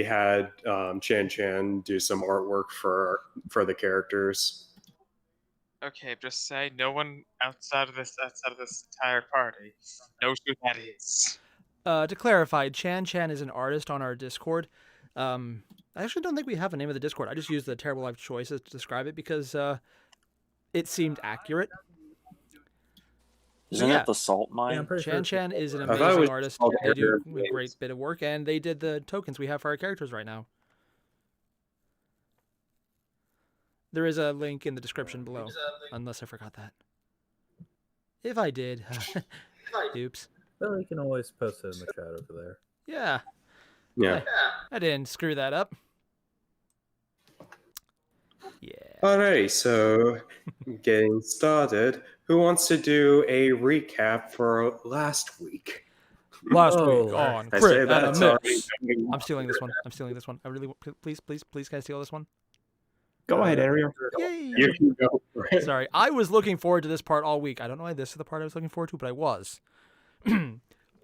had Chan do some artwork for the characters. Okay, just say no one outside of this entire party knows who that is. To clarify, Chan is an artist on our Discord. I actually don't think we have a name of the Discord. I just used the Terrible Life Choices to describe it because it seemed accurate. Isn't it the salt mine? Yeah, Chan is an amazing artist. They do a great bit of work, and they did the tokens we have for our characters right now. There is a link in the description below, unless I forgot that. If I did, oops. Well, you can always post it in the chat over there. Yeah. Yeah. I didn't screw that up. Yeah. Alright, so getting started. Who wants to do a recap for last week? Last week on Crit and a Miss. I'm stealing this one. I really please, can I steal this one? Go ahead, Airier. Yay! You can go for it. Sorry, I was looking forward to this part all week. I don't know why this is the part I was looking forward to, but I was.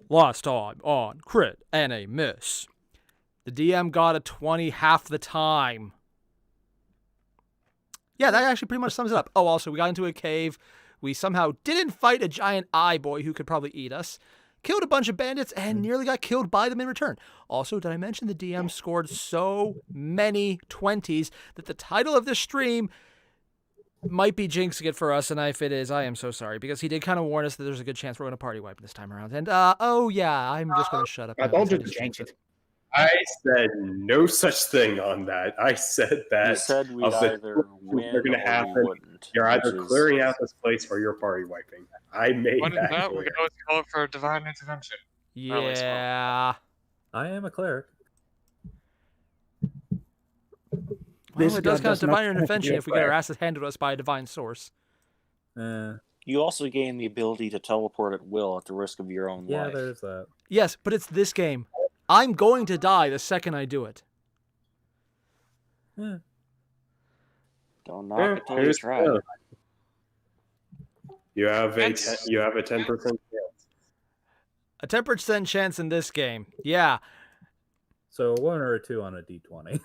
Last time on Crit and a Miss. The DM got a 20 half the time. Yeah, that actually pretty much sums it up. Oh, also, we got into a cave. We somehow didn't fight a giant eye boy who could probably eat us. Killed a bunch of bandits and nearly got killed by them in return. Also, did I mention the DM scored so many 20s that the title of this stream might be jinxing it for us, and if it is, I am so sorry, because he did kind of warn us that there's a good chance we're going to party wipe this time around. And, oh yeah, I'm just going to shut up. I told you to jinx it. I said no such thing on that. I said that You said we'd either win or we wouldn't. You're either clearing out this place or you're party wiping. I made What is that that? clear. We can always call it for divine intervention. Yeah. I am a cleric. Well, it does kind of divine intervention if we get our asses handed to us by a divine source. You also gain the ability to teleport at will at the risk of your own life. Yeah, there's that. Yes, but it's this game. I'm going to die the second I do it. Yeah. Don't knock it till you try. You have a 10% chance. A 10% chance in this game. Yeah. So a 1 or a 2 on a d20.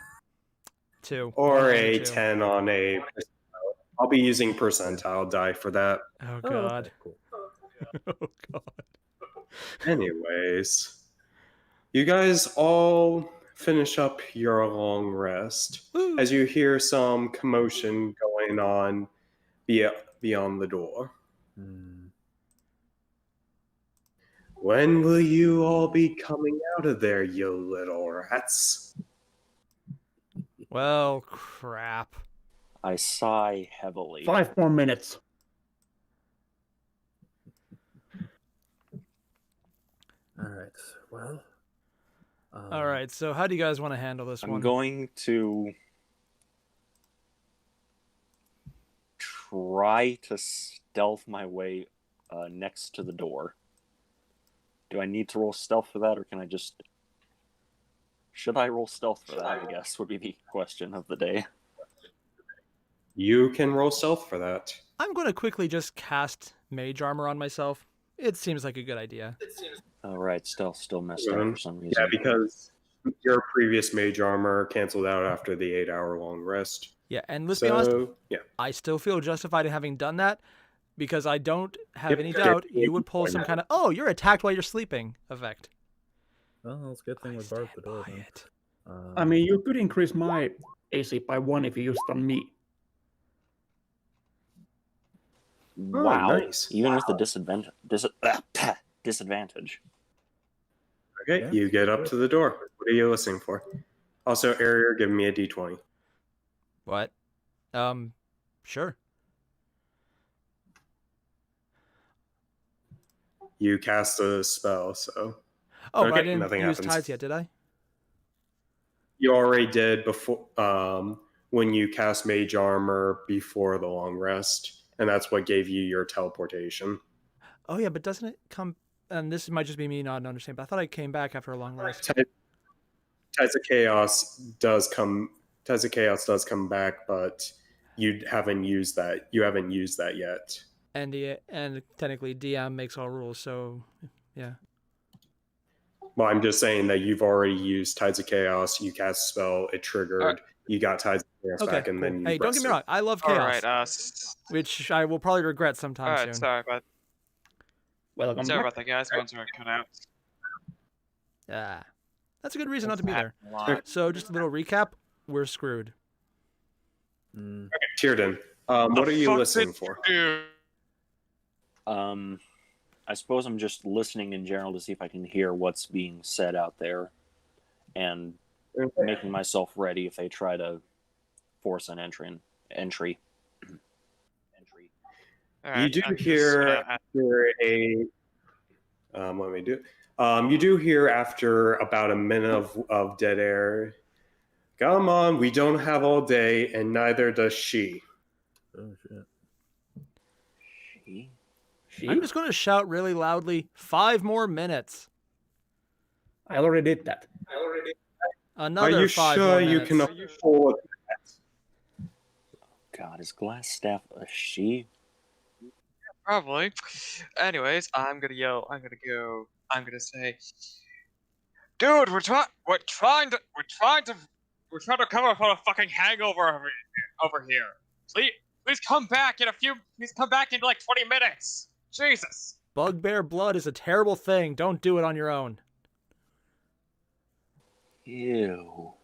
2. Or a 10 on a percentile. I'll be using percentile die for that. Oh, God. Oh, okay, cool. Oh, God. Anyways, you guys all finish up your long rest as you hear some commotion going on beyond the door. When will you all be coming out of there, you little rats? Well, crap. I sigh heavily. 5 more minutes. All right. Well. All right. So, how do you guys want to handle this one? I'm going to try to stealth my way next to the door. Do I need to roll stealth for that, or can I just... Should I roll stealth for that, I guess, would be the question of the day. You can roll stealth for that. I'm going to quickly just cast mage armor on myself. It seems like a good idea. All right, stealth still messed up for some reason. Yeah, because your previous mage armor canceled out after the 8-hour-long rest. Yeah, and let's be honest, yeah. I still feel justified in having done that, because I don't have any doubt you would pull some kind of, oh, you're attacked while you're sleeping effect. Well, it's a good thing we barred the door then. I mean, you could increase my AC by 1 if you used it on me. Wow, nice. Even with the disadvantage. Okay, Yeah. you get up to the door. What are you listening for? Also, Airier, give me a d20. What? Sure. You cast a spell, so... Oh, but I Okay, didn't nothing use happens. tides yet, did I? You already did before, when you cast Mage Armor before the long rest, and that's what gave you your teleportation. Oh, yeah, but doesn't it come... And this might just be me not understanding, but I thought I came back after a long rest. Tides of Chaos does come back, but you haven't used that. You haven't used that yet. And technically DM makes all rules, so yeah. Well, I'm just saying that you've already used Tides of Chaos. You cast a spell, it triggered. You got Tides of Chaos Okay, back, and cool. then you Hey, don't get me rested. wrong. I love All chaos, right. which I will probably regret All sometime right. soon. Sorry about Welcome sorry back. about that, guys. Phones are cut out. Yeah, that's a good reason not to be there. A lot. So, just a little recap: we're screwed. Mm. Okay, Tierden, what are you fuck listening did for? you I suppose I'm just listening in general to see if I can hear what's being said out there, and making myself ready if they try to force an entry. All You right, do I'm just hear gonna- after a let me do. You do hear after about a minute of dead air. Come on, we don't have all day, and neither does she. Oh shit. She? I'm just going to shout really loudly, 5 more minutes. I already did that. Another Are you 5 sure more you minutes. can afford that? God, is Glassstaff a she? Probably. Anyways, I'm gonna yell. I'm gonna go. I'm gonna say, dude, we're trying to come up on a fucking hangover over here. Please come back in Please come back in like 20 minutes. Jesus. Bugbear blood is a terrible thing. Don't do it on your own. Ew.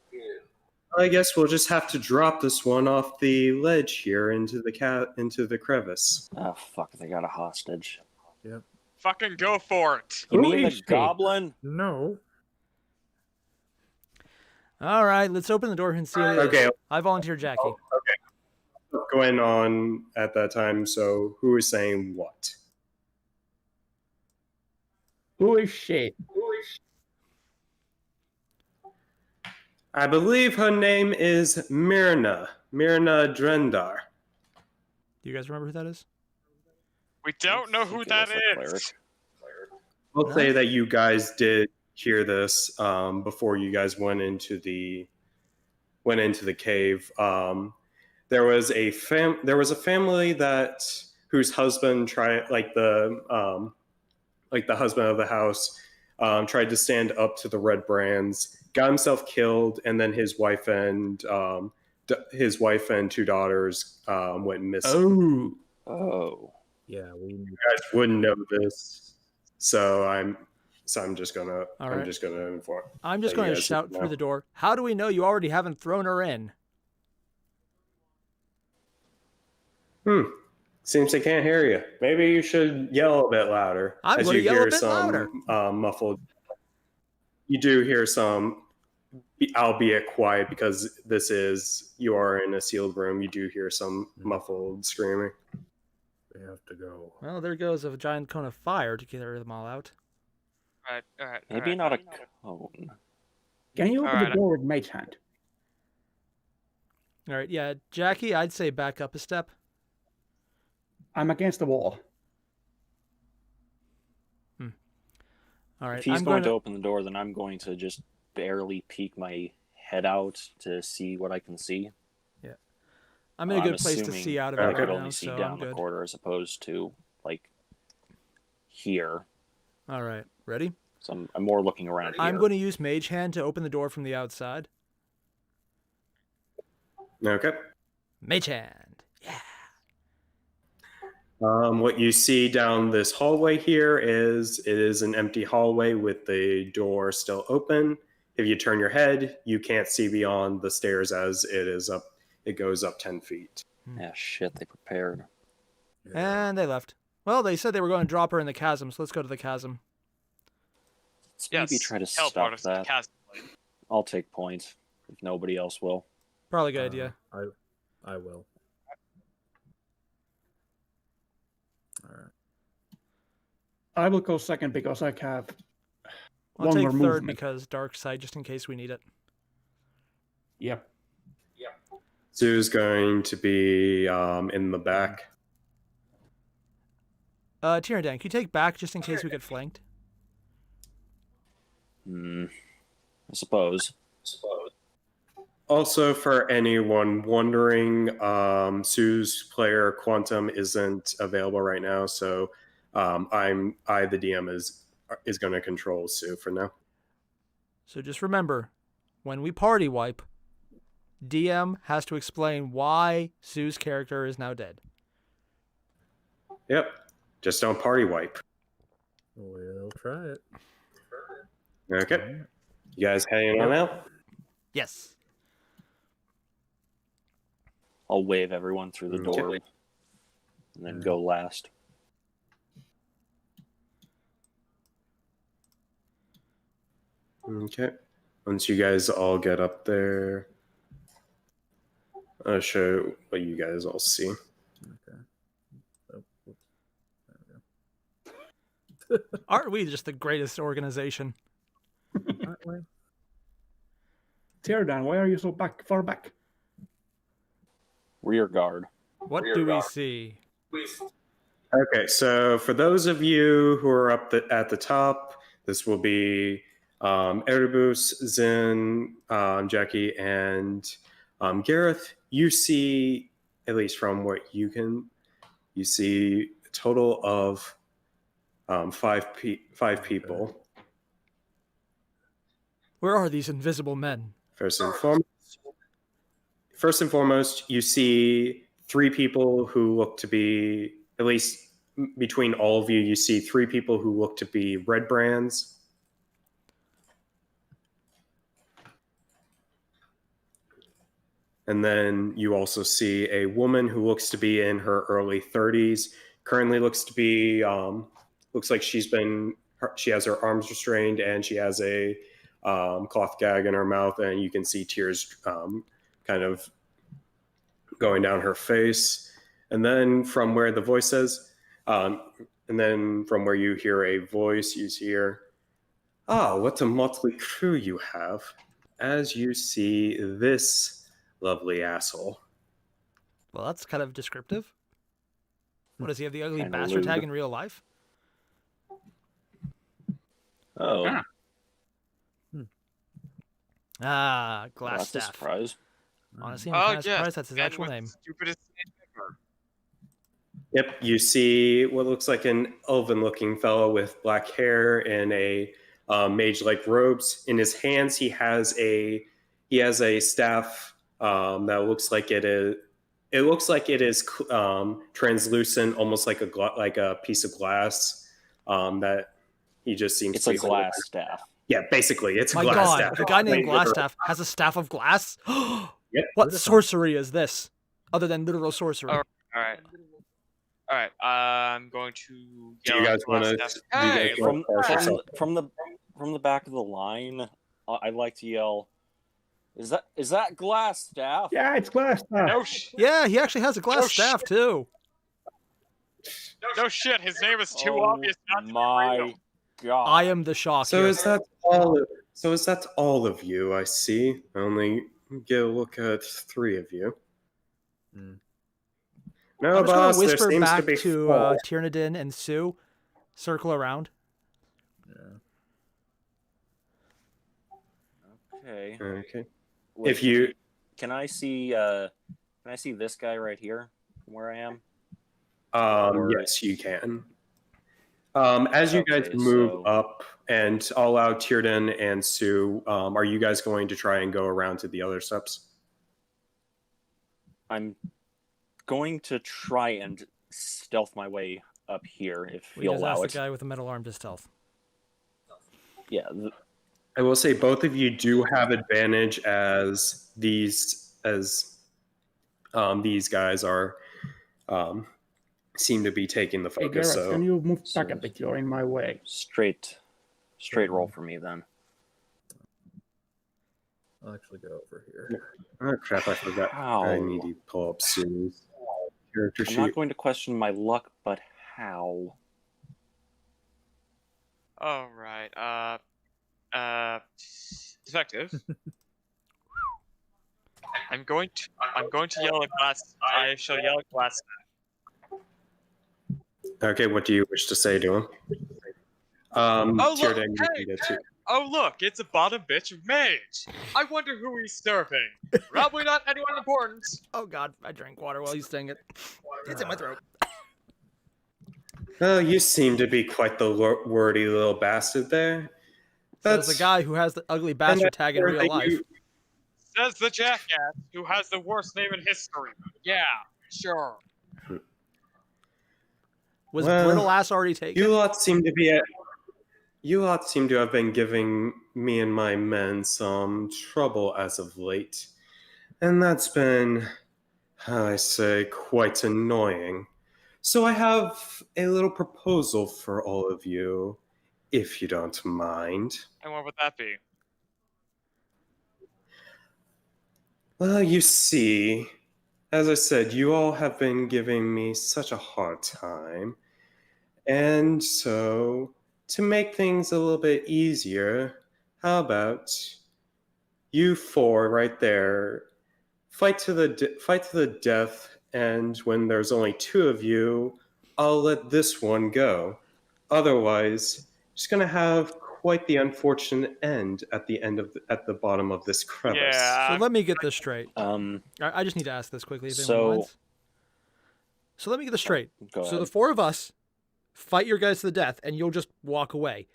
I guess we'll just have to drop this one off the ledge here into the crevice. Oh fuck! They got a hostage. Yep. Fucking go for it. You Who mean the is she? goblin? No. All right, let's open the door and see. Okay. I volunteer Jackie. What's going on at that time? So who is saying what? Who is she? I believe her name is Myrna Drendar. Do you guys remember who that is? We don't know who It that was a cleric. is. I'll say that you guys did hear this before you guys went into the cave. There was a family whose husband tried, like the husband of the house, tried to stand up to the Red Brands, got himself killed, and then his wife and 2 daughters went missing. Oh. Yeah, we. You guys wouldn't know this, so I'm just gonna inform. I'm just that going you to guys shout know. through the door. How do we know you already haven't thrown her in? Seems they can't hear you. Maybe you should yell a bit louder. I'm as gonna you yell a hear bit some louder. muffled. You do hear some, albeit quiet, because you are in a sealed room. You do hear some muffled screaming. We have to go. Well, there goes a giant cone of fire to clear them all out. All right. Maybe not a cone. Can you open Alright, the door with mage hand? All right, yeah, Jackie, I'd say back up a step. I'm against the wall. All right, If he's I'm going to open the door, then I'm going to just barely peek my head out to see what I can see. Yeah, I'm in a good place to assuming see out of I it could right only now, see so I'm down the good. corridor as opposed to like here. All right, ready? So I'm more looking around here. I'm going to use Mage Hand to open the door from the outside. Okay. Mage Hand. Yeah. What you see down this hallway here is an empty hallway with the door still open. If you turn your head, you can't see beyond the stairs as it goes up 10 feet. Yeah, shit, they prepared. And they left. Well, they said they were going to drop her in the chasm, so let's go to the chasm. Let's Yes. maybe try to teleport stop us to the that. chasm. I'll take points if nobody else will. Probably a good idea. I will. All right. I will go second because I have I'll one take more third movement. because dark side, just in case we need it. Yep. Sue's going to be in the back. Tyrandan, can you take back just in case we get flanked? I suppose. Also, for anyone wondering, Sue's player Quantum isn't available right now, so the DM is going to control Sue for now. So just remember, when we party wipe, DM has to explain why Sue's character is now dead. Yep. Just don't party wipe. We'll try it. Okay. You guys hanging on out? Yes. I'll wave everyone through the door and then go last. Okay. Once you guys all get up there, I'll show what you guys all see. Okay. Oh, whoops. Aren't we just the greatest organization? Aren't we? Teardown, why are you so far back? Rear guard. What do we see? Okay, so for those of you who are up at the top, this will be Erebus, Zin, Jackie, and Gareth. You see, at least from what you see a total of five people. Where are these invisible men? First and foremost, you see 3 people who look to be, at least between all of you, you see 3 people who look to be red brands. And then you also see a woman who looks to be in her early 30s, currently looks to be, looks like she has her arms restrained and she has a cloth gag in her mouth, and you can see tears kind of going down her face. And then from where the voice says, and then from where you hear a voice, you hear, what a motley crew you have, as you see this lovely asshole. Well, that's kind of descriptive. What does he have, the ugly Kinda bastard lewd. tag in real life? Oh, Ah. Ah, well, that's a Glassstaff. surprise. Honestly, I'm Oh, kind of yes. surprised that's his man actual with name. the stupidest name ever. Yep, you see what looks like an elven-looking fellow with black hair and a mage-like robes. In his hands, he has a staff that looks like it is. It looks like it is translucent, almost like a piece of glass. That he just seems. It's to a be holding. glass staff. Yeah, basically, it's a My glass God, staff. the guy named Glassstaff has a staff of glass? Yep. What sorcery is this? Other than literal sorcery. Oh. Alright. Alright, I'm going to Do yell you at guys want to? Glassstaff. Hey, From yourself? from the back of the line, I'd like to yell, "Is that glass staff?" Yeah, it's Glassstaff. no, Yeah, he actually has a glass Oh, staff, too. no shit, his name is too Oh obvious not to be my real. God! I am the shock So here. is that all? So is that all of you? I see. I only get a look at 3 of you. Hmm. No, I'm just boss. going to There whisper seems back to be to 4. Tyrnadin and Sue. Circle around. Yeah. Okay. Okay. Wait, If you, can I see this guy right here from where I am? Or- yes, you can. As you guys Okay, move so- up, and I'll allow Tierden and Sue, are you guys going to try and go around to the other steps? I'm going to try and stealth my way up here if We you'll just allow asked it. the guy with the metal arm to stealth. Yeah, I will say both of you do have advantage as these guys are seem to be taking the Hey, focus. Gareth, So can you move back a bit? You're in my way. straight roll for me then. I'll actually go over here. oh crap! I forgot. How? I need to pull up Sue's character I'm sheet. not going to question my luck, but how? Alright, Detective. I'm going to yell at Glass. I shall yell at Glass. Okay, what do you wish to say to him? Oh, look, Tierden, you hey, can get to. Oh look, it's a bottom bitch of mage. I wonder who he's serving. Probably not anyone important. Oh, God. I drank water while he's saying it. It's in my throat. Oh, you seem to be quite the wordy little bastard there. Says the guy who has the ugly bastard tag in real life. Says the jackass who has the worst name in history. Yeah, sure. Was Well, Brittle Ass already taken? You lot seem to have been giving me and my men some trouble as of late. And that's been, how I say, quite annoying. So I have a little proposal for all of you, if you don't mind. And what would that be? Well, you see, as I said, you all have been giving me such a hard time. And so, to make things a little bit easier, how about you four right there fight to the death, and when there's only two of you, I'll let this one go. Otherwise, just gonna have quite the unfortunate end at the bottom of this crevice. Yeah. So let me get this straight. Um, I just need to ask this quickly. If anyone So- minds. So let me get this straight. go So the ahead. four of us fight your guys to the death, and you'll just walk away.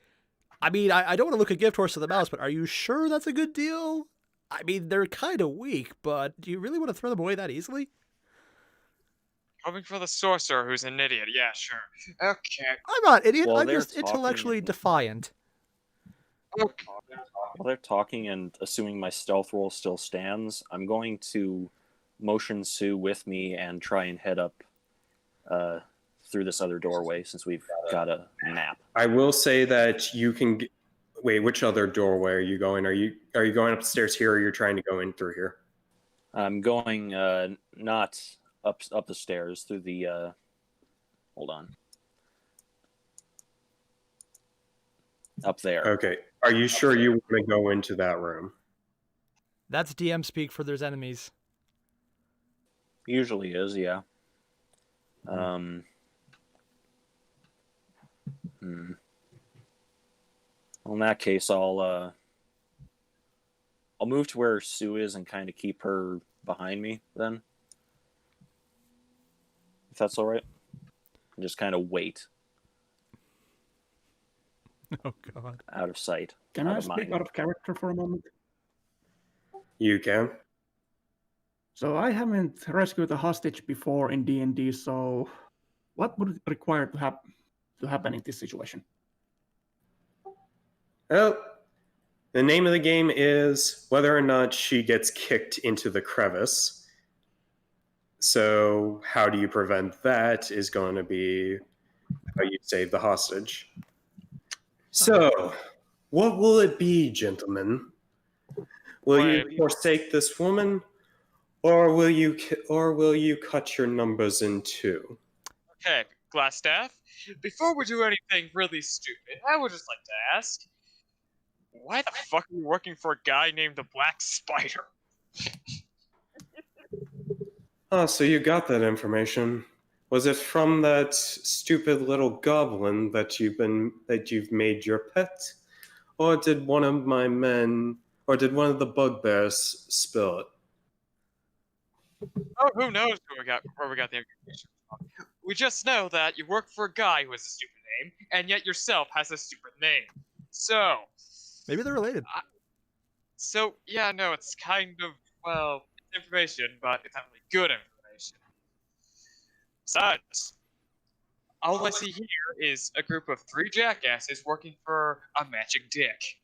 I mean, I don't want to look a gift horse to the mouse, but are you sure that's a good deal? I mean, they're kind of weak, but do you really want to throw them away that easily? Hoping for the sorcerer who's an idiot. Yeah, sure. Okay. I'm not idiot. Well, I'm they're just talking intellectually and- defiant. Okay. While they're talking and assuming my stealth roll still stands, I'm going to motion Sue with me and try and head up through this other doorway since we've got a map. I will say that you can. Wait, which other doorway are you going? Are you going upstairs here, or you're trying to go in through here? I'm going not up the stairs through the. Hold on. Up there. Okay. Are you sure you want to go into that room? That's DM speak for there's enemies. Usually is, yeah. Well, in that case, I'll move to where Sue is and kind of keep her behind me then. If that's all right. And just kind of wait Oh God. out of sight. Can out I of speak mind. out of character for a moment? You can. So I haven't rescued a hostage before in D&D, so what would it require to happen in this situation? Well, the name of the game is whether or not she gets kicked into the crevice. So how do you prevent that is going to be how you save the hostage. So, what will it be, gentlemen? Will you Wait. forsake this woman, or will you cut your numbers in two? Okay, Glassstaff. Before we do anything really stupid, I would just like to ask, why the fuck are you working for a guy named the Black Spider? Oh, so you got that information. Was it from that stupid little goblin that you've made your pet? Or did one of my men, or did one of the bugbears spill it? Oh, who knows where we got the information from. We just know that you work for a guy who has a stupid name, and yet yourself has a stupid name. So, Maybe they're related. yeah, no, it's kind of, well, it's information, but it's not really good information. Besides, all I see here is a group of 3 jackasses working for a magic dick.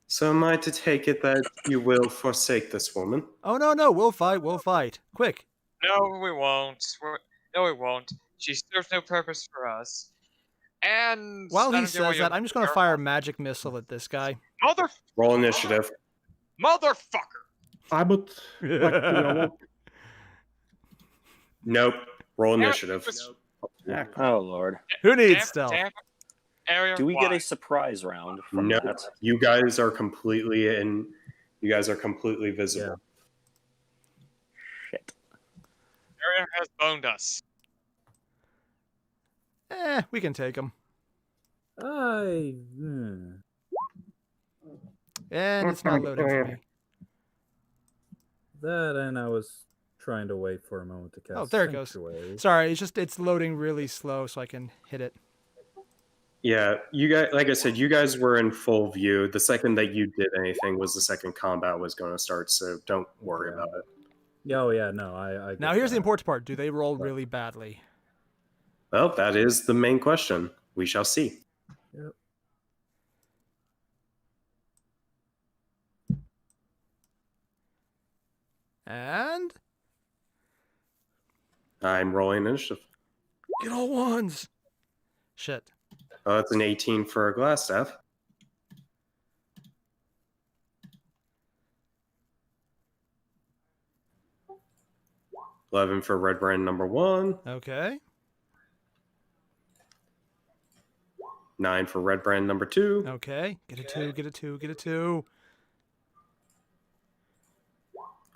So am I to take it that you will forsake this woman? Oh no, we'll fight. We'll fight. Quick. No, we won't. No, we won't. She serves no purpose for us. And While I he don't get why says you that, I'm just gonna care fire a about- magic missile at this guy. Roll initiative. Motherfucker! I would like to Nope. Roll Damn it, initiative. yeah, Oh Lord. Who needs Damn- stealth? damn it. Airier, Do we get why? a surprise round from No, that? you guys are completely visible. Shit. Airier has boned us. We can take him. And it's not loading for me. That, and I was trying to wait for a moment to cast. Oh, there it goes. Sanctuary. Sorry, it's loading really slow, so I can hit it. Yeah, you guys, like I said, you guys were in full view. The second that you did anything was the second combat was going to start, so don't worry Yeah. about it. Yeah, oh yeah, no, I Now get here's the that. important part. Do they roll really badly? Well, that is the main question. We shall see. Yep. And I'm rolling initiative. get all ones. Shit. Oh, that's an 18 for a Glassstaff. $11 for red brand number 1. Okay. 9 for red brand number 2. Okay. Get a 2, get a 2, get a 2.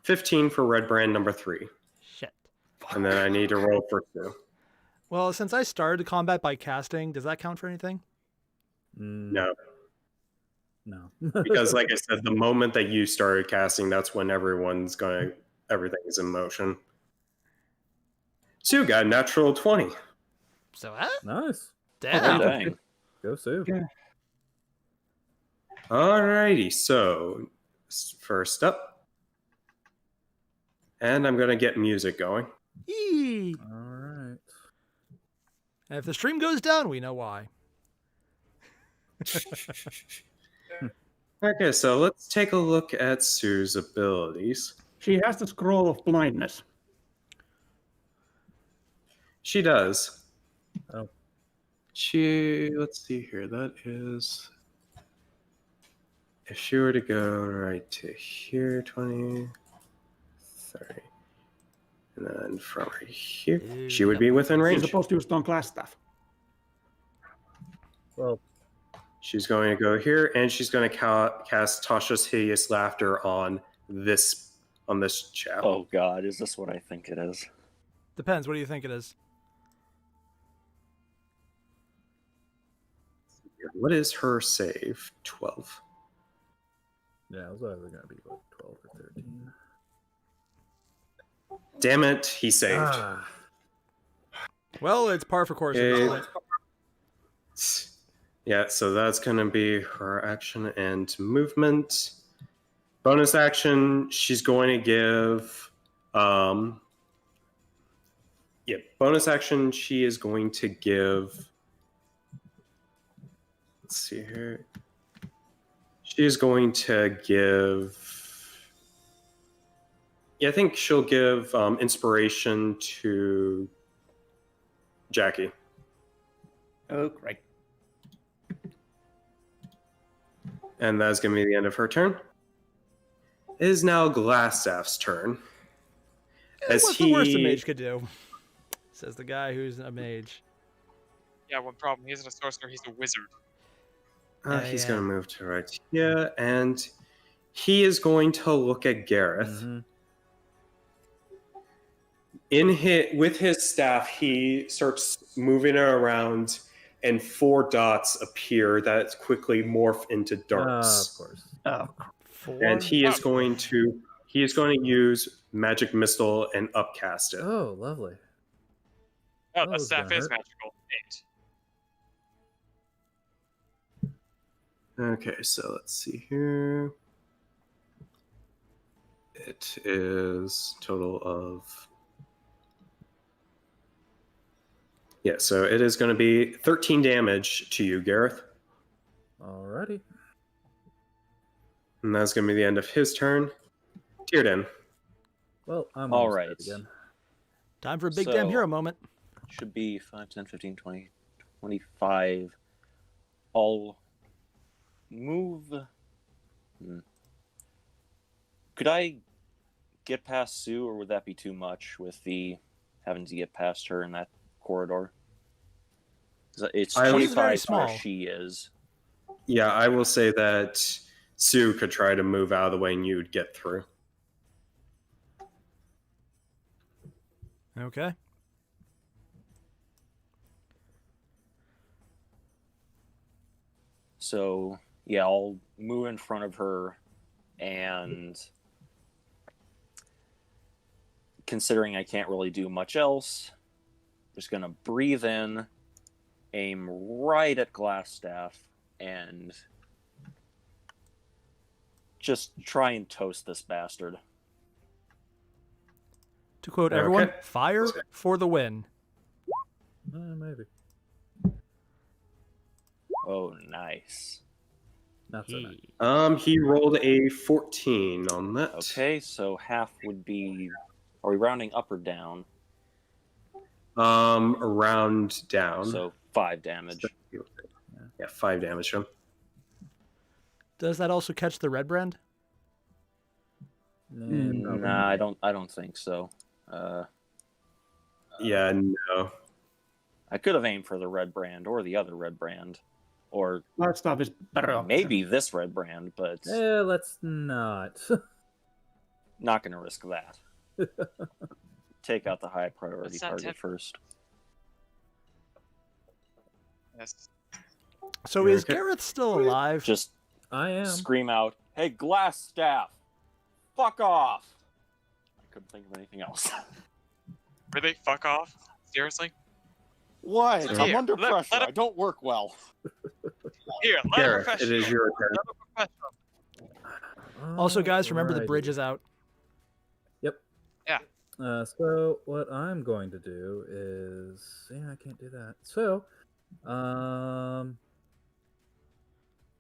15 for red brand number 3. Shit. And then I need to roll for 2. Well, since I started the combat by casting, does that count for anything? No, No. because like I said, the moment that you started casting, that's when everything is in motion. Sue got a natural 20. So, Nice. damn. Dang. Go Sue. Yeah. Alrighty, so first up. And I'm going to get music going. Yee. All right. And if the stream goes down, we know why. Okay, so let's take a look at Sue's abilities. She has the scroll of blindness. She does. Oh. Let's see here. That is, if she were to go right to here, 20, 30, and then from right here, she would be within She's range. supposed to use on Glassstaff. Well, She's going to go here, and she's going to cast Tasha's Hideous Laughter on this chap. Oh god, is this what I think it is? Depends. What do you think it is? What is her save? 12. yeah, it was either gonna be like 12 or 13. Damn it, he saved. Ah, Well, it's par for course. at this Okay. point. Yeah, so that's going to be her action and movement. Bonus action, she's going to give. Bonus action, she is going to give. Let's see here. She is going to give. Yeah, I think she'll give inspiration to Jackie. Oh, great. And that's going to be the end of her turn. It is now Glassstaff's turn. What's the worst a mage could do? Says the guy who's a mage. Yeah, one problem. He isn't a sorcerer, he's a wizard. He's yeah. going to move to right here, and he is going to look at Gareth. mhm. With his staff, he starts moving it around, and 4 dots appear that quickly morph into darts. Of course. Oh, And he is going to use Magic Missile and upcast it. Oh, lovely. Oh, Oh, that it's staff gonna is hurt. magical. 8. Okay, so let's see here. It is total of. Yeah, so it is going to be 13 damage to you, Gareth. Alrighty. And that's going to be the end of his turn. Tierden. Well, I'm All almost right. dead again. Time for a big damn So- hero moment. Should be 5, 10, 15, 20, 25. I'll move. Could I get past Sue, or would that be too much with the having to get past her in that corridor? 'Cause it's She's very 25 small. where she is. Yeah, I will say that Sue could try to move out of the way and you'd get through. Okay. So, yeah, I'll move in front of her, and considering I can't really do much else, just going to breathe in aim right at Glassstaff and just try and toast this bastard. To quote everyone, Okay. fire for the win. Maybe. Oh, nice. Not so nice. He rolled a 14 on that. Okay, so half would be... Are we rounding up or down? Round down. So 5 damage. Yeah, 5 damage to him. Does that also catch the red brand? Nah, I don't think so. Yeah, no. I could have aimed for the red brand or the other red brand. Or That stuff is better. option. maybe this red brand, but Let's not. not going to risk that. Take out the high priority That's not target temp- first. Yes. So Yeah, is okay. Gareth still alive? Just I am. scream out, "Hey, Glassstaff! Fuck off!" I couldn't think of anything else. Really? Fuck off? Seriously? What? Here, I'm under let pressure. him- I don't work well. Here, let a Gareth, it professional. is your turn. Let a professional. Also, guys, remember the Alrighty. bridge is out. Yep. Yeah. So what I'm going to do is, I can't do that. So, I'm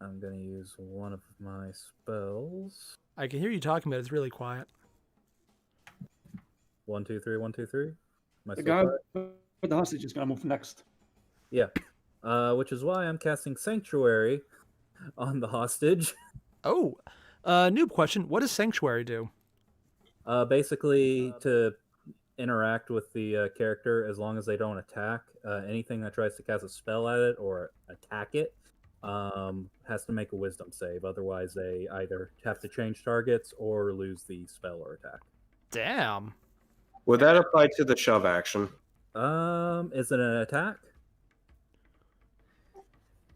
going to use one of my spells. I can hear you talking, but it's really quiet. 1, 2, 3, 1, 2, 3. My The still guy quiet? with the hostage is gonna move next. Yeah. Which is why I'm casting Sanctuary on the hostage. Oh, noob question. What does Sanctuary do? Basically, to interact with the character as long as they don't attack. Anything that tries to cast a spell at it or attack it has to make a wisdom save. Otherwise, they either have to change targets or lose the spell or attack. Damn. Would that apply to the shove action? Is it an attack?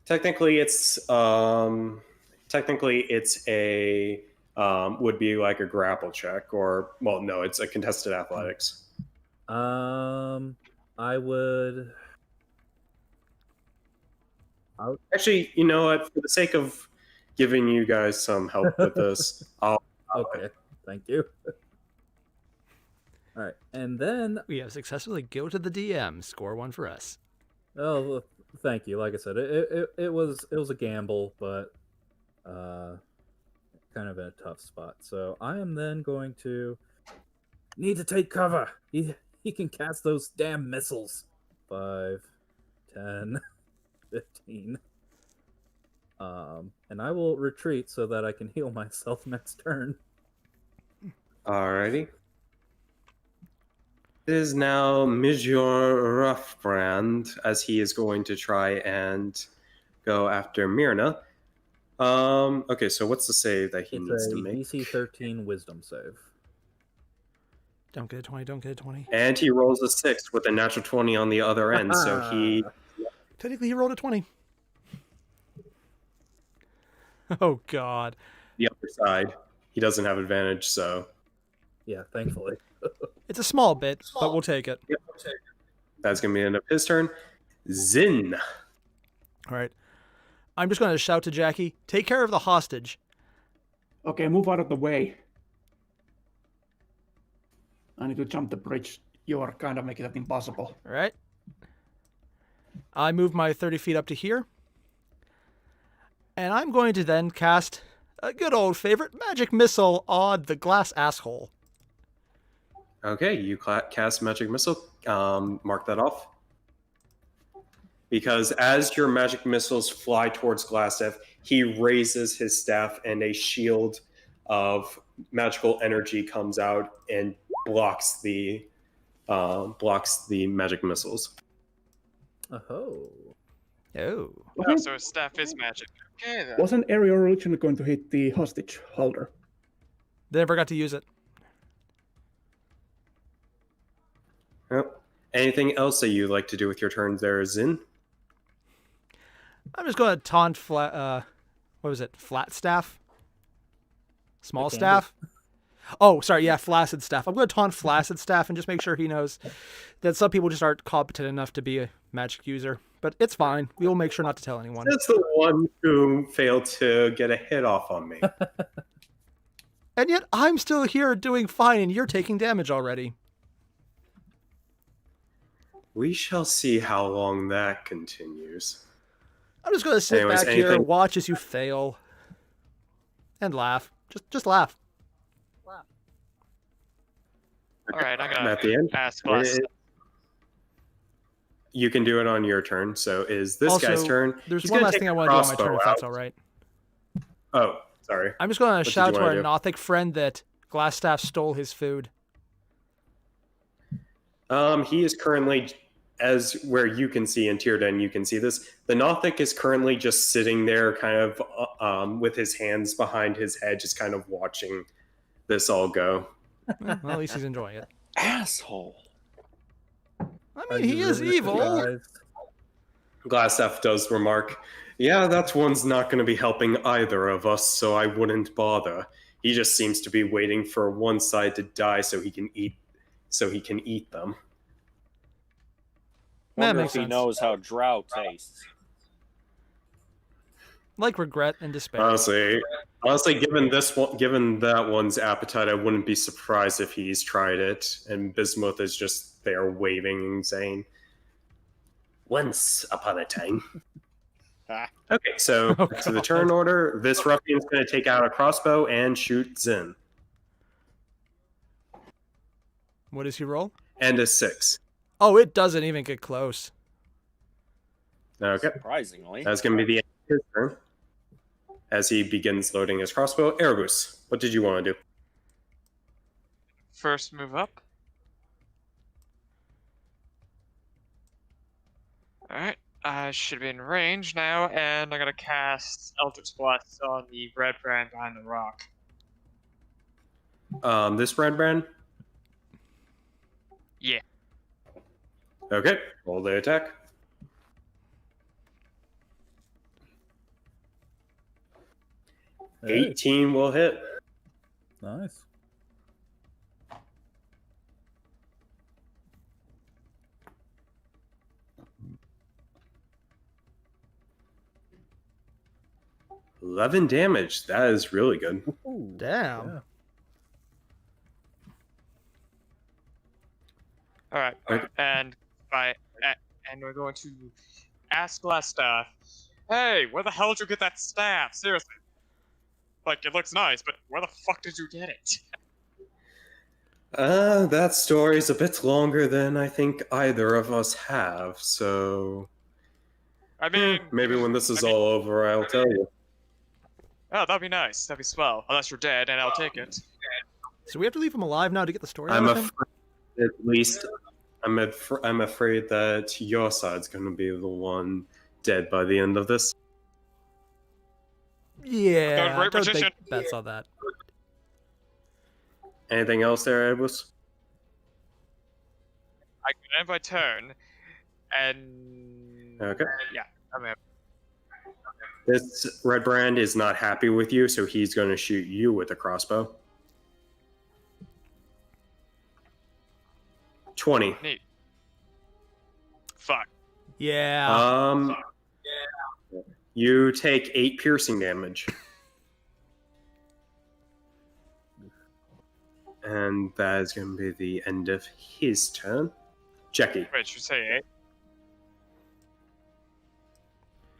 Technically, it's a would be like a grapple check, or well, no, it's a contested athletics. I would. Actually, you know what? For the sake of giving you guys some help with this, I'll Okay, thank you. All right, and then We have successfully guilted the DM. Score 1 for us. well, thank you. Like I said, it was a gamble, but kind of in a tough spot. So I am then going to need to take cover. He can cast those damn missiles. 5, 10, 15. And I will retreat so that I can heal myself next turn. Alrighty. It is now Monsieur Roughbrand, as he is going to try and go after Myrna. Okay, so what's the save that he It's needs a to make? DC 13 Wisdom save. Don't get a 20, don't get a 20. And he rolls a 6 with a natural 20 on the other end, so he... Technically, he rolled a 20. Oh, God. The other side. He doesn't have advantage, so... Yeah, thankfully. It's a small bit, but we'll take it. Yep. That's going to be the end of his turn. Zin. All right. I'm just going to shout to Jackie, take care of the hostage. Okay, move out of the way. I need to jump the bridge. You are kind of making that impossible. All right. I move my 30 feet up to here. And I'm going to then cast a good old favorite magic missile on the glass asshole. Okay, you cast Magic Missile. Mark that off. Because as your magic missiles fly towards Glassstaff, he raises his staff and a shield of magical energy comes out and blocks the magic missiles. Oh. Oh. Oh, so his staff is magic. Okay, then. Wasn't Airier originally going to hit the hostage holder? They never got to use it. Yep. Anything else that you'd like to do with your turn there, Zin? I'm just going to taunt flat. What was it? Flat staff? Small The staff? Oh, sorry, yeah, Flaccid Staff. I'm going to taunt Flaccid Staff and just make sure he knows that some people just aren't competent enough to be a magic user. But it's fine. We will make sure not to tell anyone. That's the one who failed to get a hit off on me. And yet I'm still here doing fine and you're taking damage already. We shall see how long that continues. I'm just going to sit Anyways, back here, anything- watch as you fail, and laugh. Just laugh. All right, I'm At gonna the end, ask Glass. you can do it on your turn. So is this Also, guy's turn? There's He's one gonna last take thing I the want to do on my turn, crossbow if that's out. all right. Oh, sorry. I'm just going to did shout you to our wanna do? Nothic friend that Glassstaff stole his food. He is currently, as where you can see in Tierden, you can see this. The Nothic is currently just sitting there, kind of with his hands behind his head, just kind of watching this all go. Well, at least he's enjoying it. Asshole. I Are mean, he you is really evil. surprised? Glassstaff does remark, "Yeah, that one's not going to be helping either of us, so I wouldn't bother. He just seems to be waiting for one side to die so he can eat them." That Wonder makes if he sense. knows how drow tastes. Like regret and despair. Honestly, given that one's appetite, I wouldn't be surprised if he's tried it. And Bismuth is just there waving and saying, "Once upon a time." Okay, so Oh, to the God. turn order, this ruffian's going to take out a crossbow and shoot Zin, What does he roll? and a 6. Oh, it doesn't even get close. Okay, Surprisingly. that's going to be the end of his turn. As he begins loading his crossbow, Erebus, what did you want to do? First move up. Alright, I should be in range now, and I'm gonna cast Eldritch Blast on the red brand behind the rock. This red brand. Yeah. Okay, roll the attack. Hey, 18 will hit. nice. $11 damage. That is really good. Ooh, Damn. yeah. Alright, Okay. and we're going to ask Glassstaff, "Hey, where the hell did you get that staff? Seriously. Like, it looks nice, but where the fuck did you get it?" That story's a bit longer than I think either of us have, so I mean, maybe when this is I mean- all over, I'll tell you. Oh, that'd be nice. That'd be swell. Unless you're dead, and I'll take it. So we have to leave him alive now to get the story I'm out of him? afraid, at least, I'm afraid that your side's going to be the one dead by the end of this. Yeah, Great don't magician. make bets on that. Anything else there, Edwis? I can end my turn, and Okay. yeah, I'm in. This red brand is not happy with you, so he's going to shoot you with a crossbow. 20. Neat. Fuck. Yeah. You take 8 piercing damage. And that is going to be the end of his turn. Jackie. Wait, should say 8?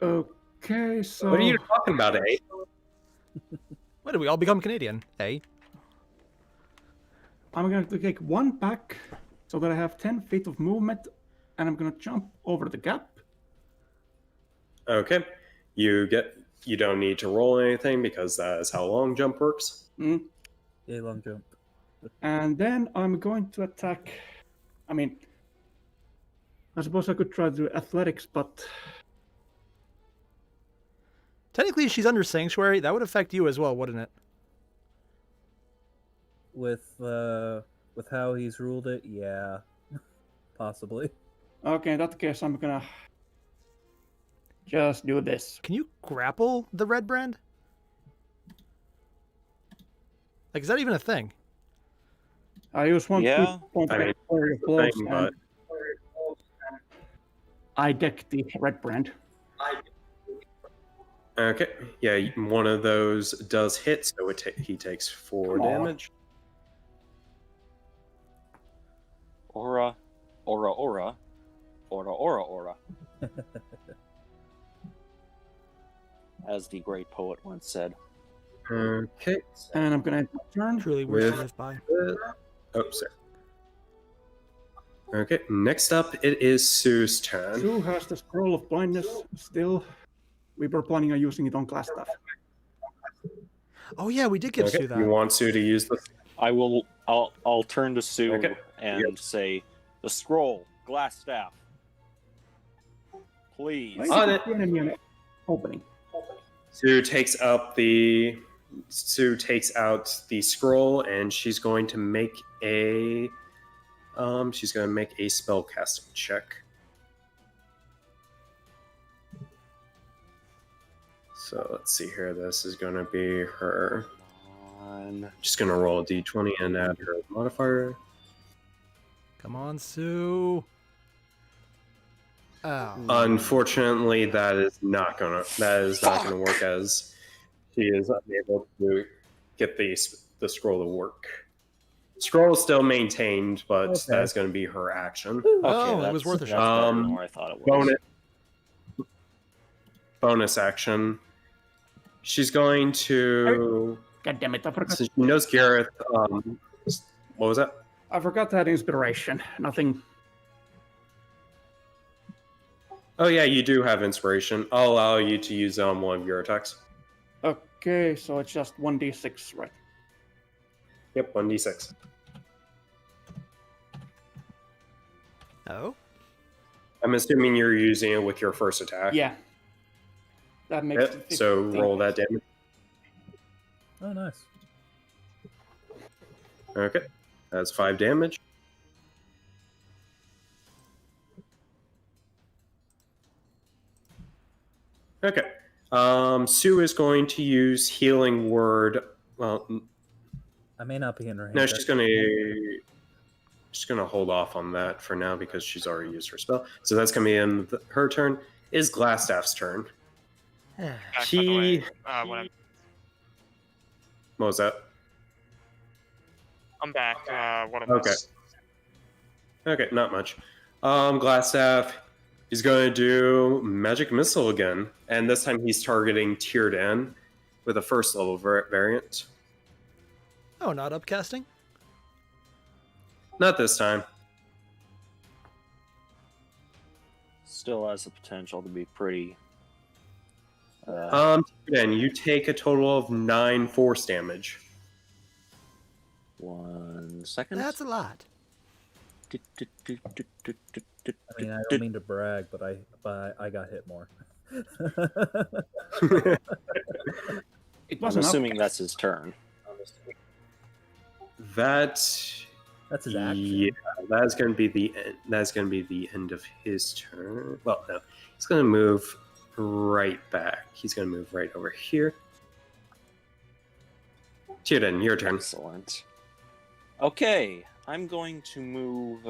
Okay, so What are you talking about, eh? When did we all become Canadian? Hey. I'm going to take 1 back so that I have 10 feet of movement, and I'm going to jump over the gap. Okay. You don't need to roll anything because that is how long jump works. Mm. Yay, long jump. And then I'm going to attack. I mean, I suppose I could try to do athletics, but Technically, she's under Sanctuary. That would affect you as well, wouldn't it? With how he's ruled it, yeah. Possibly. okay, in that case, I'm gonna just do this. Can you grapple the red brand? Like, is that even a thing? I use one Yeah. point I mean, flurry of the blows, thing, and but I deck the red brand. okay, yeah, one of those does hit, so he takes 4 Come on. damage. Aura, aura, aura, aura, aura, aura. As the great poet once said. Okay, And I'm gonna end my turn. Truly words to With- live by. oh, sorry. Okay, next up it is Sue's turn. Sue has the scroll of blindness still. We were planning on using it on Glassstaff. Oh yeah, we did give Okay, Sue that. you want Sue to use the I'll turn to Sue Okay. and say, the scroll, Glassstaff. Please. Why On is it. the enemy an opening? Sue takes out the scroll, and she's going to make a spell casting check. So let's see here. This is going to be her. Just going to roll a d20 and add her modifier. Come on, Sue. Oh. Unfortunately, that is not gonna work, as she is unable to get the scroll to work. Scroll is still maintained, but Okay. that's going to be her action. Oh, it was worth a that's shot. better than where I thought it was. Bonus action. She's going to. God damn it! I forgot. Since she knows Gareth. What was that? I forgot that inspiration. Nothing. Oh yeah, you do have inspiration. I'll allow you to use it on one of your attacks. Okay, so it's just 1d6, right? Yep, 1d6. Oh. I'm assuming you're using it with your first attack. Yeah. That makes Yep, it so 15. roll that damage. Oh, nice. Okay, that's 5 damage. Okay. Sue is going to use Healing Word. Well, I may not be in range. no, she's gonna hold off on that for now because she's already used her spell. So that's gonna be in her turn. Is Glassstaff's turn. Back, by the way, when What was that? I'm back. What am Okay. Okay, not much. Glassstaff. He's going to do Magic Missile again, and this time he's targeting Tierdan with a first level variant. Oh, not upcasting? Not this time. Still has the potential to be pretty. Tierdan, you take a total of 9 force damage. 1 second. That's a lot. I mean, I don't mean to brag, but I got hit more. It I'm wasn't assuming up. that's his turn. That's his action. Yeah, that's going to be the end. That's going to be the end of his turn. Well, no, he's going to move right back. He's going to move right over here. Tierdan, your turn. Excellent. Okay, I'm going to move.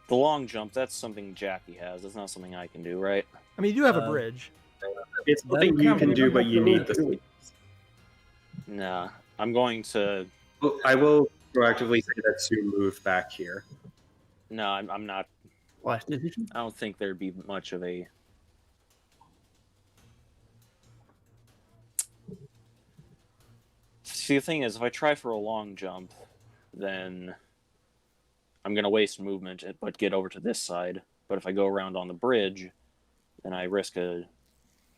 The long jump, that's something Jackie has. That's not something I can do, right? I mean, you do have a bridge. It's something you can do, but you need the. Nah, I'm going to. I will proactively say that Sue moved back here. No, I'm not. Last decision. I don't think there'd be much of a. See, the thing is, if I try for a long jump, then I'm going to waste movement, but get over to this side. But if I go around on the bridge, then I risk a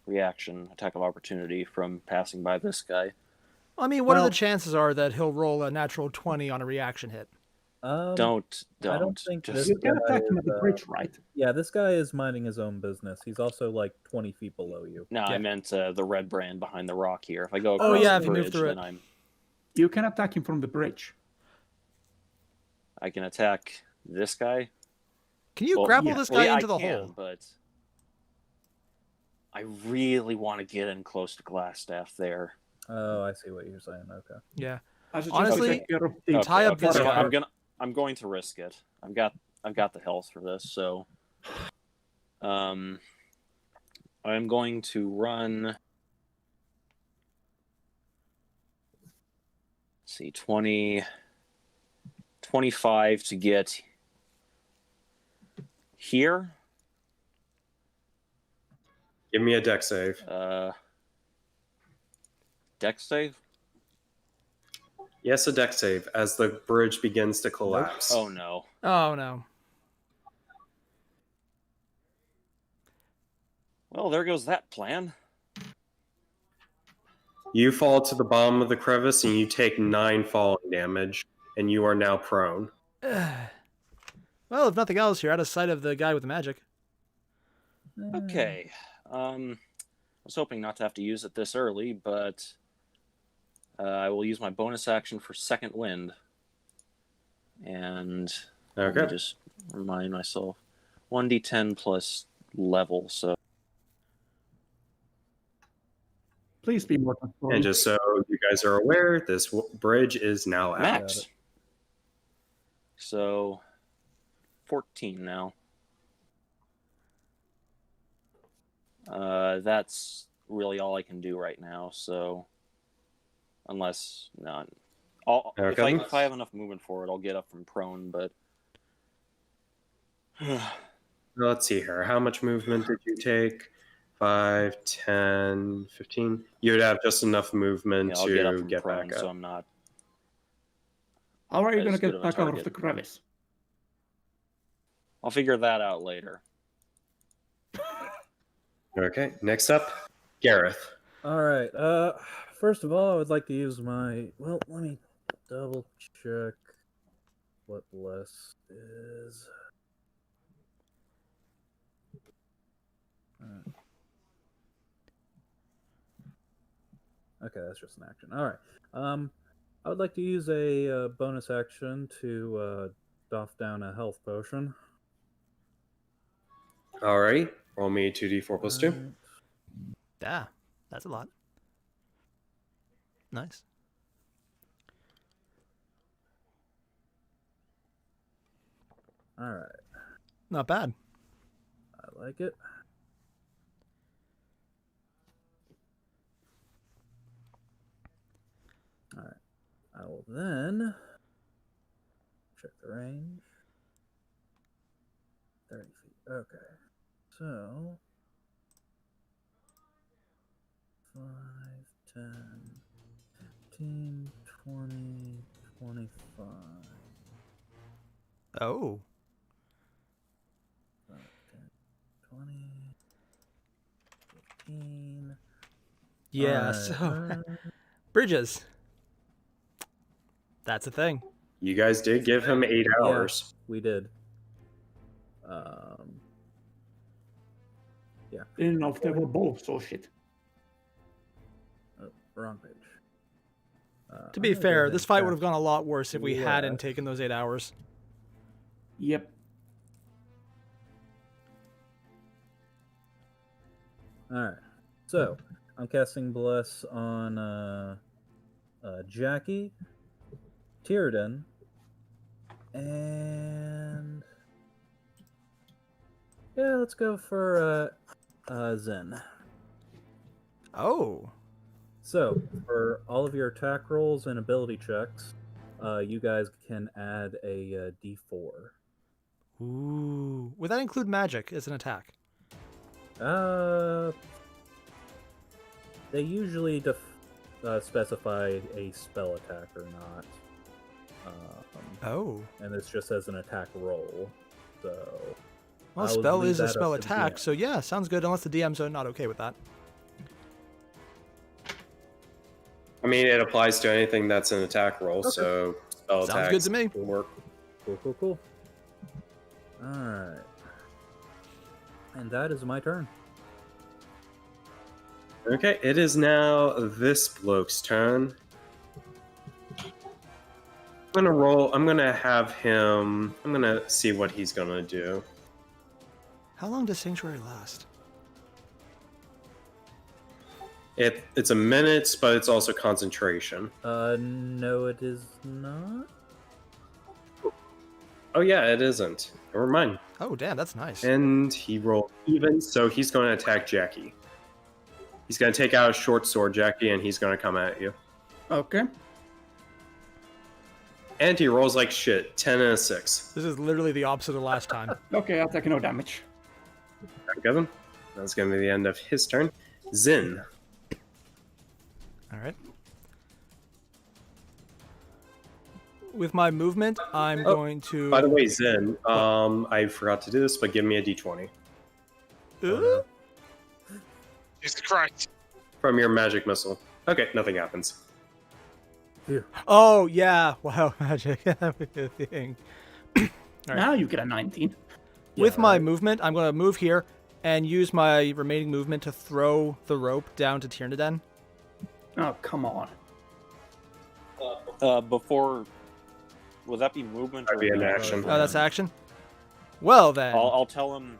reaction, attack of opportunity from passing by this guy. I mean, what are Well- the chances are that he'll roll a natural 20 on a reaction hit? Don't. I don't think Just, this You can attack him guy at the is, bridge, right? Yeah, this guy is minding his own business. He's also like 20 feet below you. No, Yeah. I meant the red brand behind the rock here. If I go Oh, across yeah, the if you move bridge, through then it. You can attack him from the bridge. I can attack this guy. Can you Well, grapple yeah. this Well, guy yeah, into the I can, hole? but I really want to get in close to Glassstaff there. Oh, I see what you're saying. Okay. Yeah. I suggest Honestly, we take care of the tie up this so guy. I'm going to risk it. I've got the health for this, so I'm going to run. Let's see, 20, 25 to get here. Give me a deck save. Deck save? Yes, a deck save as the bridge begins to collapse. Oh no. Oh no. Well, there goes that plan. You fall to the bottom of the crevice and you take 9 falling damage, and you are now prone. Well, if nothing else, you're out of sight of the guy with the magic. Okay. I was hoping not to have to use it this early, but I will use my bonus action for Second Wind. And let me Okay. just remind myself. 1d10 plus level, so... Please be more controlled. And just so you guys are aware, this bridge is now out. Max. So, 14 now. That's really all I can do right now, so... Unless... No, Okay. if I have enough movement for it, I'll get up from prone, but... Let's see here. How much movement did you take? 5, 10, 15. You'd have just enough movement I'll get up to from get prone, back up. so I'm not... How are you as going to good get of a back out of target. the crevice? I'll figure that out later. Okay. Next up, Gareth. All right. First of all, I would like to use my. Well, let me double check what bless is. Okay, that's just an action. All right. I would like to use a bonus action to doff down a health potion. Alrighty. Roll me 2d4 plus 2. Alright. Yeah, that's a lot. Nice. All right. Not bad. I like it. All right. I will then check the range. 30 feet. Okay. So 5, 10, 15, 20, 25. Oh. 5, 10, 20, 15. Yeah, Alright, so bridges. That's a thing. You guys did give him 8 hours. we did. Didn't know if they were both so shit. Oh, wrong page. To be fair, this fight would have gone a lot worse if we hadn't left. taken those 8 hours. Yep. Alright. So, I'm casting Bless on Jackie, Tierden, and... Yeah, let's go for Zen. Oh. So, for all of your attack rolls and ability checks, you guys can add a D4. Ooh. Would that include magic as an attack? They usually specify a spell attack or not. Oh. And it's just as an attack roll. So, Well, I would spell leave is a that spell up to the attack, DM. so yeah, sounds good, unless the DMs are not okay with that. I mean, it applies to anything that's an attack roll, so spell Sounds attacks good to me. will work. Cool. Alright. And that is my turn. Okay, it is now this bloke's turn. I'm gonna see what he's gonna do. How long does Sanctuary last? It's a minute, but it's also concentration. No, it is not. Oh yeah, it isn't. Never mind. Oh, damn, that's nice. And he rolled even, so he's going to attack Jackie. He's going to take out a short sword, Jackie, and he's going to come at you. Okay. And he rolls like shit. 10 and a 6. This is literally the opposite of last time. Okay, I'll take no damage. Kevin. That's going to be the end of his turn. Zin. All right. With my movement, I'm going to... By the way, Zin, I forgot to do this, but give me a d20. Jesus Christ. From your magic missile. Okay, nothing happens. Oh, yeah. Wow, magic. Thing. Right. Now you get a 19. With my movement, I'm going to move here and use my remaining movement to throw the rope down to Tyrnodon. Oh, come on. Before, would that be movement or That'd be an action. Oh, that's action? Well, then. I'll tell him,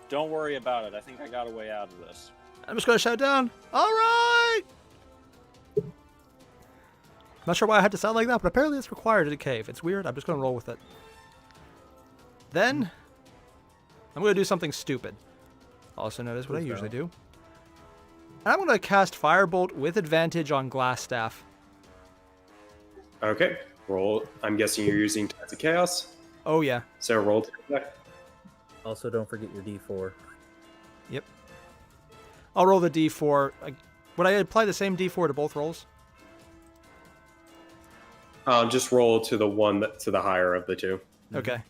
don't worry about it. I think I got a way out of this. I'm just going to shout down, all right! Not sure why I had to sound like that, but apparently it's required in a cave. It's weird. I'm just going to roll with it. Then, I'm going to do something stupid. Also notice what I usually do. And I'm going to cast Firebolt with advantage on Glassstaff. Okay, roll. I'm guessing you're using Tides of Chaos. Oh, yeah. So roll to attack. Also, don't forget your D4. Yep. I'll roll the D4. Would I apply the same D4 to both rolls? Just roll to the one to the higher of the two. Okay.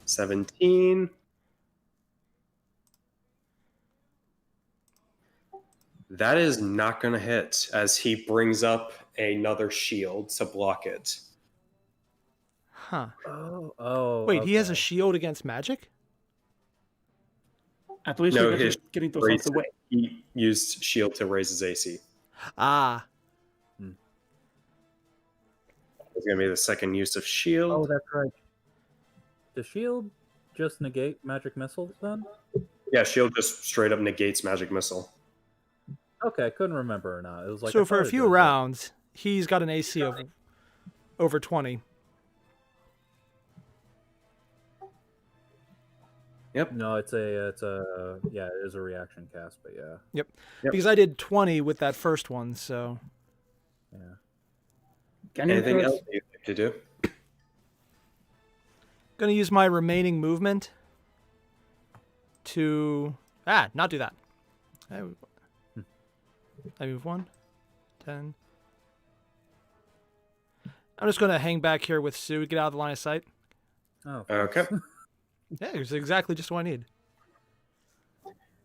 17. That is not going to hit, as he brings up another shield to block it. Huh. Oh. Wait, he has a okay. shield against magic? At least No, you his get getting those out of the way. He used shield to raise his AC. Ah. It's going to be the second use of shield. Oh, that's right. Does shield just negate magic missiles then? Yeah, shield just straight up negates magic missile. Okay, I couldn't remember or not. It was like So I for a thought it few did, but- rounds, he's got an AC of over 20. Yep. No, it is a reaction cast, but yeah. Yep. Yep. Because I did 20 with that first one, so... Yeah. Can you Anything throw- else you'd like to do? Gonna use my remaining movement to... not do that. I move 1, 10... I'm just gonna hang back here with Sue, get out of the line of sight. Oh. Okay. Yeah, it's exactly just what I need.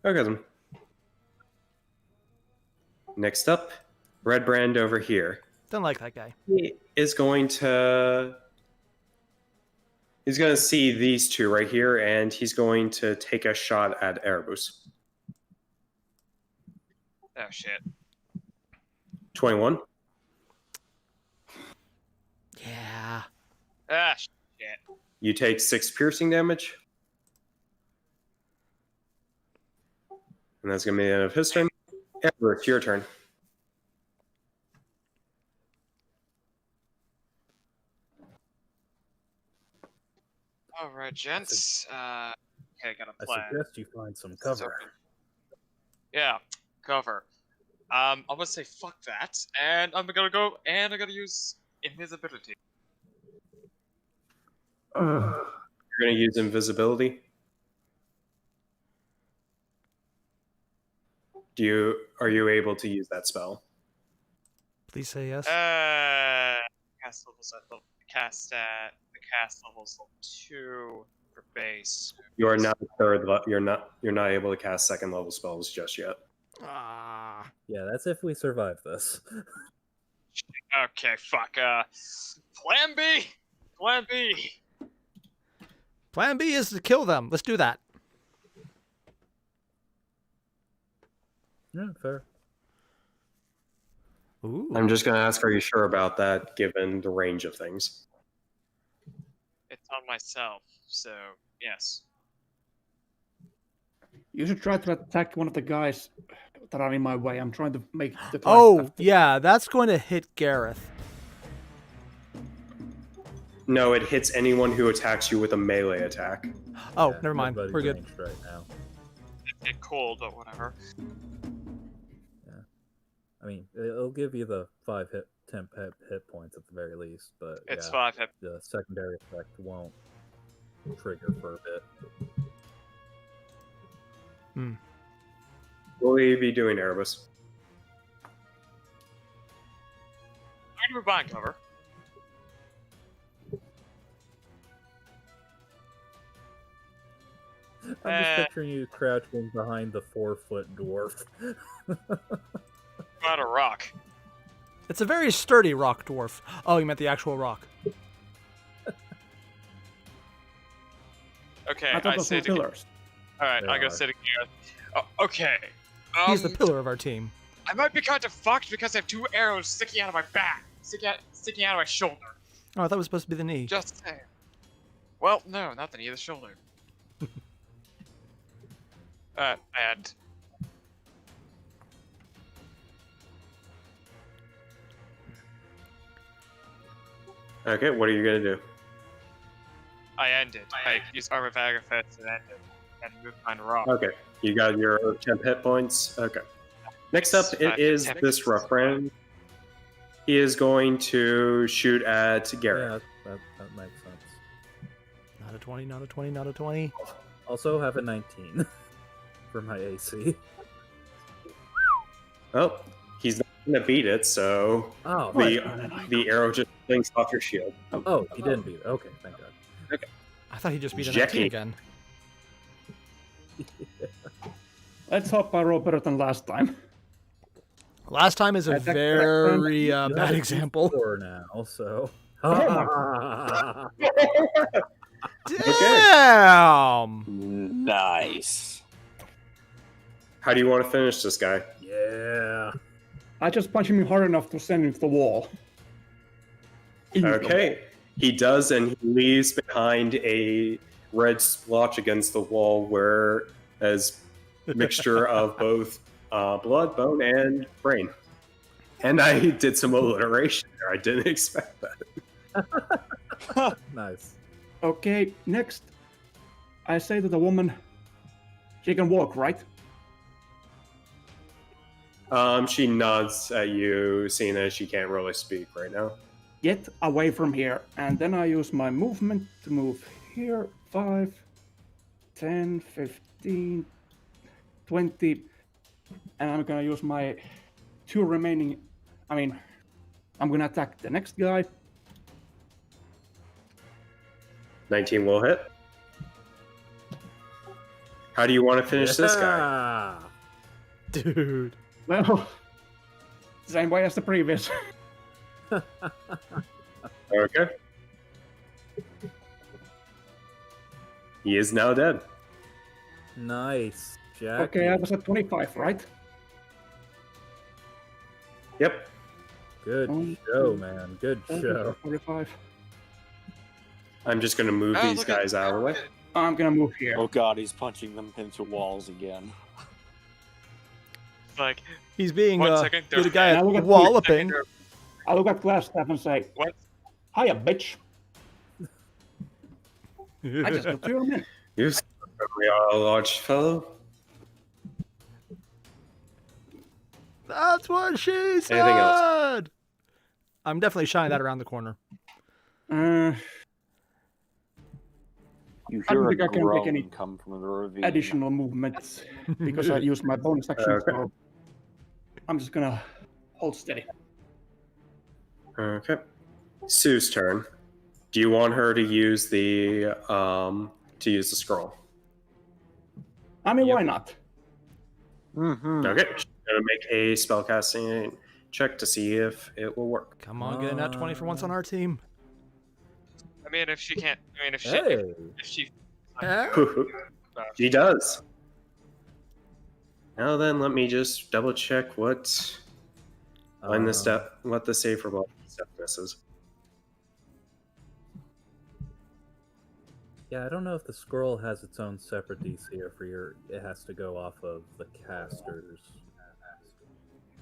Okay then. Next up, Red Brand over here. Don't like that guy. He is going to... He's going to see these two right here, and he's going to take a shot at Erebus. Oh shit. 21. Yeah. Ah shit. You take 6 piercing damage. And that's going to be the end of his turn. Erebus, your turn. All right, gents. Okay, got a I plan. suggest you find some cover. Yeah, cover. I'm gonna say fuck that, and I'm gonna go and I'm gonna use invisibility. You're going to use invisibility. Are you able to use that spell? Please say yes. Cast levels at the cast levels level 2 for base. You are not you're not able to cast second level spells just yet. Ah. Yeah, that's if we survive this. Okay, fuck. Plan B. Plan B. Plan B is to kill them. Let's do that. Yeah, fair. Ooh. I'm just going to ask, are you sure about that, given the range of things? It's on myself, so yes. You should try to attack one of the guys that are in my way. I'm trying to make the Oh, Glassstaff. yeah, that's going to hit Gareth. No, it hits anyone who attacks you with a melee attack. Oh, Yeah, never mind. everybody's We're good. ranged right now. It get cold, but whatever. I mean, it'll give you the 5 temp hit points at the very least, but It's yeah, 5 hit. the secondary effect won't trigger for a bit. What will you be doing, Erebus? I'm gonna move behind cover. I'm just picturing you crouching behind the 4-foot dwarf. Not a rock. It's a very sturdy rock dwarf. Oh, you meant the actual rock. Okay, I thought I those say were to pillars. Alright, They I go are. sit again. Oh, okay. He's the pillar of our team. I might be kind of fucked because I have 2 arrows sticking out of my back, sticking out of my shoulder. Oh, I thought it was supposed to be the knee. Just saying. Well, no, not the knee, the shoulder. And Okay, what are you gonna do? I ended. I used Armor of Agafets and ended. And moved behind a rock. Okay, you got your temp hit points. Okay. Next up, it is this rough friend. He is going to shoot at Garrett. Yeah, that makes sense. Not a 20, not a 20, not a 20. Also have a 19 for my AC. Oh, he's not gonna beat it, so Oh, the arrow just flings off your shield. oh, he didn't beat it. Okay, thank God. I thought he just beat a Jackie. 19 again. Let's hope I roll better than last time. Last time is a Attack- very You have bad a example. D4 now, so. Damn! Nice. How do you want to finish this guy? Yeah. I just punch him hard enough to send him to the wall. Into the Okay, he does, and he leaves behind a red splotch against the wall where as mixture of both blood, bone, and brain. And I did some alliteration there. I didn't expect that. Nice. wall. Okay, next. I say to the woman, she can walk, right? She nods at you, seeing as she can't really speak right now. Get away from here. And then I use my movement to move here. 5, 10, 15, 20. And I'm gonna use my 2 remaining. I'm gonna attack the next guy. 19 will hit. How do you want to finish this guy? Yeah. Dude. Well, same way as the previous. Okay. He is now dead. Nice. Jack. Okay, I was at 25, right? Yep. Good show, man. Good show. 45. I'm just going to move Oh, these look at- guys out of the way. I'm gonna move here. Oh god, he's punching them into walls again. Like, He's being 1 second, good they're- guy Now at look at walloping. I look at Glassstaff and say, what? hiya, bitch. I just got 2 minutes. You are a large fellow. That's what she said. Anything else? I'm definitely shining that around the corner. You I don't hear a think I can take any groan come from the ravine. additional movements because I used my bonus action, Okay. so I'm just gonna hold steady. Okay. Sue's turn. Do you want her to use the scroll? I mean, Yep. why not? Mm-hmm. Okay. She's gonna make a spellcasting check to see if it will work. Come on, get a nat 20 for once on our team. I mean, if she can't. I mean, if she. Hey. If she. She does. Now then, let me just double check what what the save for blood step misses. Yeah, I don't know if the scroll has its own separate DC or it has to go off of the casters.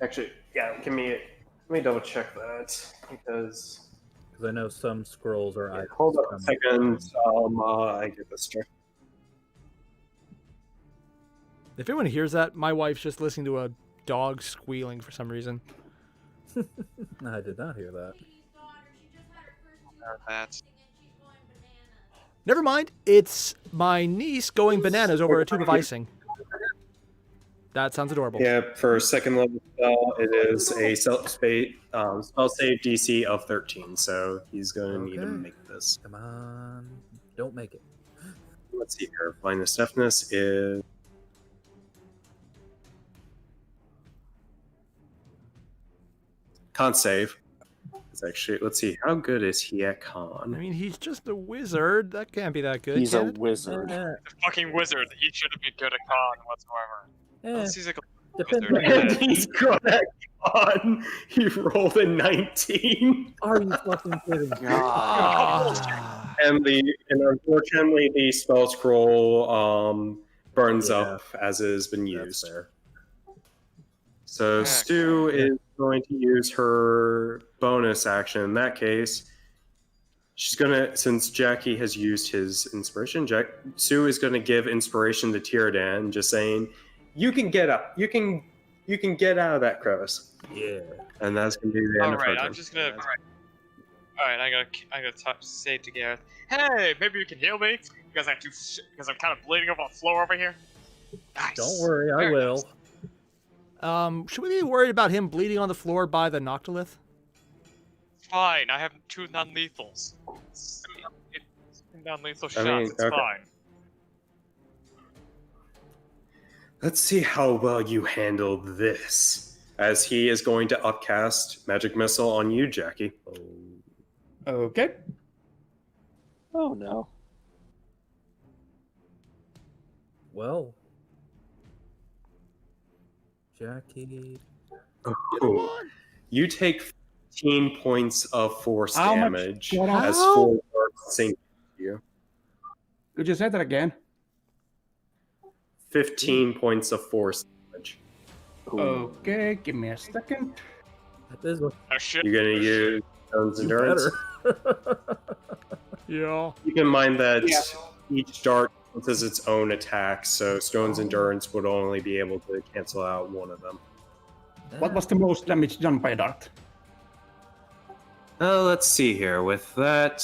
Actually, yeah, let me double check that because. Because I know some scrolls are. Yeah, items hold up a come second. from- I get this check. If anyone hears that, my wife's just listening to a dog squealing for some reason. I did not hear that. That. Never mind, it's my niece going bananas over a tube of icing. That sounds adorable. Yeah, for second level spell, it is a spell save DC of 13, so he's going to need to Okay. make this. Come on, don't make it. Let's see here. Blindness deafness is. Con save. It's actually, let's see, how good is he at I con? mean, he's just a wizard. That can't be that good. He's a can it? wizard. Eh, The fucking wizard. He shouldn't be good at con whatsoever. Unless he's like a depends wizard. on- And he's good at con. He rolled a 19. Are you fucking kidding? Ah. And unfortunately the spell scroll burns Yeah. up as it has been That's used. fair. So Okay. Stu is going to use her bonus action. In that case, she's gonna, since Jackie has used his inspiration, Stu is gonna give inspiration to Tierdan, just saying, "You can get up. You can get out of that crevice." Yeah. And that's gonna be the end of her Alright, turn. I'm just gonna. Alright, I gotta say to Gareth. Hey, maybe you can heal me because because I'm kind of bleeding over the floor over here. Nice. Don't worry, I Very will. nice. Should we be worried about him bleeding on the floor by the Noctilith? Fine, I have 2 non-lethals. It's non-lethal shots. mean, It's okay. fine. Let's see how well you handle this. As he is going to upcast Magic Missile on you, Jackie. Okay. Oh no. Well, Jackie. Ooh. You take 15 points of force How much? damage What as How? 4 darts sink you. Could you say that again? 15 points of force damage. Ooh. Okay, give me a second. That is what Oh shit. You're going to use Stone's you Endurance. better. Yeah. Keep in mind that Yeah. each dart has its own attack, so Stone's Endurance would only be able to cancel out one of them. What was the most damage done by a dart? Let's see here. With that,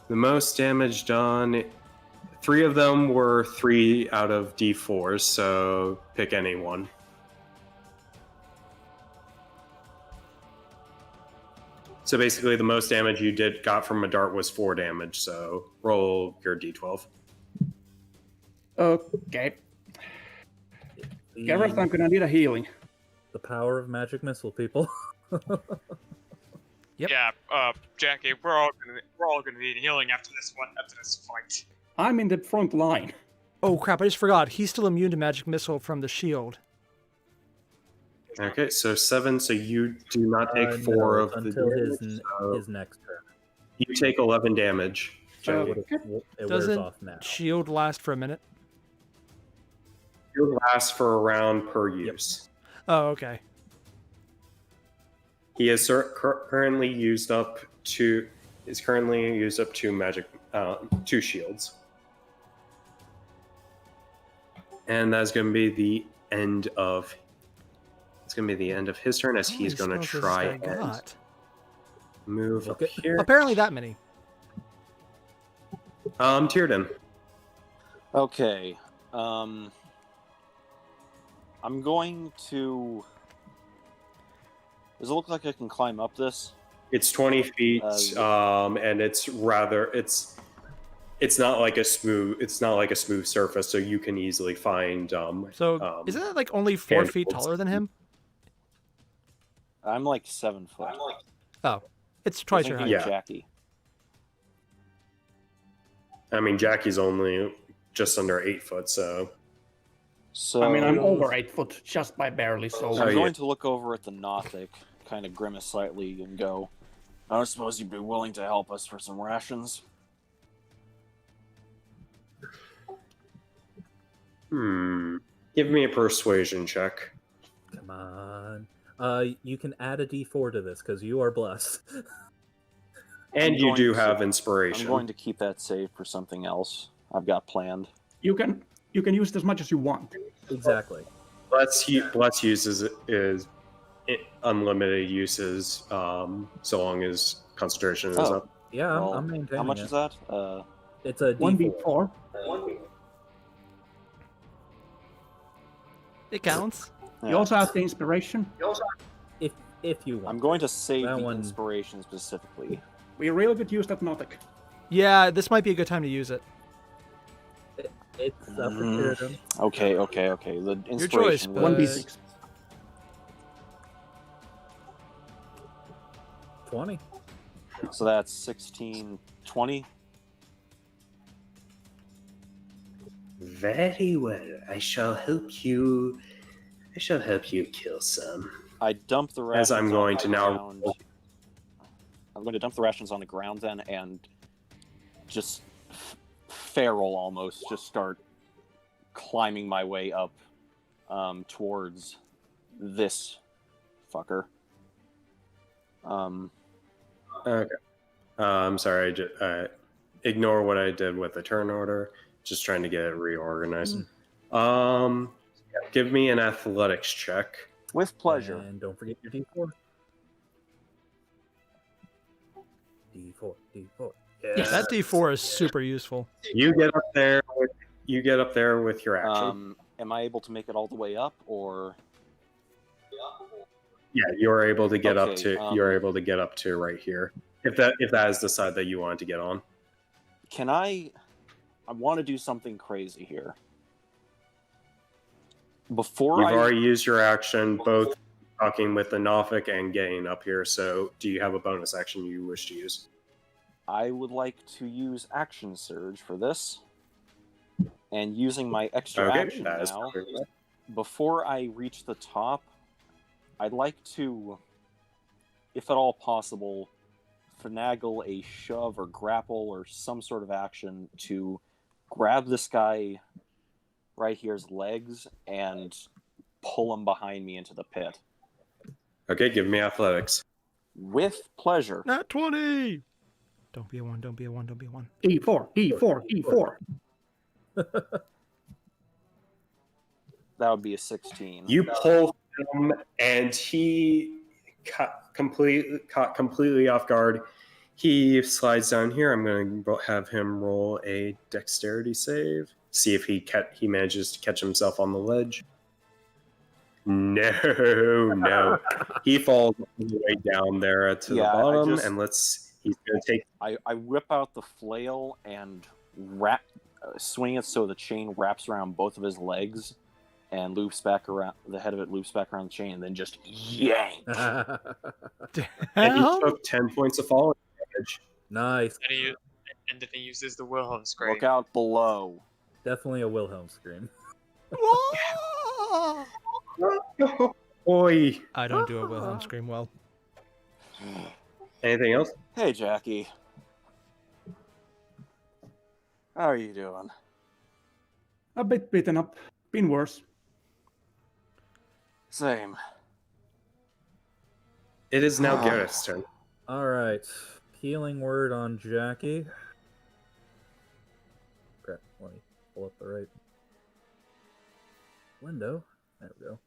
the most damage done, 3 of them were 3 out of D4s, so pick any one. So basically, the most damage you got from a dart was 4 damage, so roll your D12. Okay. Gareth, I'm gonna need a healing. The power of magic missile, people. Yep. Yeah, Jackie, we're all gonna need healing after this fight. I'm in the front line. Oh crap! I just forgot. He's still immune to magic missile from the shield. Okay, so 7, so you do not take 4 No, of the until damage, so his next turn. you take 11 damage. So Okay. it wears Doesn't off now. shield last for a minute? It lasts for a round per use. Oh, okay. He is currently used up 2 magic 2 shields. And that's going to be the end of his turn as How he's many going to spells try has this guy and got? move up Okay. here. Apparently that many. Tierden. Okay. I'm going to. Does it look like I can climb up this? It's 20 feet, and it's not like a smooth surface, so you can easily find. So isn't that like only 4 feet handholds. taller than him? I'm like 7 foot. Oh, it's twice your Thinking height. Yeah. Jackie. I mean, Jackie's only just under 8 foot, so So I mean, I'm over 8 foot just by barely, so. Oh, I'm yeah. going to look over at the Nothic, kind of grimace slightly, and go, I don't suppose you'd be willing to help us for some rations? Give me a persuasion check. Come on. You can add a d4 to this because you are blessed. And I'm you going do to- have I'm inspiration. going to keep that save for something else I've got planned. You can use it as much as you want. Exactly. Bless uses is unlimited uses, so long as concentration is Oh. up. Yeah, Well, I'm maintaining how much it. is that? It's a d4. 1d4. It counts. You Yeah. also have the inspiration. If you want. I'm going to save That the one- inspiration specifically. We really could use that Nautic. Yeah, this might be a good time to use it. It's up for Kieran. Okay. The inspiration. Your choice, will- bud. 1d6. 20. So that's 16, 20. Very well. I shall help you. I shall help you kill some. I dump the rations. As I'm going on to the now- ground. I'm going to dump the rations on the ground then, and just feral almost, just start climbing my way up towards this fucker. Okay. I'm sorry. Ignore what I did with the turn order. Just trying to get it reorganized. Give me an athletics check. With pleasure. And don't forget your d4. D4. Yeah, that D4 is super useful. You get up there. With your action. Am I able to make it all the way up, or Yeah, you're able to get up Okay, to. You're able to get up to right here. If that is the side that you want to get on. can I want to do something crazy here. Before You've I already used your action, both talking with the Nothic and getting up here. So, do you have a bonus action you wish to use? I would like to use Action Surge for this. And using my extra action that is now, perfect. before I reach the top, I'd like to, if at all possible, finagle a shove or grapple or some sort of action to grab this guy right here's legs and pull him behind me into the pit. Okay, give me athletics. With pleasure. Not 20. Don't be a 1. D4. That would be a 16. You pull him, and he caught completely off guard. He slides down here. I'm going to have him roll a dexterity save. See if he manages to catch himself on the ledge. No. He falls all the way down there to the Yeah, bottom, and he's going to take. I whip out the flail and swing it so the chain wraps around both of his legs and loops back around, the head of it loops back around the chain, and then just yank. And he Damn. took 10 points of falling damage. Nice. And then he uses the Wilhelm scream. Look out below. Definitely a Wilhelm scream. Oi. I don't do a Wilhelm scream well. Anything else? Hey, Jackie. How are you doing? A bit beaten up. Been worse. Same. It is now Gareth's turn. All right. Healing word on Jackie. Crap. Let me pull up the right window. There we go.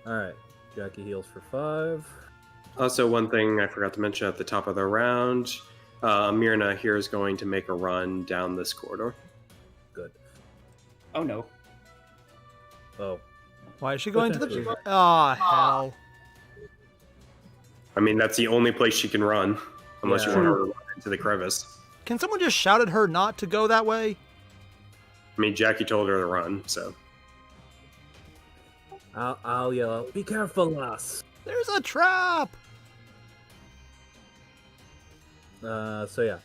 All right. Jackie heals for 5. Also, one thing I forgot to mention at the top of the round, Myrna here is going to make a run down this corridor. Good. Oh no. Oh. Why is she going to the... Oh, hell. I mean, that's the only place she can run, unless Yeah. you want her to run into the crevice. Can someone just shout at her not to go that way? I mean, Jackie told her to run, so. I'll yell out, "Be careful, lass!" There's a trap! So yeah,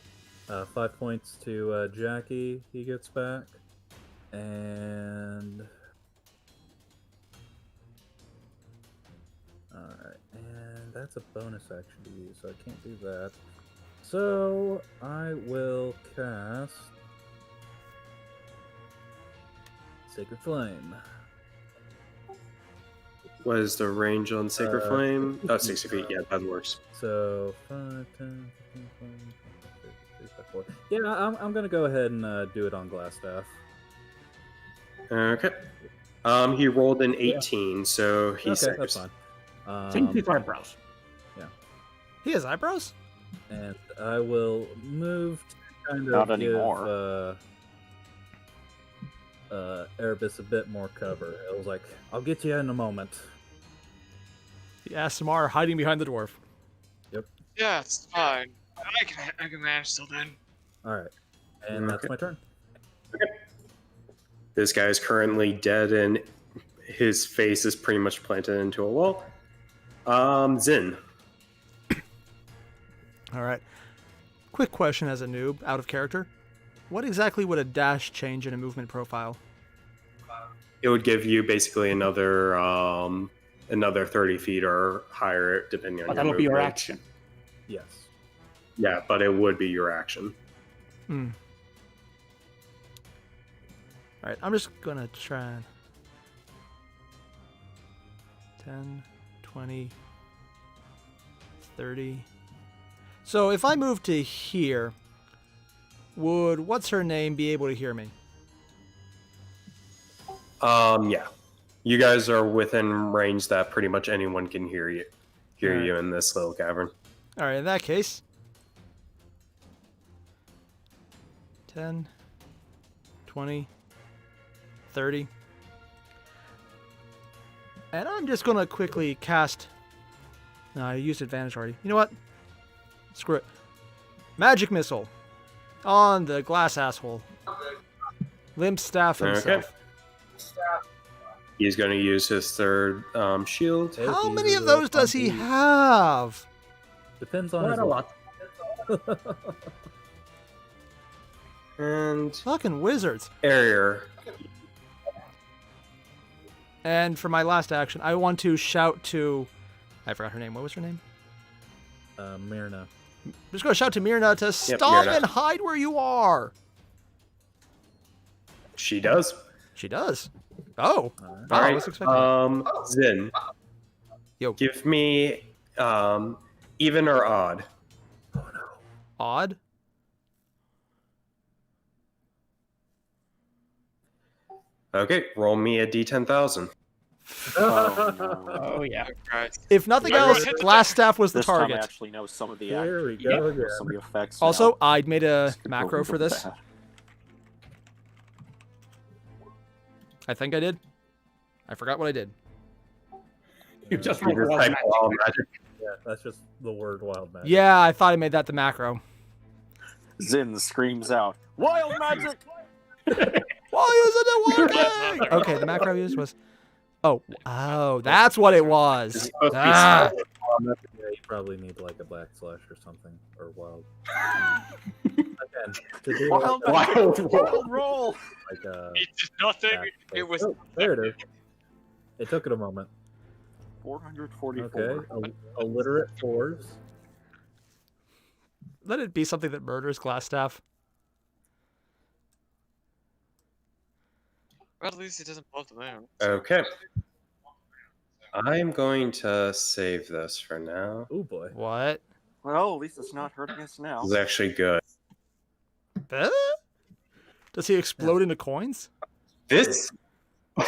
5 points to Jackie. He gets back, and all right, and that's a bonus action to use, so I can't do that. So I will cast Sacred Flame. What is the range on Sacred Flame? Oh, 60 feet. Yeah, that works. So 5, 10, 15, 20, 25, 30, 35, 40. Yeah, I'm gonna go ahead and do it on Glassstaff. Okay. He rolled an 18, so he Okay, saves. that's fine. Think his eyebrows. He has eyebrows? And I will move to kind of Not give anymore. Erebus a bit more cover. It was like, I'll get you in a moment. The ASMR hiding behind the dwarf. Yeah, it's fine. I can manage till then. All right, and that's my turn. This guy is currently dead, and his face is pretty much planted into a wall. Zin. All right. Quick question as a noob, out of character. What exactly would a dash change in a movement profile? It would give you basically another 30 feet or higher, depending on But your that'll be your movement. action. Yes. Yeah, but it would be your action. Hmm. All right, I'm just going to try and... 10, 20, 30... So if I move to here, would what's-her-name be able to hear me? Yeah. You guys are within range that pretty much anyone can hear you Alright. in this little cavern. All right, in that case... 10, 20, 30. And I'm just going to quickly cast... No, I used advantage already. You know what? Screw it. Magic Missile. On the glass asshole. Limp Staff himself. He's going to use his third shield. How many of those does he have? Depends on Quite his a lot. And Fucking wizards. Airier. And for my last action, I want to shout to... I forgot her name. What was her name? Myrna. I'm just going to shout to Myrna to stop Myrna. and hide where you are. She does. She does. Oh. All right. Oh, I was expecting. Zin. Yo. Give me even or odd. Odd. Okay, roll me a d10,000. Oh, no. Oh yeah. Right. If nothing Everyone else, hit the Glassstaff was the This time I target. actually know some of the Here we go again. some of the effects. Also, now. I'd made a It's gonna go macro for real this. bad. I think I did. I forgot what I did. You just You rolled just wild type magic. wild magic. Yeah, that's just the word wild magic. Yeah, I thought I made that the macro. Zin screams out, "Wild magic!" Why isn't it working? Okay, the macro I used was... Oh, that's what it was. This is supposed to be Ah. solid. Yeah, you probably need like a backslash or something, or wild. Again, to do Wild like, magic! Wild Wild roll! like It did nothing. back- It was. Oh, there it is. It took it a moment. 444. Okay, illiterate fours. Let it be something that murders Glassstaff. Well, at least it doesn't blow up the moon. Okay. I'm going to save this for now. Oh boy. What? Well, at least it's not hurting us now. This is actually good. Huh? Does he explode into coins? This... now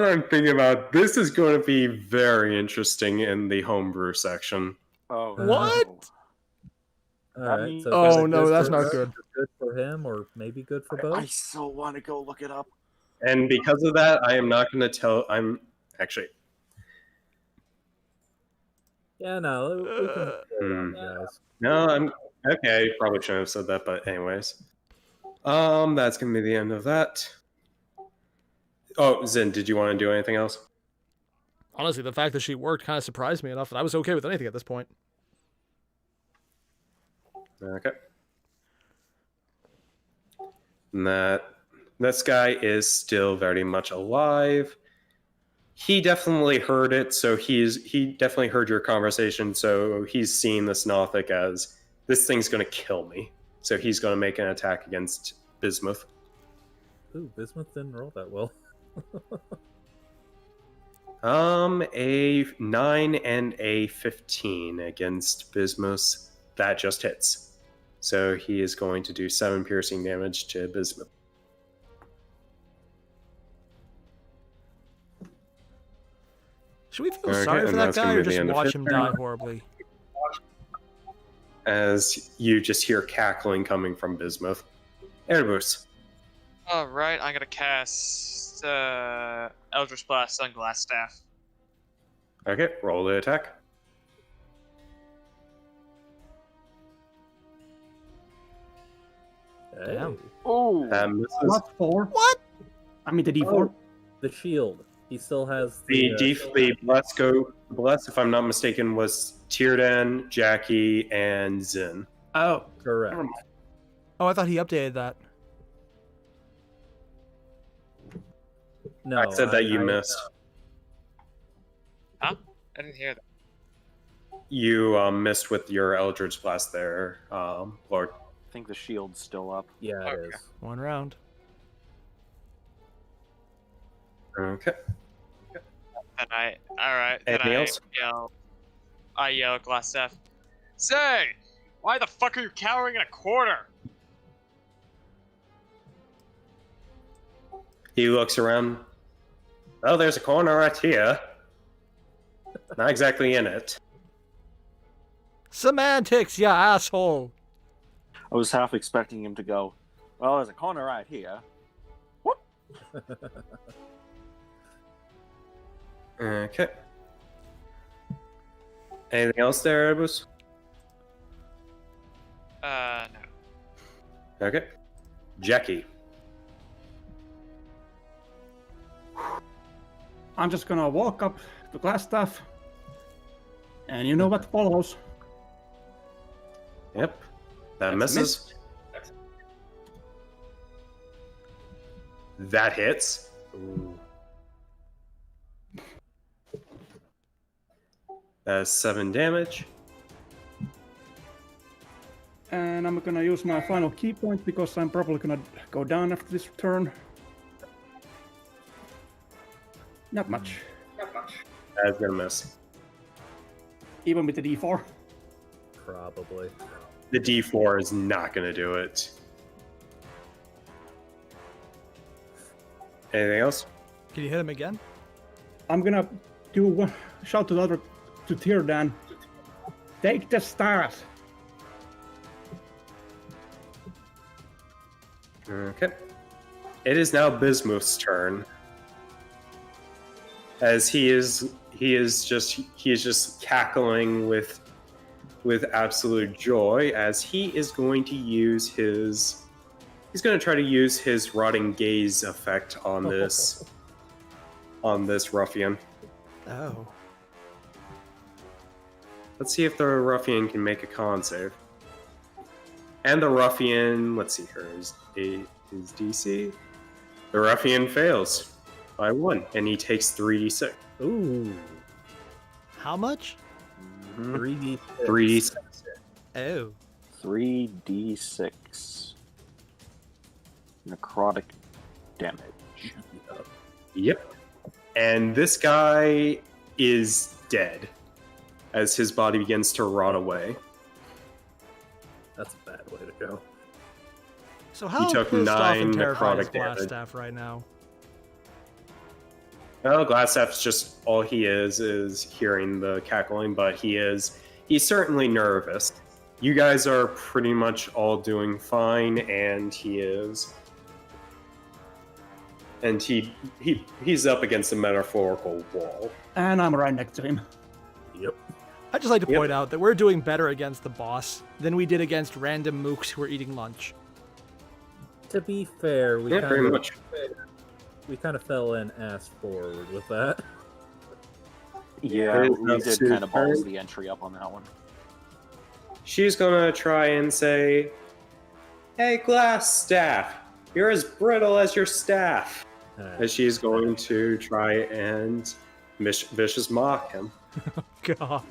that I'm thinking about it, this is going to be very interesting in the homebrew section. Oh, What? All right. means- So Oh, is it no, good that's for not us, good. or Good for him, or maybe good for I both. so want to go look it up. And because of that, I am not going to tell... I'm... Actually... Yeah, no, we can Hmm. guys. No, I'm... Okay, I probably shouldn't have said that, but anyways. That's going to be the end of that. Oh, Zin, did you want to do anything else? Honestly, the fact that she worked kind of surprised me enough that I was okay with anything at this point. Okay. And this guy is still very much alive. he definitely heard it, so he definitely heard your conversation, so he's seeing this Nothic as this thing's going to kill me. So he's going to make an attack against Bismuth. Ooh, Bismuth didn't roll that well. A 9 and a 15 against Bismuth. That just hits. So he is going to do 7 piercing damage to Bismuth. Should we feel Okay, sorry for and that that's guy gonna or be the just end of watch his him turn. die horribly? As you just hear cackling coming from Bismuth. Airbus. Alright, I'm gonna cast Eldritch Blast on Glassstaff. Okay, roll the attack. Damn. Oh, Misses. Plus 4. What? I mean the D4. The shield. He still has The the bless, if I'm not mistaken, was Tierdan, Jackie, and Zin. Oh, correct. never mind. Oh, I thought he updated that. No, I said that you missed. Huh? I didn't hear that. You missed with your Eldritch Blast there, Lord. I think the shield's still up. Yeah, it Okay. is. 1 round. Okay. And alright, then Anything else? I yell at Glassstaff. Say! Why the fuck are you cowering in a corner? He looks around. Oh, there's a corner right here. Not exactly in it. Semantics, ya asshole. I was half expecting him to go, well, there's a corner right here. Okay. Anything else there, Airbus? No. Okay. Jackie. I'm just gonna walk up to Glassstaff. And you know what follows. Yep. That That's misses. That hits. Ooh. That's 7 damage. And I'm gonna use my final key point because I'm probably gonna go down after this turn. Not much. That's gonna miss. Even with the D4. Probably. The D4 is not gonna do it. Anything else? Can you hit him again? I'm gonna do one shout to the other to Tierdan. Take the stars. Okay. It is now Bismuth's turn. As he is just cackling with absolute joy as he is going to use he's going to try to use his rotting gaze effect on this ruffian. Oh. Let's see if the ruffian can make a con save. And the ruffian, let's see here, is DC. The ruffian fails by 1, and he takes 3d6. Ooh. How much? 3D. 3d6. Oh. 3d6 necrotic damage. Yep. And this guy is dead as his body begins to rot away. That's a bad way to go. So how took pissed off 9 and terrified is necrotic damage. Glassstaff right now? Well, Glassstaff's just all he is hearing the cackling, but he's certainly nervous. You guys are pretty much all doing fine, and he's up against a metaphorical wall. And I'm right next to him. Yep. I'd just like to Yep. point out that we're doing better against the boss than we did against random mooks who were eating lunch. To be fair, we Yeah, kind pretty of much. fell in ass forward with that. Yeah, It is we not did Sue's kind of balls turn. the entry up on that one. She's gonna try and say, "Hey, Glassstaff, you're as brittle as your staff." As she's going to try and vicious mock him, God.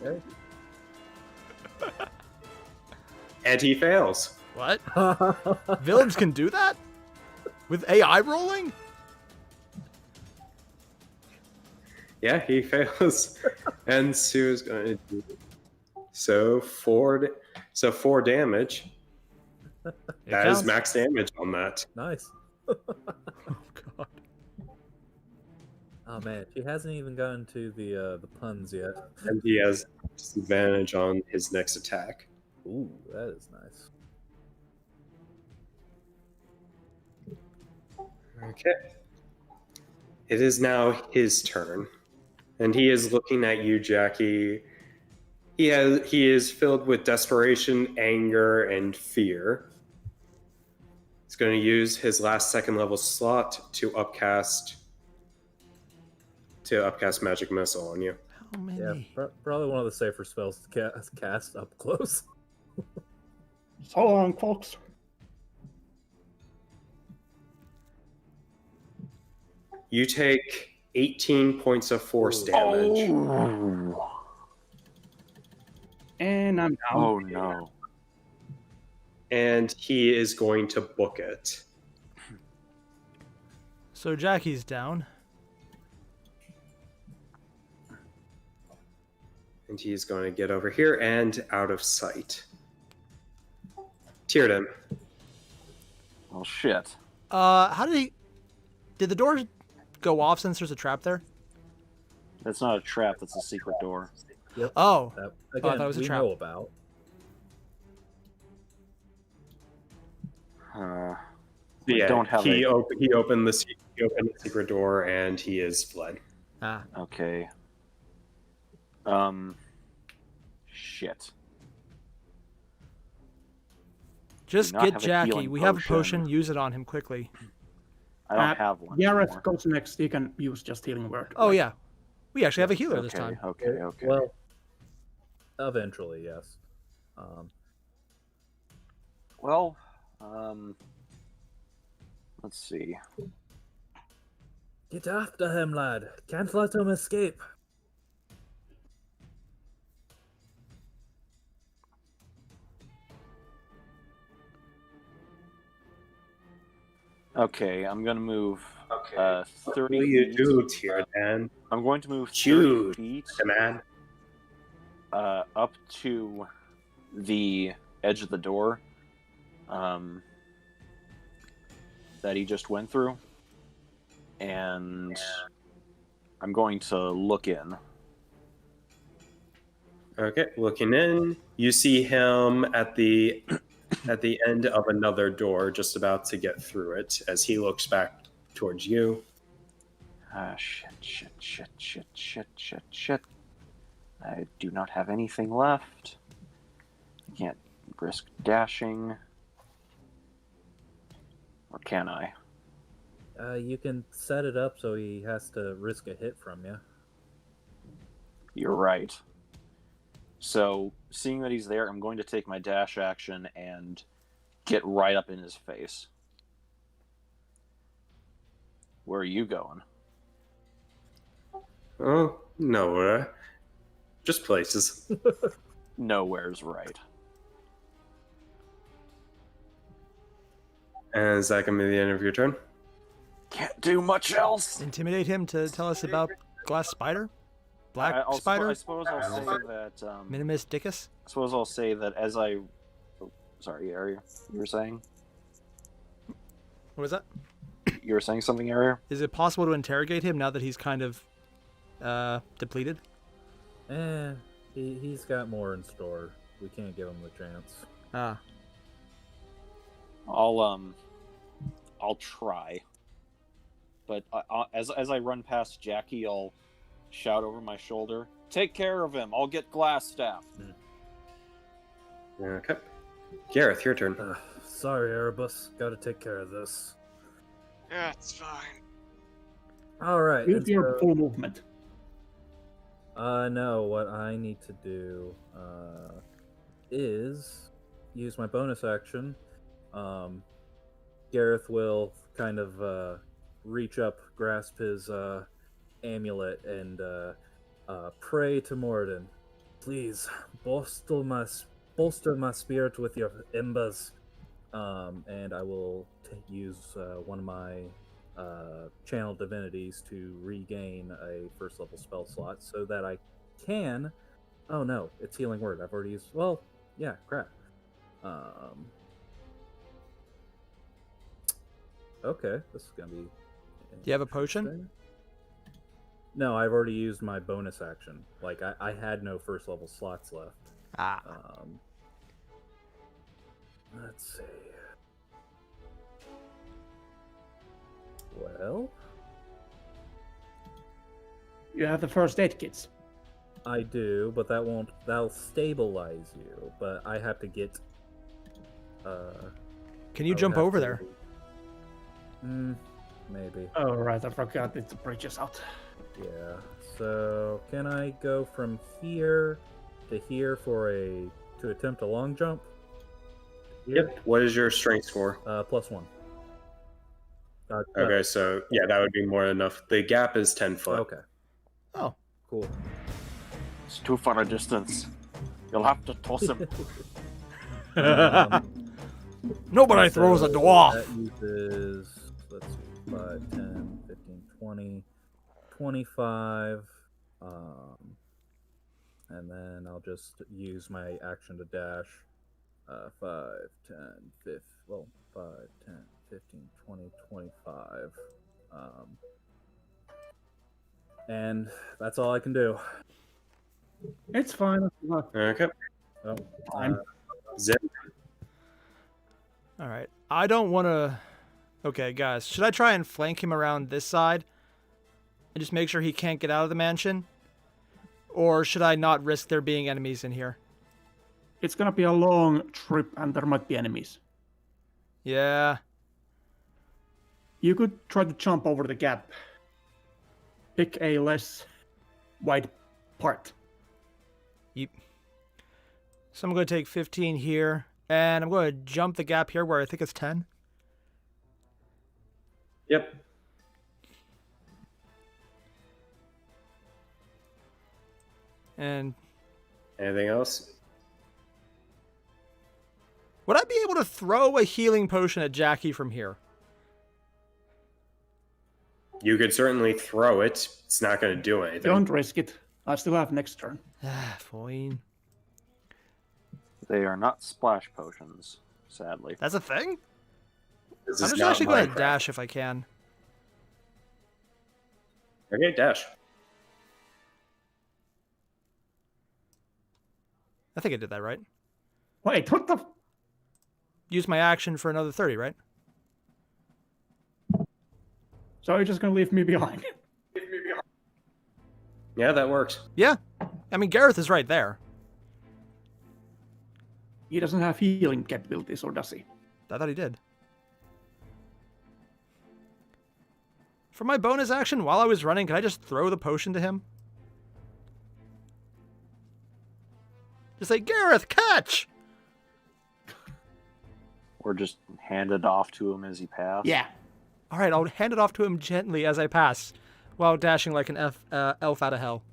and he fails. What? Villains can do that? With AI rolling? Yeah, he fails, and Sue is going to do so four damage. That is max damage on that. Nice. Oh, God. Oh man, she hasn't even gotten to the puns yet. And he has disadvantage on his next attack. Ooh, that is nice. Okay. It is now his turn. And he is looking at you, Jackie. He is filled with desperation, anger, and fear. He's going to use his last second level slot to upcast magic missile on you. How many? Yeah, probably one of the safer spells to cast up close. So long, folks. You take 18 points of force damage. Oh, And I'm down. oh no. And he is going to book it. So Jackie's down. And he's going to get over here and out of sight. Tierden. Well, shit. How did the door go off since there's a trap there? That's not a trap. That's a secret door. Yep. Oh. That, I again, thought it was a we trap. know about. Yeah, don't have he opened the secret door and he is fled. Ah. Okay. Shit. Just not get have a Jackie. healing We have a potion. potion. Use it on him quickly. I don't have one. Gareth anymore. goes next. He can use just healing word. Oh, yeah. We actually have a healer Okay, this time. okay. Well, eventually, yes. Well, let's see. Get after him, lad. Can't let him escape. Okay, I'm gonna move 30 What do you feet. do, Tierden? I'm going to move 30 Choose, feet man. up to the edge of the door that he just went through. And I'm going to look in. Okay, looking in, you see him at the end of another door, just about to get through it, as he looks back towards you. Shit. I do not have anything left. I can't risk dashing. Or can I? You can set it up so he has to risk a hit from you. You're right. So, seeing that he's there, I'm going to take my dash action and get right up in his face. Where are you going? Oh, nowhere. Just places. Nowhere's right. And is that going to be the end of your turn? Can't do much else. Intimidate him to tell us about Glass Spider? Black Spider? I suppose I'll say that. Minimus Dickus? I suppose I'll say that as I. Oh, sorry, Airier. You were saying? What was that? You were saying something, Airier? Is it possible to interrogate him now that he's kind of depleted? He's got more in store. We can't give him the chance. Ah. I'll try. But as I run past Jackie, I'll shout over my shoulder, "Take care of him. I'll get Glassstaff." Okay. Gareth, your turn. Sorry, Erebus. Gotta take care of this. Yeah, it's fine. Alright. Use your full movement. No, what I need to do is use my bonus action. Gareth will kind of reach up, grasp his amulet and pray to Moradin. Please bolster my spirit with your embers. And I will use one of my channel divinities to regain a first level spell slot so that I can. Oh no, it's healing word. I've already used. Well, yeah, crap. Okay, this is gonna be. Do you have a potion? interesting. No, I've already used my bonus action. Like I had no first level slots left. Ah. Let's see. Well, You have the first aid kits. I do, but that'll stabilize you. But I have to get. Can you jump over there? Maybe. Oh, right, I forgot that the bridge is out. Yeah. So can I go from here to here to attempt a long jump? Yep. What is your strength score? +1. No. Okay, so yeah, that would be more than enough. The gap is 10 foot. Okay. Oh. Cool. It's too far a distance. You'll have to toss him. Nobody throws a dwarf. That uses, let's see, 5, 10, 15, 20, 25. And then I'll just use my action to dash. 5, 10, 15, well, 5, 10, 15, 20, 25. And that's all I can do. It's fine. Okay. Oh, Fine. Zip. All right. I don't want to. Okay, guys. Should I try and flank him around this side and just make sure he can't get out of the mansion? Or should I not risk there being enemies in here? It's gonna be a long trip and there might be enemies. Yeah. You could try to jump over the gap. Pick a less wide part. Yep. So I'm going to take 15 here, and I'm going to jump the gap here where I think it's 10. Yep. And Anything else? would I be able to throw a healing potion at Jackie from here? You could certainly throw it. It's not going to do anything. Don't risk it. I still have next turn. Fine. They are not splash potions, sadly. That's a thing? This I'm is just not actually going to Minecraft. dash if I can. Okay, dash. I think I did that right. Wait, what the? Use my action for another 30, right? So you're just gonna leave me behind? Yeah, that works. Yeah. I mean, Gareth is right there. He doesn't have healing capabilities, or does he? I thought he did. For my bonus action, while I was running, can I just throw the potion to him? Just say, Gareth, catch! Or just hand it off to him as he passed. Yeah. All right, I'll hand it off to him gently as I pass, while dashing like an elf out of hell.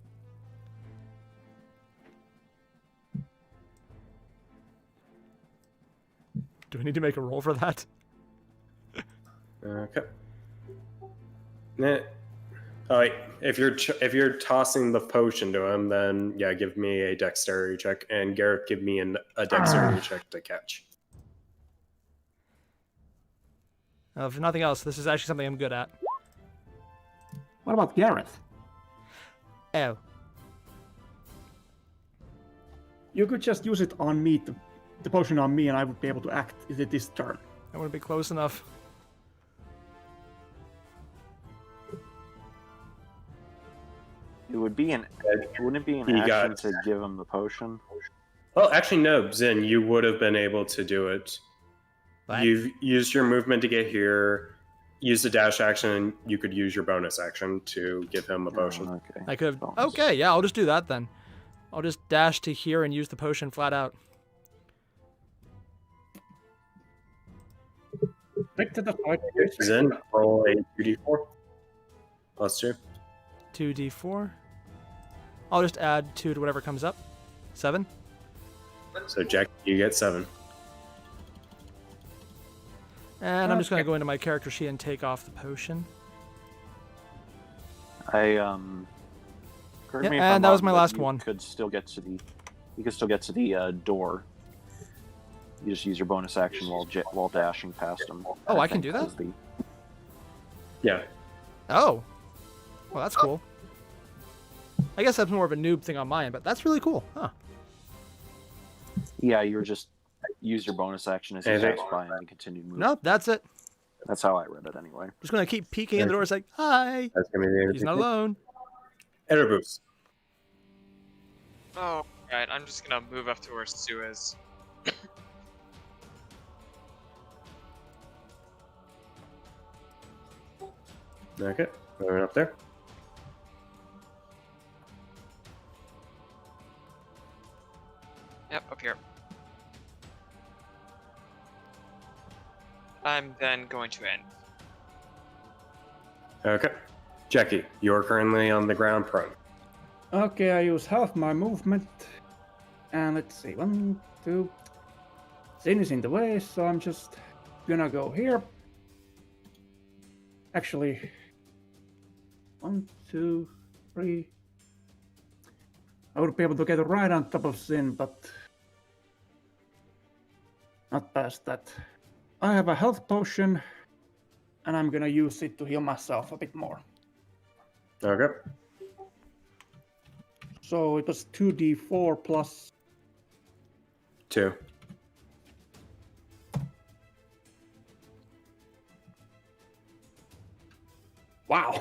Do I need to make a roll for that? Okay. Oh, wait. If you're tossing the potion to him, then yeah, give me a dexterity check, and Garrett, give me a dexterity check to catch. If nothing else, this is actually something I'm good at. What about Gareth? Oh. You could just use it on me, the potion on me, and I would be able to act it this turn. I want to be close enough. It would be wouldn't it be an You action got- to give him the potion? Well, actually, no, Zin, you would have been able to do it. What? You've used your movement to get here, used a dash action, and you could use your bonus action to give him a potion. Oh, okay. I could have... Bonus. Okay, yeah, I'll just do that then. I'll just dash to here and use the potion flat out. Back to the fight. Zin, roll a 2d4. +2. 2d4. I'll just add 2 to whatever comes up. 7. So Jack, you get 7. And I'm just going to go into my character sheet and take off the potion. Correct me if I'm and that was wrong, my but last you one. Could still get to the. You could still get to the door. You just use your bonus action while dashing past them. Oh, I can do that? Yeah. Oh. Well, that's cool. I guess that's more of a noob thing on my end, but that's really cool. Huh. Yeah, you just use your bonus action as you Anything? pass by and you continue moving. Nope, that's it. That's how I read it anyway. Just going to keep peeking in the door and saying, hi. That's gonna be the He's not alone. Erebus. Oh, right. I'm just gonna move up to where Sue is. Okay, moving up there. Yep, up here. I'm then going to end. Okay. Jackie, you're currently on the ground prone. Okay, I use half my movement. And let's see, 1, 2. Zin is in the way, so I'm just gonna go here. Actually, 1, 2, 3. I would be able to get right on top of Zin, but not past that. I have a health potion, and I'm gonna use it to heal myself a bit more. Okay. So it was 2d4 plus 2. wow,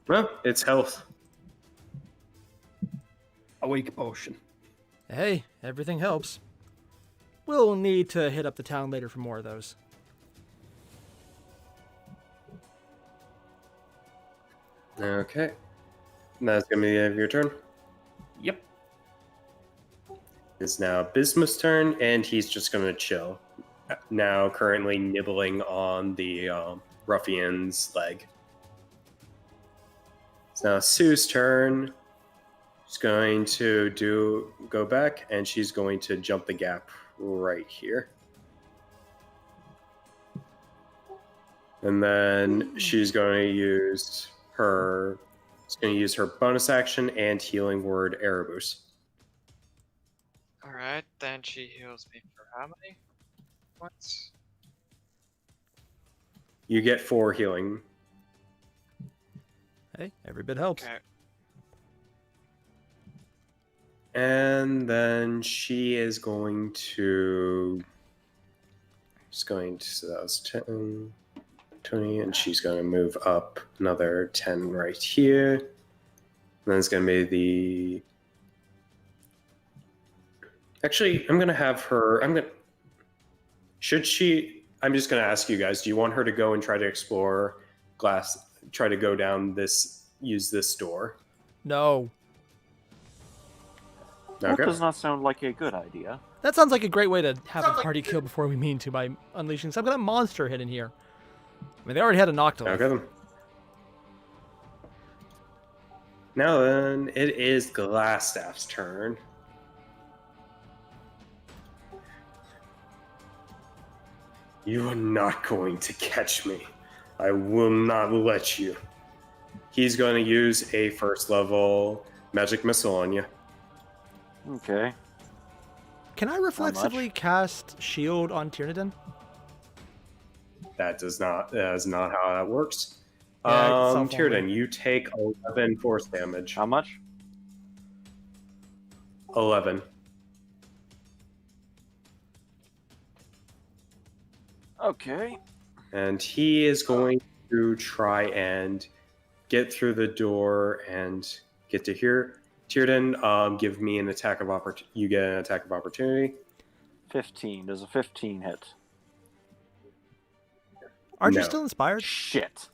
Well, it's health. a weak potion. Hey, everything helps. We'll need to hit up the town later for more of those. Okay. That's gonna be the end of your turn. Yep. It's now Bismuth's turn, and he's just gonna chill. Now, currently nibbling on the ruffian's leg. It's now Sue's turn. She's going to go back, and she's going to jump the gap right here. And then she's going to use her bonus action and healing word Erebus. Alright, then she heals me for how many? Once? You get 4 healing. Hey, every bit helps. Okay. And then she is going to... so that was 10, 20, and she's going to move up another 10 right here. And then it's going to be the... Actually, I'm going to have her... Should she... I'm just going to ask you guys, do you want her to go and try to explore try to go down use this door? No. That Okay. does not sound like a good idea. That sounds like a great way to have a party kill before we mean to by unleashing some kind of monster hidden here. I mean, they already had a Noctilus. Okay then. Now then, it is Glassstaff's turn. You are not going to catch me. I will not let you. He's going to use a first level magic missile on you. Okay. Can I reflexively cast shield on Tyranidan? That is not how that works. Yeah, it's self-only. Tyranidan, you take 11 force damage. How much? 11. Okay. And he is going to try and get through the door and get to here. Tyranidan, give me an attack of opportunity. You get an attack of opportunity. 15. Does a 15 hit? Aren't you No. still inspired? Shit.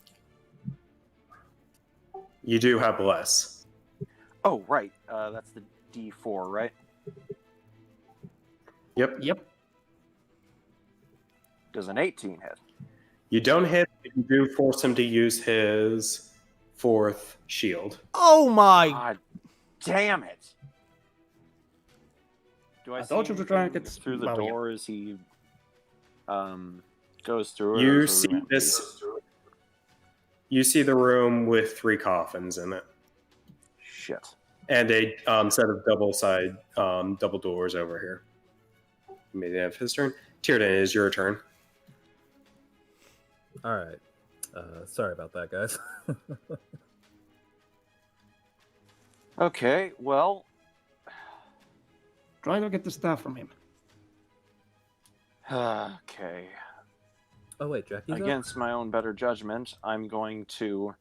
You do have less. Oh, right. That's the D4, right? Yep. Does an 18 hit? You don't hit, but you do force him to use his 4th shield. Oh my! God damn it! Do I, I see told you to try and anything get through the well, yeah. door as he goes through it? or You is the see room empty? this. You see the room with 3 coffins in it, Shit. and a set of double doors over here. Maybe have his turn. Tiernan, it is your turn. All right. Sorry about that, guys. Okay, well, Try to get the staff from him. okay. Oh wait, Jackie's up? Against my own better judgment, I'm going to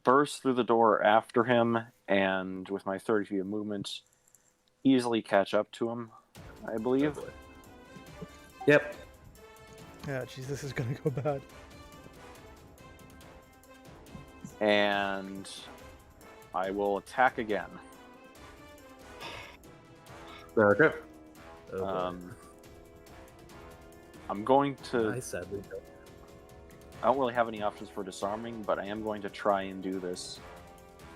burst through the door after him, and with my 30 feet of movement, easily catch up to him, I believe. Oh, boy. Yep. Yeah, jeez, this is gonna go bad. And I will attack again. Okay. Oh, boy. I'm going to... I sadly don't. I don't really have any options for disarming, but I am going to try and do this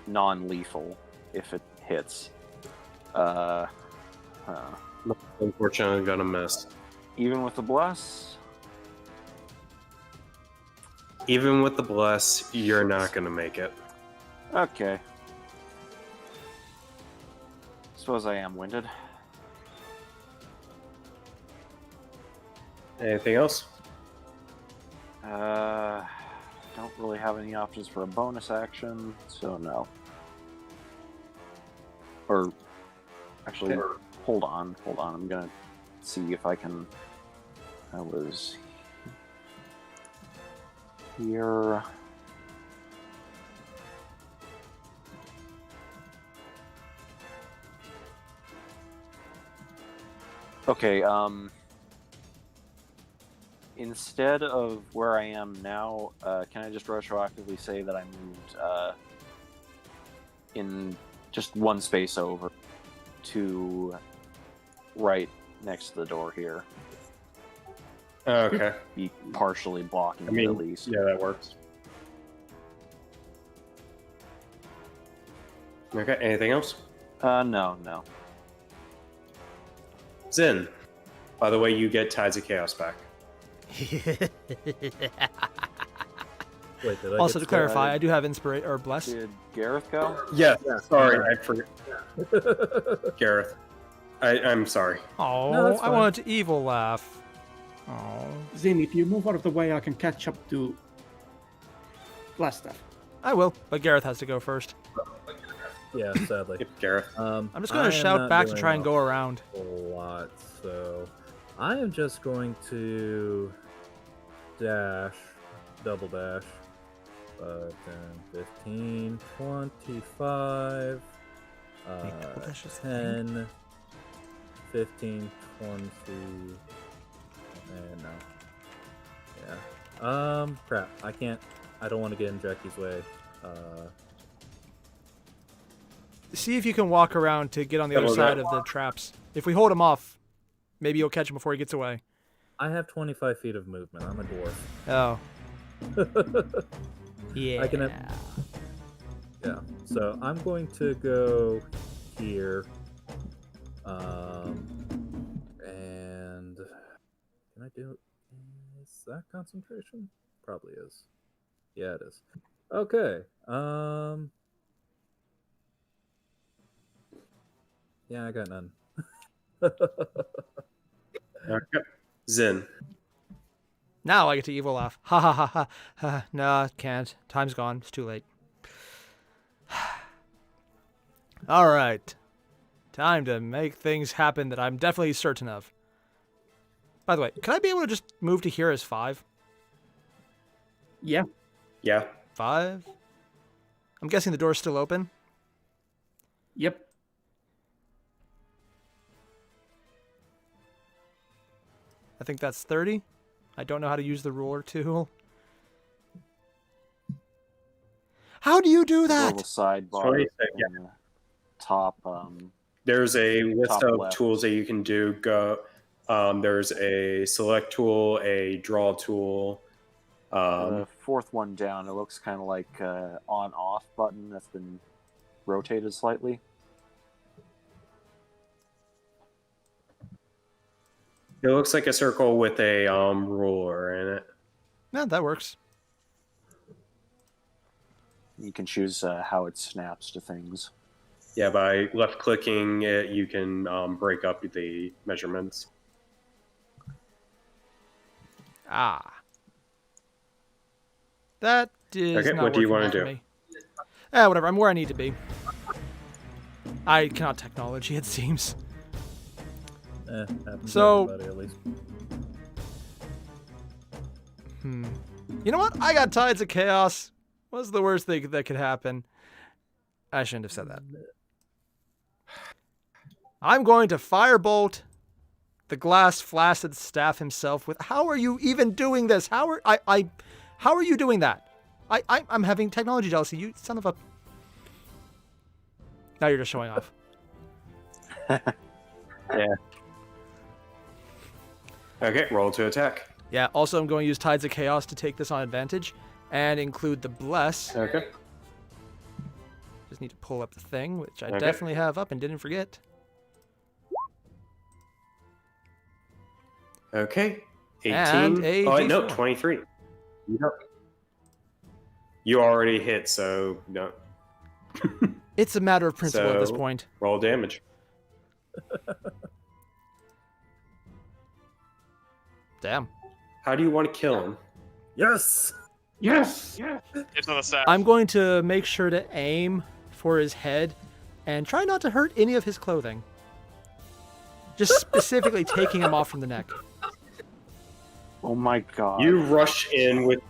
non-lethal if it hits. Unfortunately, gonna miss. Even with the bless, Even with the bless, you're not gonna make it. okay. Suppose I am winded. Anything else? Don't really have any options for a bonus action, so no. Or actually, Okay. hold on. I'm gonna see if I can. I was here. Okay, instead of where I am now, can I just retroactively say that I moved in just one space over to right next to the door here? Okay. Be partially blocking I it mean, at least. yeah, that works. Okay, anything else? No. Zin. By the way, you get Tides of Chaos back. Wait, did I Also, get to clarify, started? I do have Inspirate or Bless. Did Gareth go? Yes, sorry, I forgot. Gareth. I'm sorry. Oh, No, that's I fine. wanted to evil laugh. Oh, Zin, if you move out of the way, I can catch up to Glassstaff. I will, but Gareth has to go first. Yeah, sadly. Yep, Gareth. I'm just I gonna am shout not back to doing try and go around. a lot, so I am just going to dash, double dash, 5, 10, 15, 25, double dash is 10, 15, 20, and no. Yeah. Crap, I don't want to get in Jackie's way. See if you can walk around to get on the other Double side dash. of the traps. If we hold him off, maybe you'll catch him before he gets away. I have 25 feet of movement. I'm a dwarf. Oh, yeah. I can have... Yeah. So I'm going to go here. And can I do? Is that concentration? Probably is. Yeah, it is. Okay. Yeah, I got none. Okay. Zin. Now I get to evil laugh. Ha ha ha ha. Ha. No, can't. Time's gone. It's too late. All right. Time to make things happen that I'm definitely certain of. By the way, can I be able to just move to here as 5? Yeah. Yeah. 5? I'm guessing the door's still open. Yep. I think that's 30. I don't know how to use the ruler tool. How do you do Little that? sidebar. 26, yeah. in the top. There's a list Top of left. tools that you can do. There's a select tool, a draw tool. The fourth one down, it looks kind of like on-off button that's been rotated slightly. It looks like a circle with a ruler in it. Yeah, that works. You can choose how it snaps to things. Yeah, by left-clicking it, you can break up the measurements. Ah. That is Okay, not what do you working want to out for do? me. Whatever. I'm where I need to be. I cannot technology, it seems. Happens to So- everybody, at least. You know what? I got Tides of Chaos. What's the worst thing that could happen? I shouldn't have said that. I'm going to Firebolt the glass flaccid staff himself with. How are you even doing this? How are you doing that? I'm having technology jealousy. You son of a. Now you're just showing off. Yeah. Okay, roll to attack. Yeah. Also, I'm going to use Tides of Chaos to take this on advantage, and include the Bless. Okay. Just need to pull up the thing, which I Okay. definitely have up and didn't forget. Okay. 18. And a oh, wait, no, D4. 23. Yep. You already hit, so no. It's a matter of principle at this So- point. Roll damage. Damn. How do you want to kill him? Yes! Yes! It's on the staff. I'm going to make sure to aim for his head and try not to hurt any of his clothing. Just specifically taking him off from the neck. Oh my god. You rush in with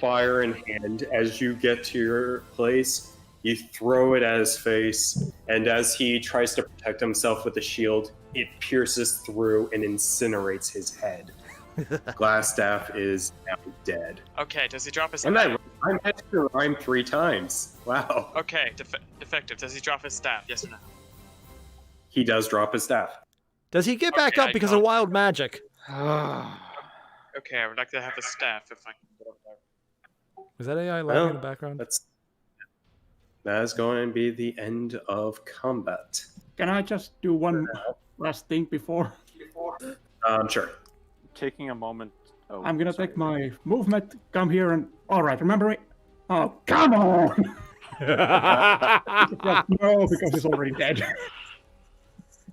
fire in hand. As you get to your place, you throw it at his face, and as he tries to protect himself with the shield, it pierces through and incinerates his head. Glassstaff is now dead. Okay, does he drop his And I managed to rhyme 3 times. Wow. Okay, defective. Does he drop his staff? Yes or no? He does drop his staff. Does he get back Okay, up I because got of it. wild magic? Okay, I would like to have the staff if I can get up there. Was that AI Well, laughing in the background? That is going to be the end of combat. Can I just do one last thing before? Sure. Taking a moment. Oh, I'm gonna sorry. take my movement, come here, and alright, remember me? Oh, come on! Just no, because he's already dead.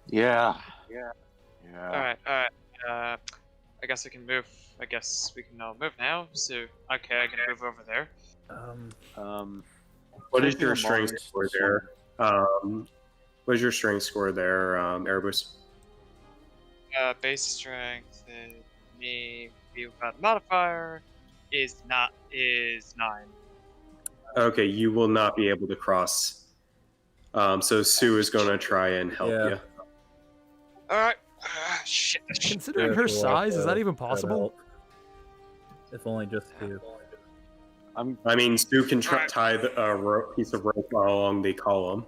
Yeah. Alright. I guess I can move. I guess we can all move now. So, okay, I can move over there. What is taking your a strength moment score to- there? What is your strength score there, Erebus? Base strength me without modifier is 9. Okay, you will not be able to cross. So Sue is going to try and help Yeah. you. Alright. Shit. Considering her size, is that even possible? If only just to. I mean, Sue can Alright. tie the piece of rope along the column.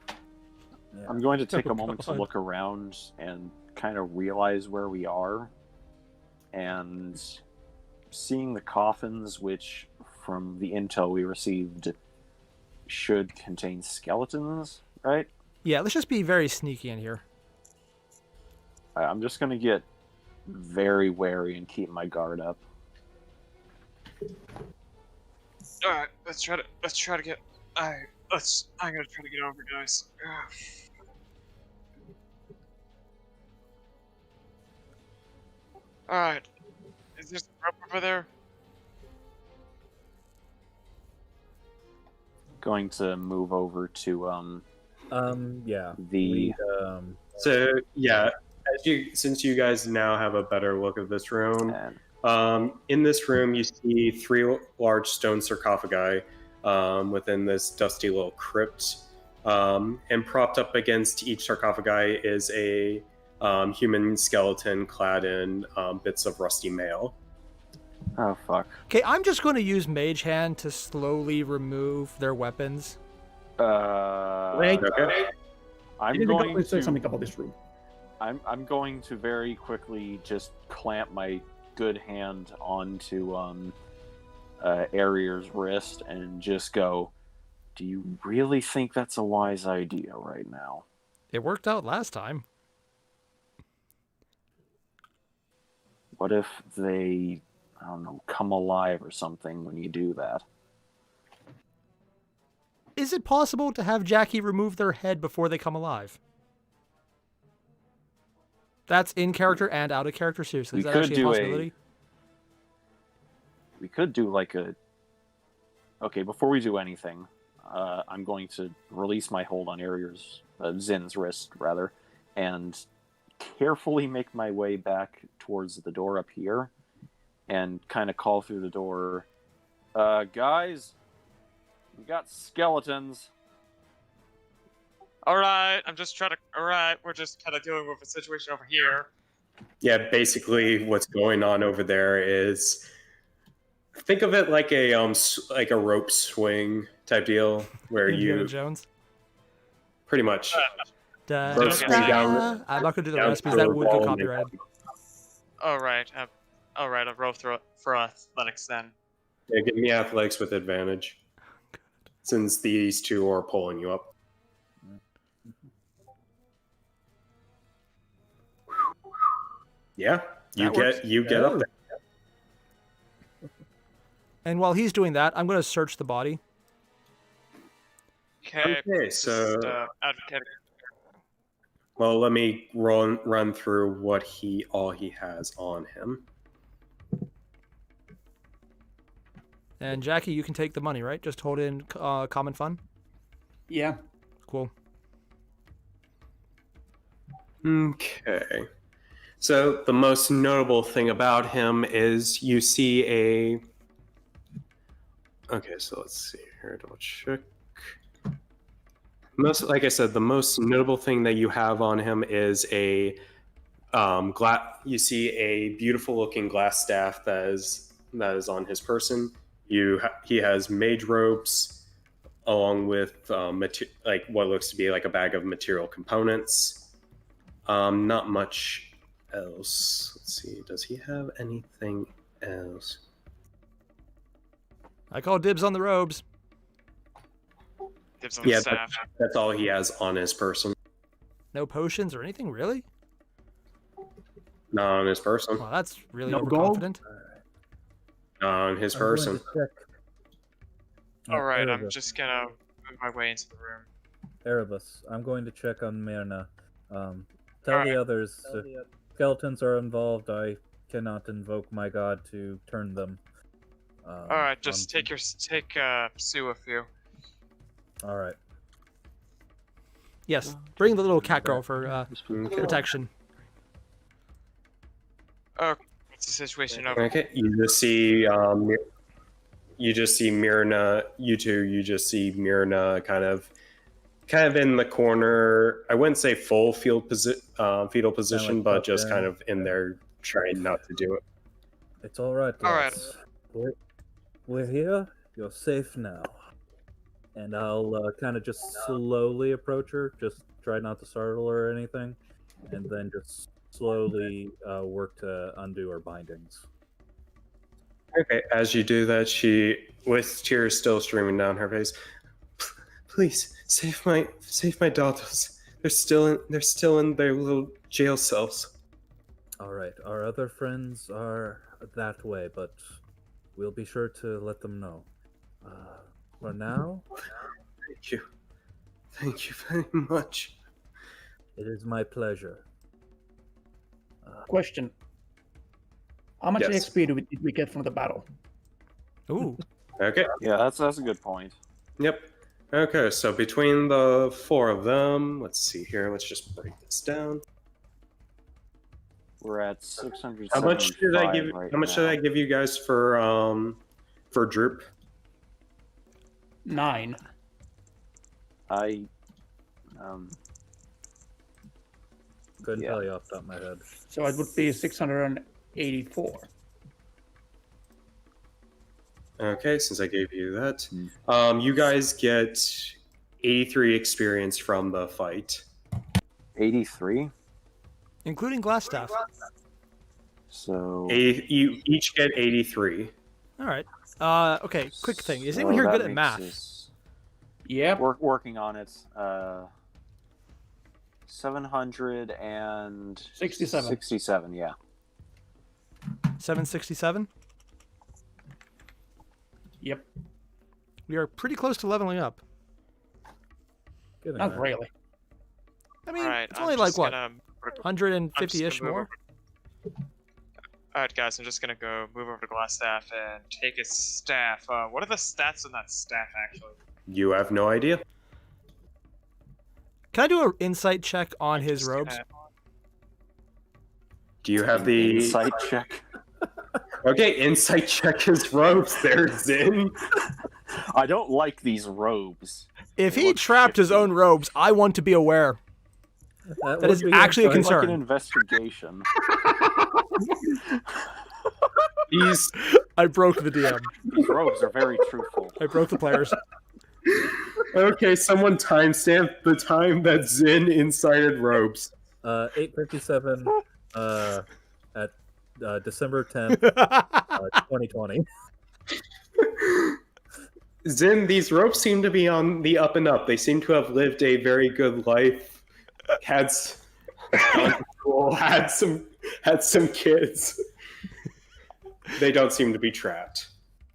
Yeah. I'm going to take Oh, a moment to God. look around and kind of realize where we are. And seeing the coffins, which from the intel we received should contain skeletons, right? Yeah, let's just be very sneaky in here. I'm just going to get very wary and keep my guard up. Alright, let's try to get. I'm gonna try to get over, guys. Alright. Is there some rope over there? Going to move over to Yeah. the So yeah, since you guys now have a better look at this room, and in this room you see 3 large stone sarcophagi within this dusty little crypt, and propped up against each sarcophagi is a human skeleton clad in bits of rusty mail. oh fuck. Okay, I'm just going to use Mage Hand to slowly remove their weapons. Wait, Okay. I'm didn't going always say to something about this room. I'm going to very quickly just clamp my good hand onto Airier's wrist and just go, "Do you really think that's a wise idea right now?" It worked out last time. What if they, I don't know, come alive or something when you do that? Is it possible to have Jackie remove their head before they come alive? That's in character and out of character. Seriously, is We that could actually a do possibility? We could do like a... Okay, before we do anything, I'm going to release my hold on Airier's, Zin's wrist, rather, and carefully make my way back towards the door up here, and kind of call through the door, guys, we got skeletons. Alright, I'm just trying to... Alright, we're just kind of dealing with a situation over here. Yeah, basically what's going on over there is, think of it like a rope swing type deal where Indiana you Jones. pretty much Da, rope Okay. swing da. down. I'm not going to do the down rest because through that a would get wall and then copyrighted. Alright, I'll roll through it for athletics then. Yeah, give me athletics with advantage, since these two are pulling you up. Yeah, you That works. get up there. And while he's doing that, I'm going to search the body. Okay, Okay, just, so advocating. well, let me run through what all he has on him. And Jackie, you can take the money, right? Just hold in common fund. Yeah. Cool. Okay. So the most notable thing about him is you see a... Okay, so let's see here. Double check. Like I said, the most notable thing that you have on him is a you see a beautiful looking Glassstaff that is on his person. He has mage robes along with like what looks to be like a bag of material components. Not much else. Let's see. Does he have anything else? I call dibs on the robes. Dibs on the staff. That's all he has on his person. No potions or anything, really? Not on his person. Well, that's really No overconfident. Not on his person. Alright, I'm just gonna move my way into the room. Erebus, I'm going to check on Myrna. Tell Alright. the others if skeletons are involved, I cannot invoke my god to turn them. Alright, just take Sue with you. Alright. Yes, bring the little cat girl for Okay. protection. Oh, what's the situation over? Okay, you just see Myrna. You just see Myrna kind of in the corner. I wouldn't say full fetal position, like but just tucked kind in. of in there trying not to do it. It's alright, Alright. lads. We're here. You're safe now. And I'll kind of just slowly approach her. Just try not to startle her or anything. And then just slowly work to undo her bindings. Okay, as you do that, she, with tears still streaming down her face, please save my daughters. They're still in their little jail cells. Alright, our other friends are that way, but we'll be sure to let them know. For now, Thank you very much. it is my pleasure. Question. How much Yes. XP did we get from the battle? Ooh. Okay. Yeah, that's a good point. Yep. Okay, so between the four of them, let's see here. Let's just break this down. We're at 600. How much did I give? Right How much now. did I give you guys for Droop? 9. I Couldn't Yeah. tell you off the top of my head. So it would be 684. Okay, since I gave you that, Hmm. you guys get 83 experience from the fight. 83. Including Glassstaff. So You each get 83. All right. Okay, quick thing. Is anyone So here that good at makes math? us- Yep. Working on it. 767. 67, yeah. 767? Yep. We are pretty close to leveling up. Good Not enough. really. I mean, Alright, it's I'm only like, just what, gonna- 150-ish move more? over- Alright, guys, I'm just gonna go move over to Glassstaff and take his staff. What are the stats on that staff, actually? You have no idea. Can I do an insight check on his Just robes? gonna- Do you have the Insight check. Okay, insight check his robes there, Zin. I don't like these robes. If They he look trapped his shifty. own robes, I want to be aware. That would is be actually a insane. It's like an concern. investigation. He's I broke the DM. These robes are very truthful. I broke the players. okay. Someone timestamp the time that Zin incited robes. 8:57 at December 10th, 2020. Zin, these robes seem to be on the up and up. They seem to have lived a very good life. Had gone to school, had some kids. They don't seem to be trapped.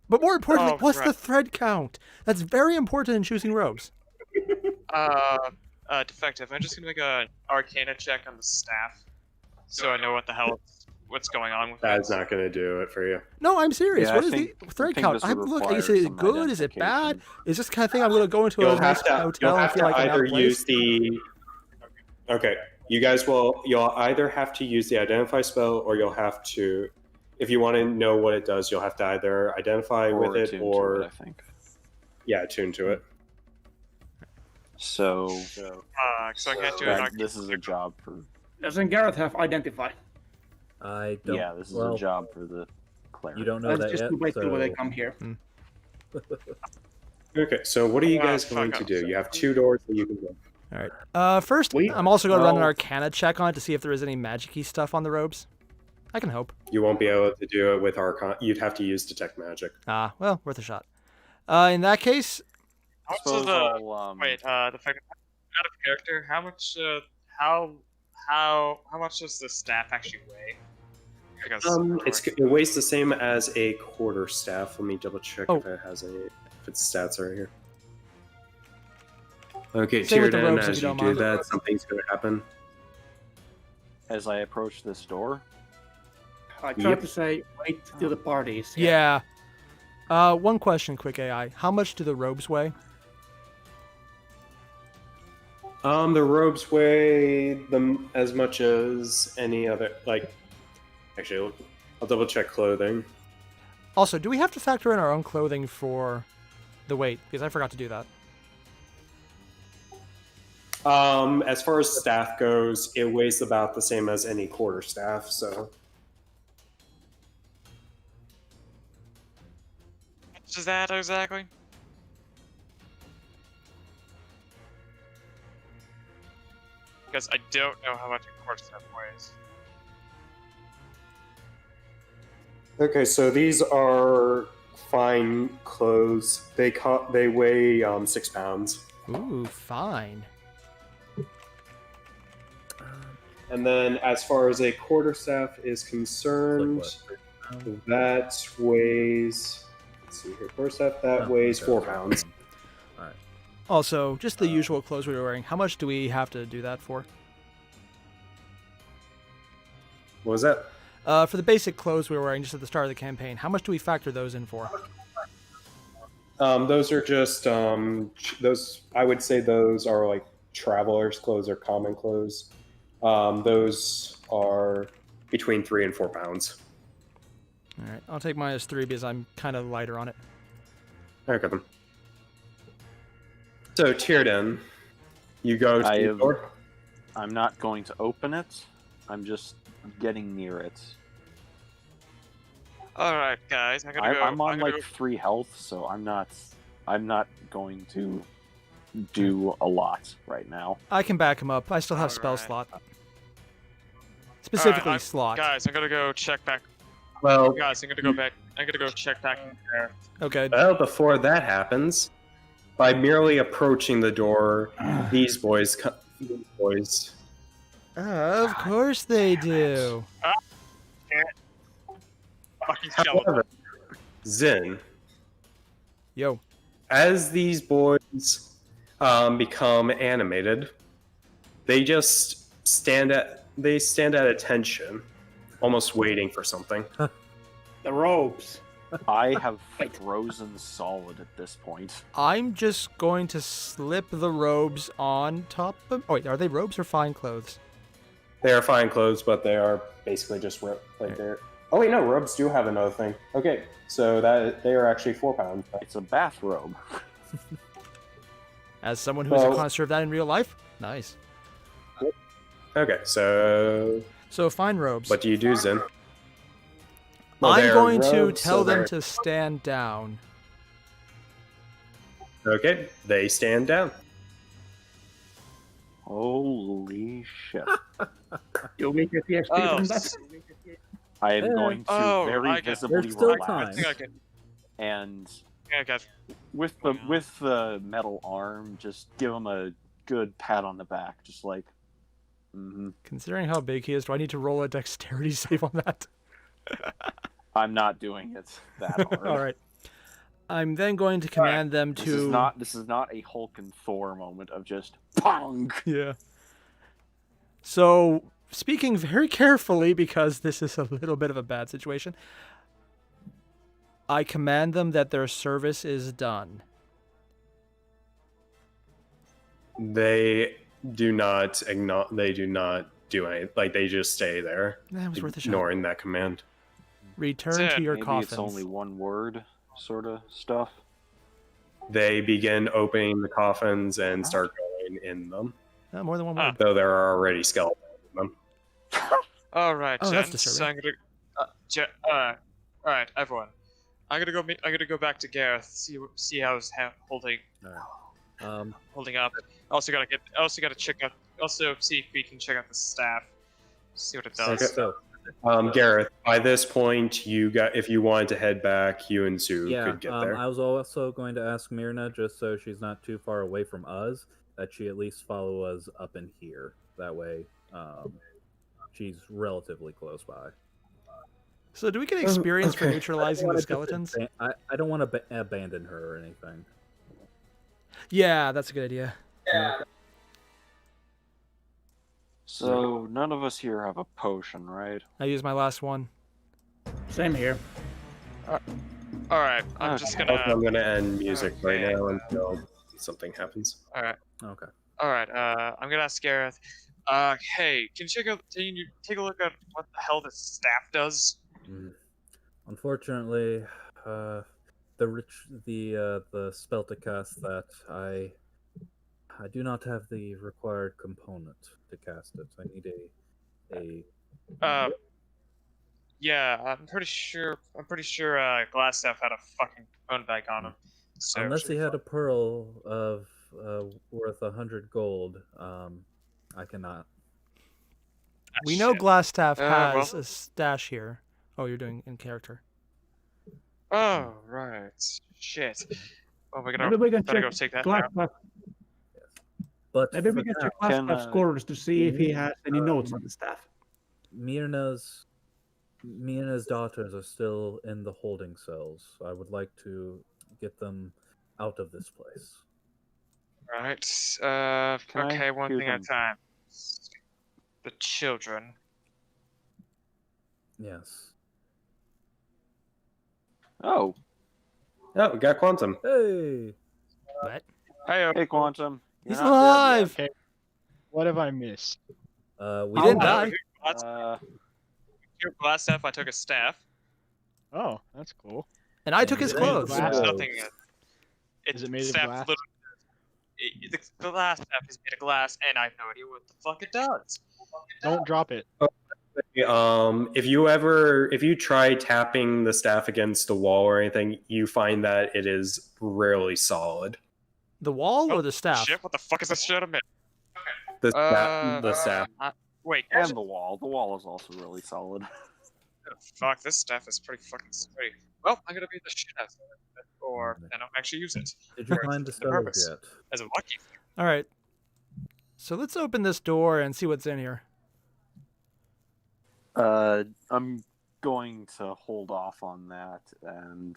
But more importantly, Oh, what's right. the thread count? That's very important in choosing robes. Defective. I'm just gonna make an Arcana check on the staff, so I know what the hell, what's going on with That's it. not going to do it for you. No, I'm serious. Yeah, what I is the think thread this count? would Look, require is it some good? Is it bad? identification. Is this the kind of thing I'm going to go into You'll a nice have to hotel and have feel to like I'm either outplaced? use the. Okay, you guys you'll either have to use the identify spell, or you'll have to, if you want to know what it does, you'll have to either identify with it attune to or it, I think. attune to it. So So I can't do an Arcana. this is a job for Doesn't Gareth have identify? I don't. yeah, this is well, a job for the cleric. You don't know Let's that just yet. wait till they So come here. Okay, so what are you guys fuck going to up. do? You have 2 doors that you can go. All right. First, We- I'm also going to run an well- Arcana check on it to see if there is any magic-y stuff on the robes. I can hope. You won't be able to do it with Archon. You'd have to use detect magic. Ah, well, worth a shot. In that case, I Also suppose the I'll, wait, defective. Out of character, how much? How much does the staff actually weigh? Because It weighs the same as a quarter staff. Let me double check Oh. if it has any. If its stats are here. Okay, Same with the Tierden, ropes, if as you you don't do mind. that, something's going to happen. as I approach this door. I tried Yep. to say, wait till the party is here. yeah. One question, quick AI. How much do the robes weigh? The robes weigh them as much as any other. Actually, I'll double check clothing. Also, do we have to factor in our own clothing for the weight? Because I forgot to do that. As far as staff goes, it weighs about the same as any quarter staff. So how much is that exactly? Because I don't know how much a quarter staff weighs. okay, so these are fine clothes. They weigh 6 pounds. Ooh, fine. And then, as far as a quarterstaff is concerned, that weighs. Let's see here, quarterstaff that weighs 4 pounds. Alright. Also, just the usual clothes we were wearing. How much do we have to do that for? What was that? For the basic clothes we were wearing just at the start of the campaign, how much do we factor those in for? Those are just those. I would say those are like travelers' clothes or common clothes. Those are between 3 and 4 pounds. All right, I'll take -3 because I'm kind of lighter on it. Okay then. So Tierden, you go to I the have- door. I'm not going to open it. I'm just getting near it. Alright, guys, I'm gonna go. I'm on gonna like 3 health, so I'm not going to do a lot right now. I can back him up. I still have spell Alright. slot. Specifically I'm- slot. Guys, I'm gonna go check back. Well, Guys, I'm gonna go back. go check back in there. Okay. Well, before that happens, by merely approaching the door, these boys. Of course they do. Fucking skeleton. However, Zin, Yo. as these boys become animated, they just stand at attention, almost waiting for something. The ropes. I have frozen solid at this point. I'm just going to slip the robes on top of... Oh, wait, are they robes or fine clothes? They are fine clothes, but they are basically just they're. Oh wait, no, robes do have another thing. Okay, so that they are actually 4 pounds. It's a bathrobe. As someone who's a connoisseur of that in real life? Nice. Okay, so So, fine robes. what do you do, Zin? Well, I'm they're going to robes, tell so them they're- to stand down. Okay, they stand down. Holy shit. You make a TXP Oh, from that? I am going to Oh, very I get- visibly There's still relax. I time. think I can. And Yeah, guys. with the metal arm, just give him a good pat on the back, just like, Considering how big he is, do I need to roll a dexterity save on that? I'm not doing it that hard. All right. I'm then going to command them to... This is not a Hulk and Thor moment of just pong. Yeah. So, speaking very carefully, because this is a little bit of a bad situation, I command them that their service is done. They do not do anything. Like, they just stay there, That was worth a shot. ignoring that command. Return That's to it. your Maybe coffins. it's only one word sort of stuff. They begin opening the coffins and start going in them, More than one Ah. word. though there are already skeletons in them. All right, Oh, that's gents. disturbing. I'm gonna. All right, everyone. I'm gonna go back to Gareth. See how he's holding up. Also gotta check out. Also see if we can check out the staff. See what it does. Okay. So, Gareth, by this point, if you wanted to head back, you and Sue yeah, could get there. I was also going to ask Myrna, just so she's not too far away from us, that she at least follow us up in here. That way, she's relatively close by. So do we get experience for okay. neutralizing the skeletons? I don't want to abandon her or anything. Yeah, that's a good idea. So none of us here have a potion, right? I use my last one. Same here. All right, I'm just gonna. I'm gonna end music right Okay. now until something happens. All right. Okay. All right. I'm gonna ask Gareth. Hey, can you take a look at what the hell this staff does? Unfortunately, the spell to cast that I do not have the required component to cast it. I need a Yeah, I'm pretty sure Glassstaff had a fucking phone bag on him. So unless he had a pearl of worth 100 gold, I cannot. We know Shit. Glassstaff well- has a stash here. Oh, you're doing in character. Oh right. Shit. Oh, we're Maybe gonna we can better check go take that now. Glassstaff. But Maybe we for can now, check Glassstaff's scores to see if he has any notes on the staff. Myrna's daughters are still in the holding cells. I would like to get them out of this place. Right. Can I Okay, one hear thing at a them? time. The children. Yes. Oh, Oh, we got Quantum. Hey. What? Hey, hey, Quantum. You're He's not dead alive! Okay. What have I missed? We He didn't die. yet. Glassstaff. I took a staff. Oh, that's cool. And I took his Is it made of clothes. glass? There's Oh. nothing. Is it made of staff glass? literally- the glass staff is made of glass, and I have no idea what the fuck it does. Don't drop it. If you try tapping the staff against a wall or anything, you find that it is rarely solid. The wall or the staff? Shit, what the fuck is this shit? A minute. The staff. Wait. And the wall. The wall is also really solid. Fuck, this staff is pretty fucking sturdy. Well, I'm gonna beat the shit out of it, or I don't actually use it. Did you For find the the purpose. stove yet? As a lucky thing. All right. So let's open this door and see what's in here. I'm going to hold off on that. And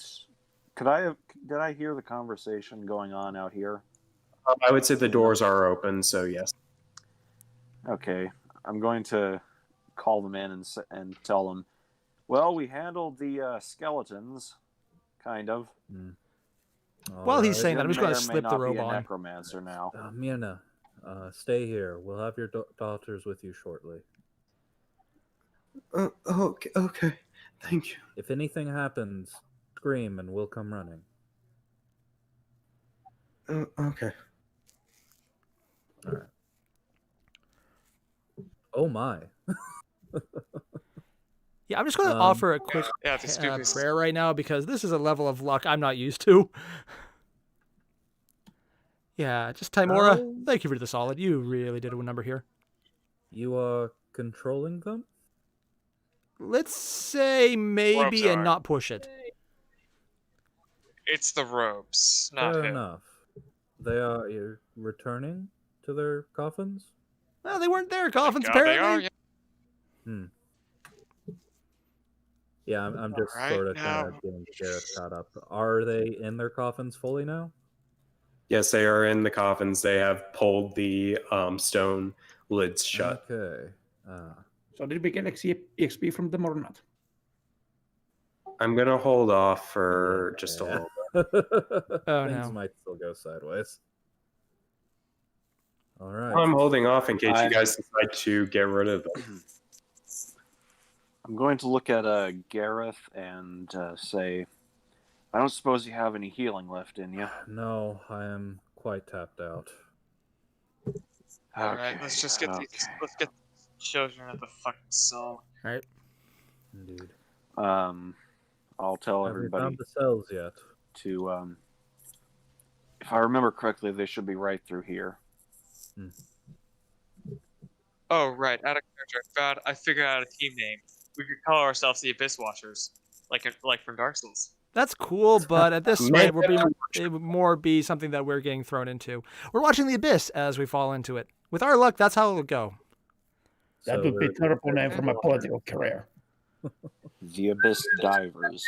did I hear the conversation going on out here? I would say the doors are open, so yes. Okay, I'm going to call them in and tell them, well, we handled the skeletons, kind of. While he's Alright. saying that, I'm just going to May or may slip the not be robe a on. necromancer now. Mirna, stay here. We'll have your daughters with you shortly. Okay. Thank you. If anything happens, scream and we'll come running. Okay. Oh my. Yeah, I'm just going to offer a quick Yeah, the spookies. prayer right now because this is a level of luck I'm not used to. Yeah, just Timora, Oh. thank you for the solid. You really did a number here. You are controlling them? Let's say maybe Robes and are. not push it. It's the robes, not Fair him. enough. They are returning to their coffins? Well, they weren't there, coffins, God, they apparently. are, yeah. Yeah, I'm just Alright, sort of now- kind of getting Garrett caught up. Are they in their coffins fully now? Yes, they are in the coffins. They have pulled the stone lids shut. Okay. So did we get XP from them or not? I'm gonna hold off for just a Yeah. little. Oh, Things no. might still go sideways. All right. I'm holding off in case you guys decide to get rid of them. I'm going to look at Gareth and say, I don't suppose you have any healing left in you. No, I am quite tapped out. Alright, let's just get these. Let's get these children at the fucking cell. Right. Indeed. I'll tell Have you everybody found the cells yet? to, if I remember correctly, they should be right through here. Oh, right. Out of character, I figured out a team name. We could call ourselves the Abyss Watchers, like from Dark Souls. That's cool, but at this Man, point, it would more be something that we're getting thrown into. We're watching the Abyss as we fall into it. With our luck, that's how it'll go. That So would be a we're- terrible name for my political career. The Abyss Divers.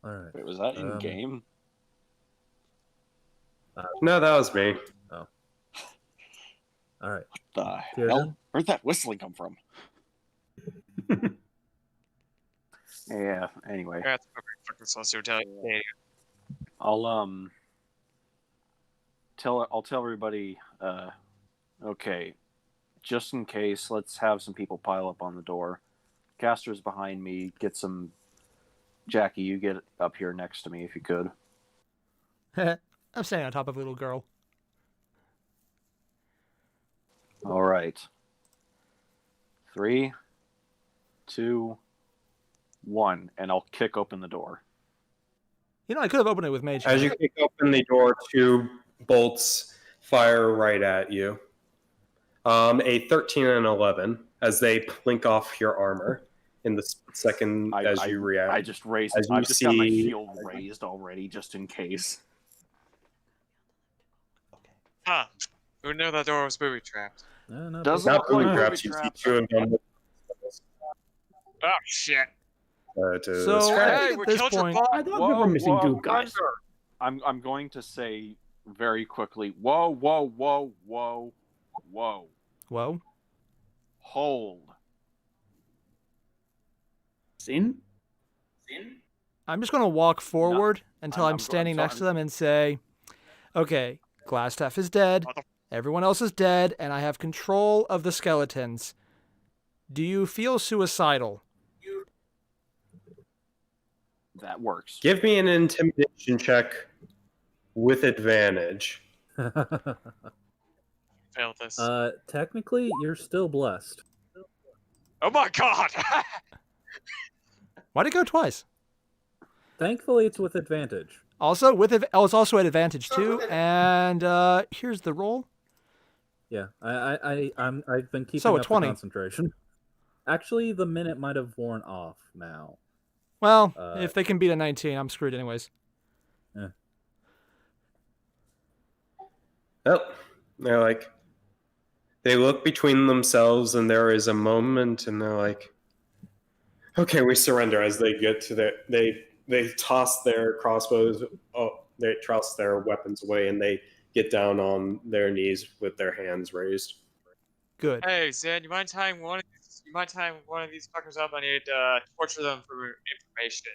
All right. Wait, was that in game? No, that was me. All right. The Here hell? then. Where'd that whistling come from? Yeah. Anyway, Yeah, it's fucking sociotelling. I'll tell everybody. Okay, just in case, let's have some people pile up on the door. Caster's behind me. Get some. Jackie, you get up here next to me if you could. I'm standing on top of a little girl. All right. 3, 2, 1, and I'll kick open the door. You know, I could have opened it with Mage. As you kick open the door, 2 bolts fire right at you. A 13 and 11 as they plink off your armor in the second as you react. I just raised. As you I just got my see- shield raised already, just in case. Huh. Who knew that door was booby trapped? No, Doesn't Not look like booby traps. booby You see traps. 2 of them Oh shit! to So, scratch. I- Hey, at we this killed your point- boss. I thought we were missing 2 guys. I'm going to say very quickly. Whoa, whoa, whoa, whoa, whoa. Whoa. Hold. Sin? I'm just going to walk forward until I'm I'm standing sorry, next to them and say, okay, Glassstaff is dead. Everyone else is dead, and I have control of the skeletons. Do you feel suicidal? That works. Give me an intimidation check with advantage. Failed this. Technically, you're still blessed. Oh my god! Why'd it go twice? Thankfully, it's with advantage. Also, it's also at advantage too. And here's the roll. Yeah, I've been keeping So, a up 20. the concentration. Actually, the minute might have worn off now. Well, if they can beat a 19, I'm screwed anyways. Oh, they're like, they look between themselves, and there is a moment, and they're like, "Okay, we surrender." As they get to their, they toss their crossbows. Oh, they toss their weapons away, and they get down on their knees with their hands raised. Good. Hey, Zan, you mind tying one of these fuckers up? I need to torture them for information.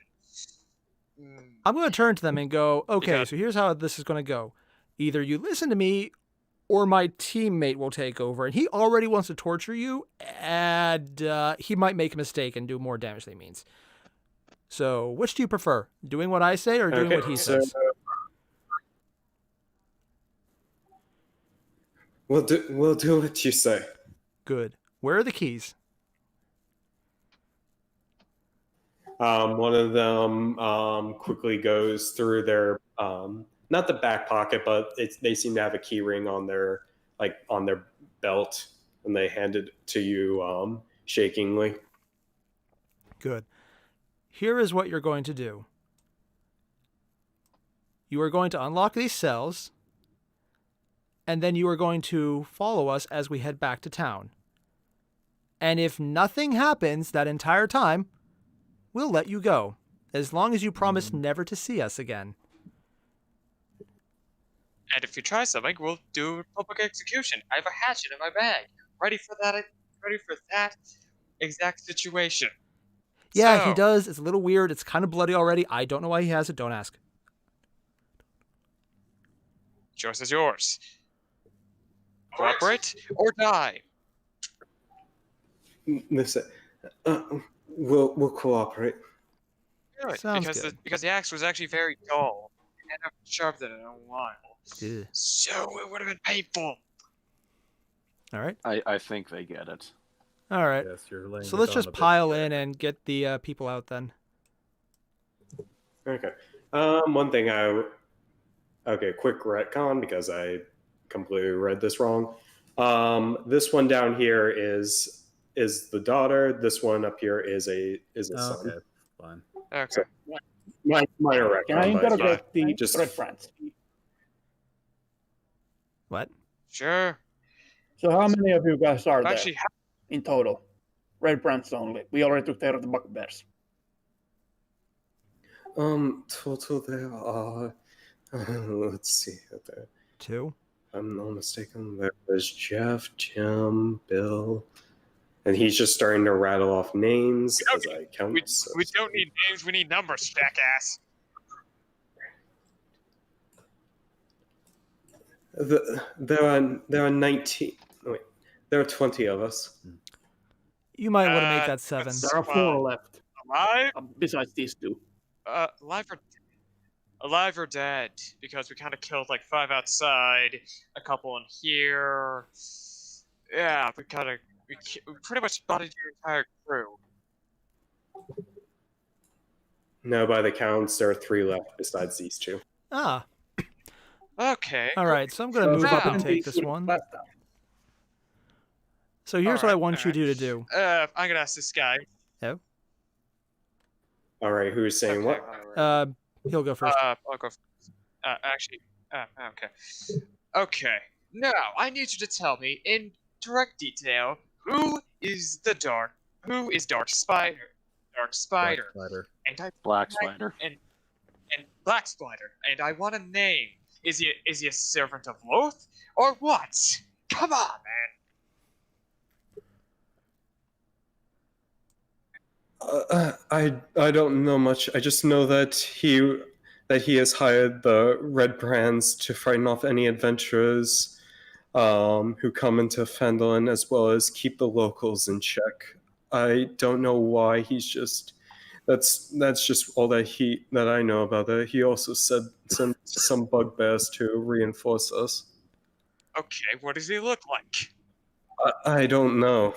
I'm going to turn to them and go, okay, Because- so here's how this is going to go. Either you listen to me or my teammate will take over. And he already wants to torture you, and he might make a mistake and do more damage than he means. So which do you prefer? Doing what I say or doing what he says? We'll do what you say. Good. Where are the keys? One of them quickly goes through their not the back pocket, but they seem to have a key ring on their belt, and they hand it to you shakingly. Good. Here is what you're going to do. You are going to unlock these cells, and then you are going to follow us as we head back to town. And if nothing happens that entire time, we'll let you go, as long as you promise never to see us again. And if you try something, we'll do public execution. I have a hatchet in my bag, ready for that exact situation. Yeah, So, he does. It's a little weird. It's kind of bloody already. I don't know why he has it. Don't ask. choice is yours. Cooperate or die. Listen, we'll cooperate. Good, Sounds because good. because the axe was actually very dull. I haven't sharpened it in a while. Ugh. So it would have been painful. All right. I think they get it. All right. Yes, you're laying So it let's on just a bit pile thick. in and get the people out then. Okay. One thing quick retcon because I completely read this wrong. This one down here is the daughter. This one up here is a son. Okay, fine. Okay. Minor retcon. Can I but interrogate the just- Red Friends? What? Sure. So how many of you guys are there Actually, in total? Red Brands only. We already took care of the bugbears. Total there are. Let's see. If 2. I'm not mistaken, there was Jeff, Jim, Bill, and he's just starting to rattle off names as I count. we don't need names. We need numbers, jackass. There are 19. Wait, there are 20 of us. You might want to make that 7. that's- There are 4 left, Alive? besides these 2. Alive or dead? Because we kind of killed like 5 outside, a couple in here. Yeah, we pretty much spotted your entire crew. No, by the counts, there are 3 left besides these 2. Ah. Okay. All right. So I'm going to move up and now- take this one. So here's what I want you to do. I'm gonna ask this guy. All right, who's saying what? He'll go first. I'll go. Okay. Okay. Now I need you to tell me in direct detail who is Dark Spider? Dark Spider. Black Spider. And Black Spider. And Black Spider. And I want a name. Is he a servant of Loth or what? Come on, man. I don't know much. I just know that he has hired the Red Brands to frighten off any adventurers who come into Phandalin, as well as keep the locals in check. I don't know why. He's just that's just all that I know about it. He also sent some bugbears to reinforce us. Okay, what does he look like? I don't know.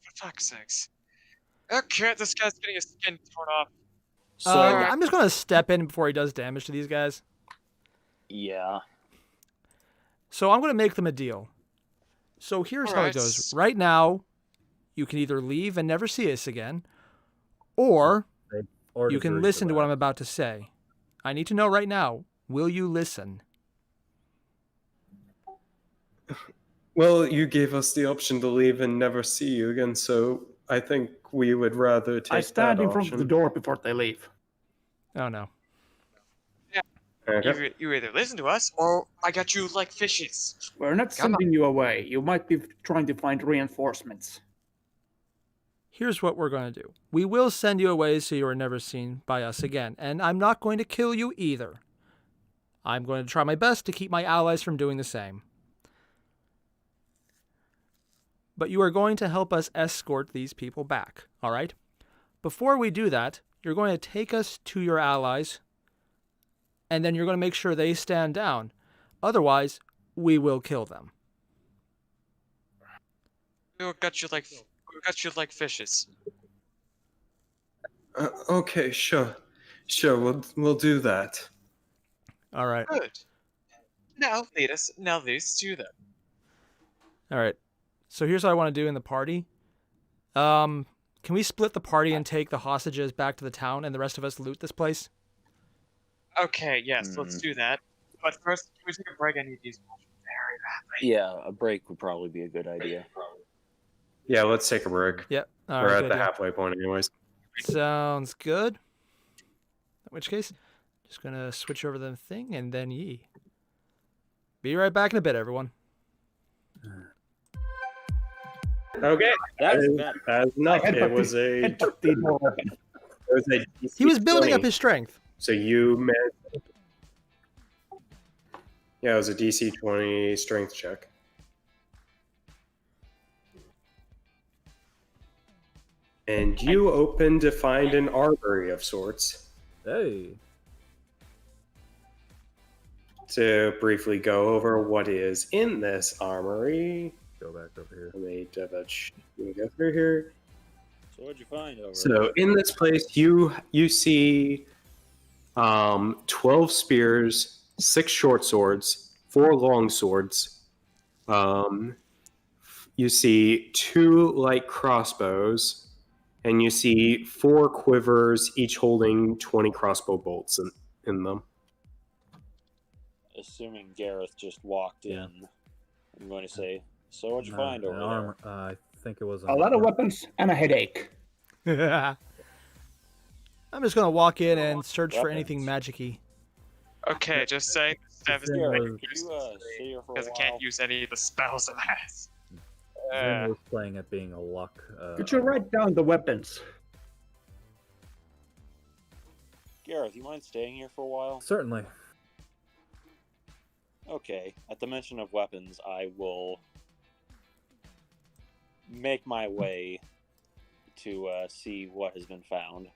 For fuck's sakes. Okay, this guy's getting his skin torn off. So I'm just going to step in before he does damage to these guys. Yeah. So I'm going to make them a deal. So here's how it Alright. goes. Right now, you can either leave and never see us again, or Already you can agreed listen to what that. I'm about to say. I need to know right now, will you listen? Well, you gave us the option to leave and never see you again, so I think we would rather take I stand that in front of the option. door before they leave. Oh, no. Okay. You either listen to us, or I got you like fishes. We're not Come on. sending you away. You might be trying to find reinforcements. Here's what we're going to do. We will send you away so you are never seen by us again, and I'm not going to kill you either. I'm going to try my best to keep my allies from doing the same. But you are going to help us escort these people back, all right? Before we do that, you're going to take us to your allies, and then you're going to make sure they stand down. Otherwise, we will kill them. We got you like fishes. Okay, sure. We'll do that. All right. Good. Now lead us to them. All right. So here's what I want to do in the party. Can we split the party and take the hostages back to the town and the rest of us loot this place? Okay, yes, let's do that. But first, can we take a break? I need these very badly. Yeah, a break would probably be a good idea. Yeah, let's take a break. Yep. All We're right, at good the idea. halfway point anyways. Sounds good. In which case, just going to switch over the thing and then ye. Be right back in a bit, everyone. Okay. That is That's enough. It was a Headbutt the door open. DC He was building 20. up his strength. So you managed. Yeah, it was a DC 20 strength check. And you open to find an armory of sorts. Hey. To briefly go over what is in this armory, Go back over here. let me go through here. So what'd you find over So in this place, you see 12 spears, 6 short swords, 4 long swords. You see 2 light crossbows, and you see 4 quivers, each holding 20 crossbow bolts in them. Assuming Gareth just walked in, I'm going to say, so what'd you No, find over an there? armor, I think it was A lot of weapons and a headache. I'm just going to walk in and search for Weapons. anything magic-y. Okay, just saying. Staff is Yeah, making was- Could use you stay here for a because I while? can't use any of the spells it has. Zen was playing at being a luck. Could you write down the weapons? Gareth, you mind staying here for a while? Certainly. Okay. At the mention of weapons, I will make my way to see what has been found.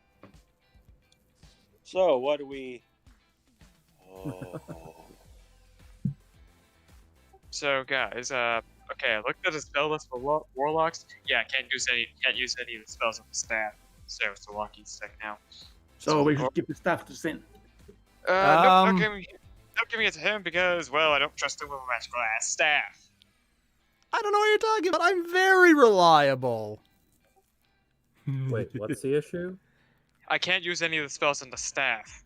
So, what do we... Oh. So guys, okay, I looked at the spell list for warlocks. Yeah, can't use any of the spells on the staff. So it's a lucky stick now. So we should give the staff to Sin. Nope, Um, don't give me it to him because, well, I don't trust him with a magical ass staff. I don't know what you're talking about. I'm very reliable. Wait, what's the issue? I can't use any of the spells on the staff.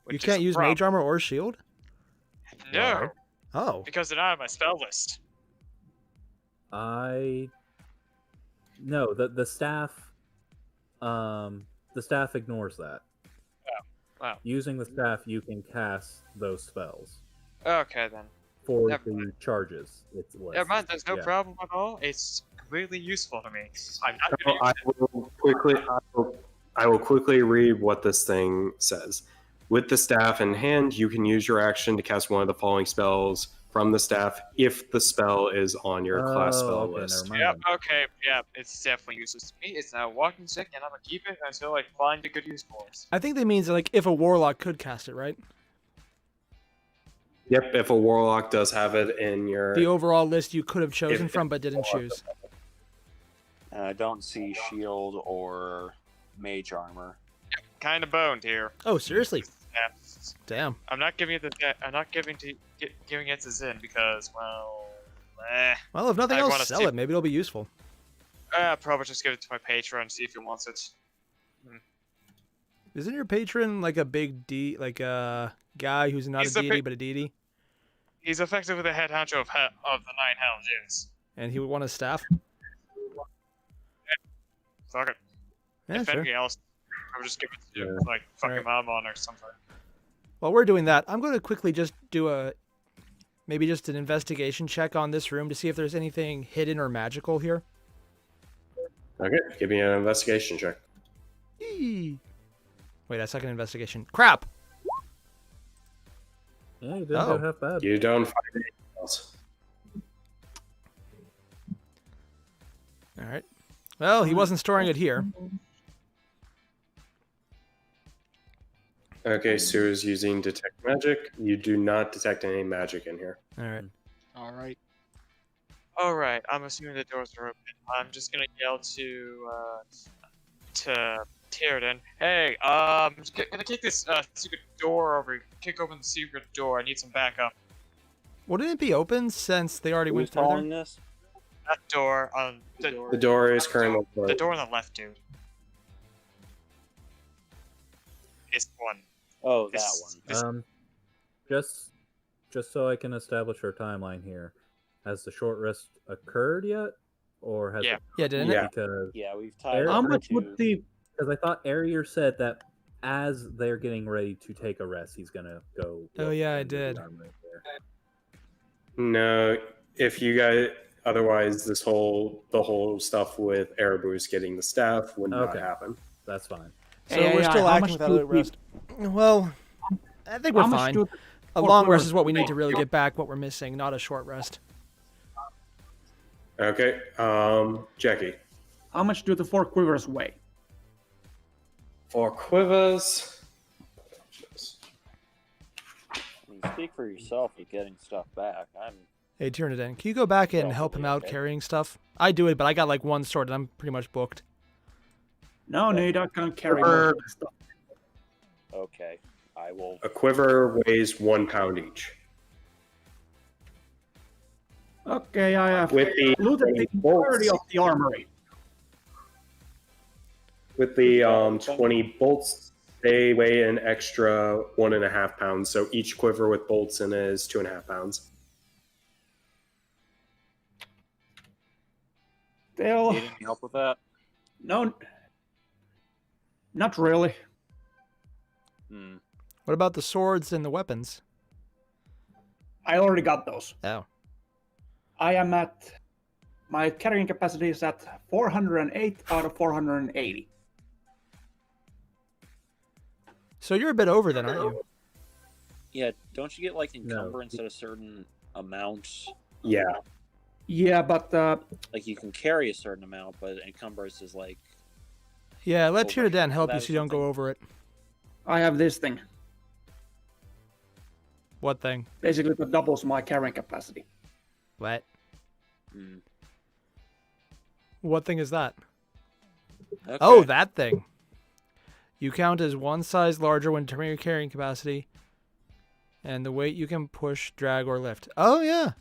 You which is can't a use problem. mage armor or shield? No, Oh. because they're not on my spell list. No, the staff ignores that. Wow. Using the staff, you can cast those spells Okay then. for Never the mind. charges. It's Never mind, there's no Yeah. problem at all. It's completely useful to me. I'm not So gonna I will quickly read what this thing says. With the staff in hand, you can use your action to cast one of the following spells from the staff if the spell is on your class spell okay, list. never mind Yep, then. okay, yep, it's definitely useless to me. It's now a walking stick, and I'm gonna keep it until I find a good use for it. I think that means like if a warlock could cast it, right? Yep, if a warlock does have it in your... The overall list you could have chosen If- from but didn't choose. I don't see shield or mage armor. Kind of boned here. Oh, seriously? Yeah. Damn. I'm not giving it to Zin because, well, Well, if nothing I else, wanna sell see- it. Maybe it'll be useful. Probably just give it to my patron and see if he wants it. Isn't your patron like a big like a guy who's not He's a a deity big- but a deity? He's effectively the head honcho of the 9 hells, yes. And he would want a staff? Fuck it. Yeah, If sure. anything else, I would just give it to Yeah. like fucking Alright. mom on or something. While we're doing that, I'm going to quickly just do maybe just an investigation check on this room to see if there's anything hidden or magical here. Okay, give me an investigation check. Eee. Wait, a second investigation. Crap! Yeah, you didn't Oh. do half bad. You don't find anything else. All right. Well, he wasn't storing it here. Okay, Sue is using detect magic. You do not detect any magic in here. All right. All right. Alright, I'm assuming the doors are open. I'm just gonna yell to Tyrion, hey, gonna kick this secret door over. Kick open the secret door. I need some backup. Wouldn't it be open since they already Who's went through calling there? this? That door on The door is currently the closed. door on the left, dude. Is one. Oh, that This- one. this- Just so I can establish our timeline here, has the short rest occurred yet, or has Yeah. it? Yeah, didn't Yeah. it? Because Yeah, we've tied How up much to- would the I thought Airier said that as they're getting ready to take a rest, he's gonna go. Oh, yeah, I into the did. arm right there. No, if you guys, otherwise the whole stuff with Erebus getting the staff would not Okay. happen. That's fine. So Hey, we're AI, still how acting much without do a rest. Well, I think we're how much fine. do the A four long rest quivers is what we need weigh? to really get back what we're missing, not a short rest. Okay, Jackie. How much do the 4 quivers weigh? For quivers. I mean, speak for yourself with getting stuff back. Hey, Tyrannodan, can you go back and help him out Okay. carrying stuff? I do it, but I got like one sword and I'm pretty much booked. No need, I can carry most of the stuff. Okay. I will. A quiver weighs 1 pound each. Okay, I have With the looted the entirety of the armory. With the 20 bolts, they weigh an extra 1.5 pounds. So each quiver with bolts in is 2.5 pounds. Still, Need any help with that? no, not really. Hmm. What about the swords and the weapons? I already got those. Oh. I am at my carrying capacity is at 408 out of 480. So you're a bit over then, aren't you? Yeah, don't you get like No. encumbrance at a certain amount? Yeah. Yeah, but Like you can carry a certain amount, but encumbrance is like Yeah, let Over. Tyrannodan help you That so is you don't go something. over it. I have this thing. What thing? Basically, that doubles my carrying capacity. What? hmm. What thing is that? Okay. Oh, that thing. You count as one size larger when determining your carrying capacity, and the weight you can push, drag, or lift. Oh, yeah.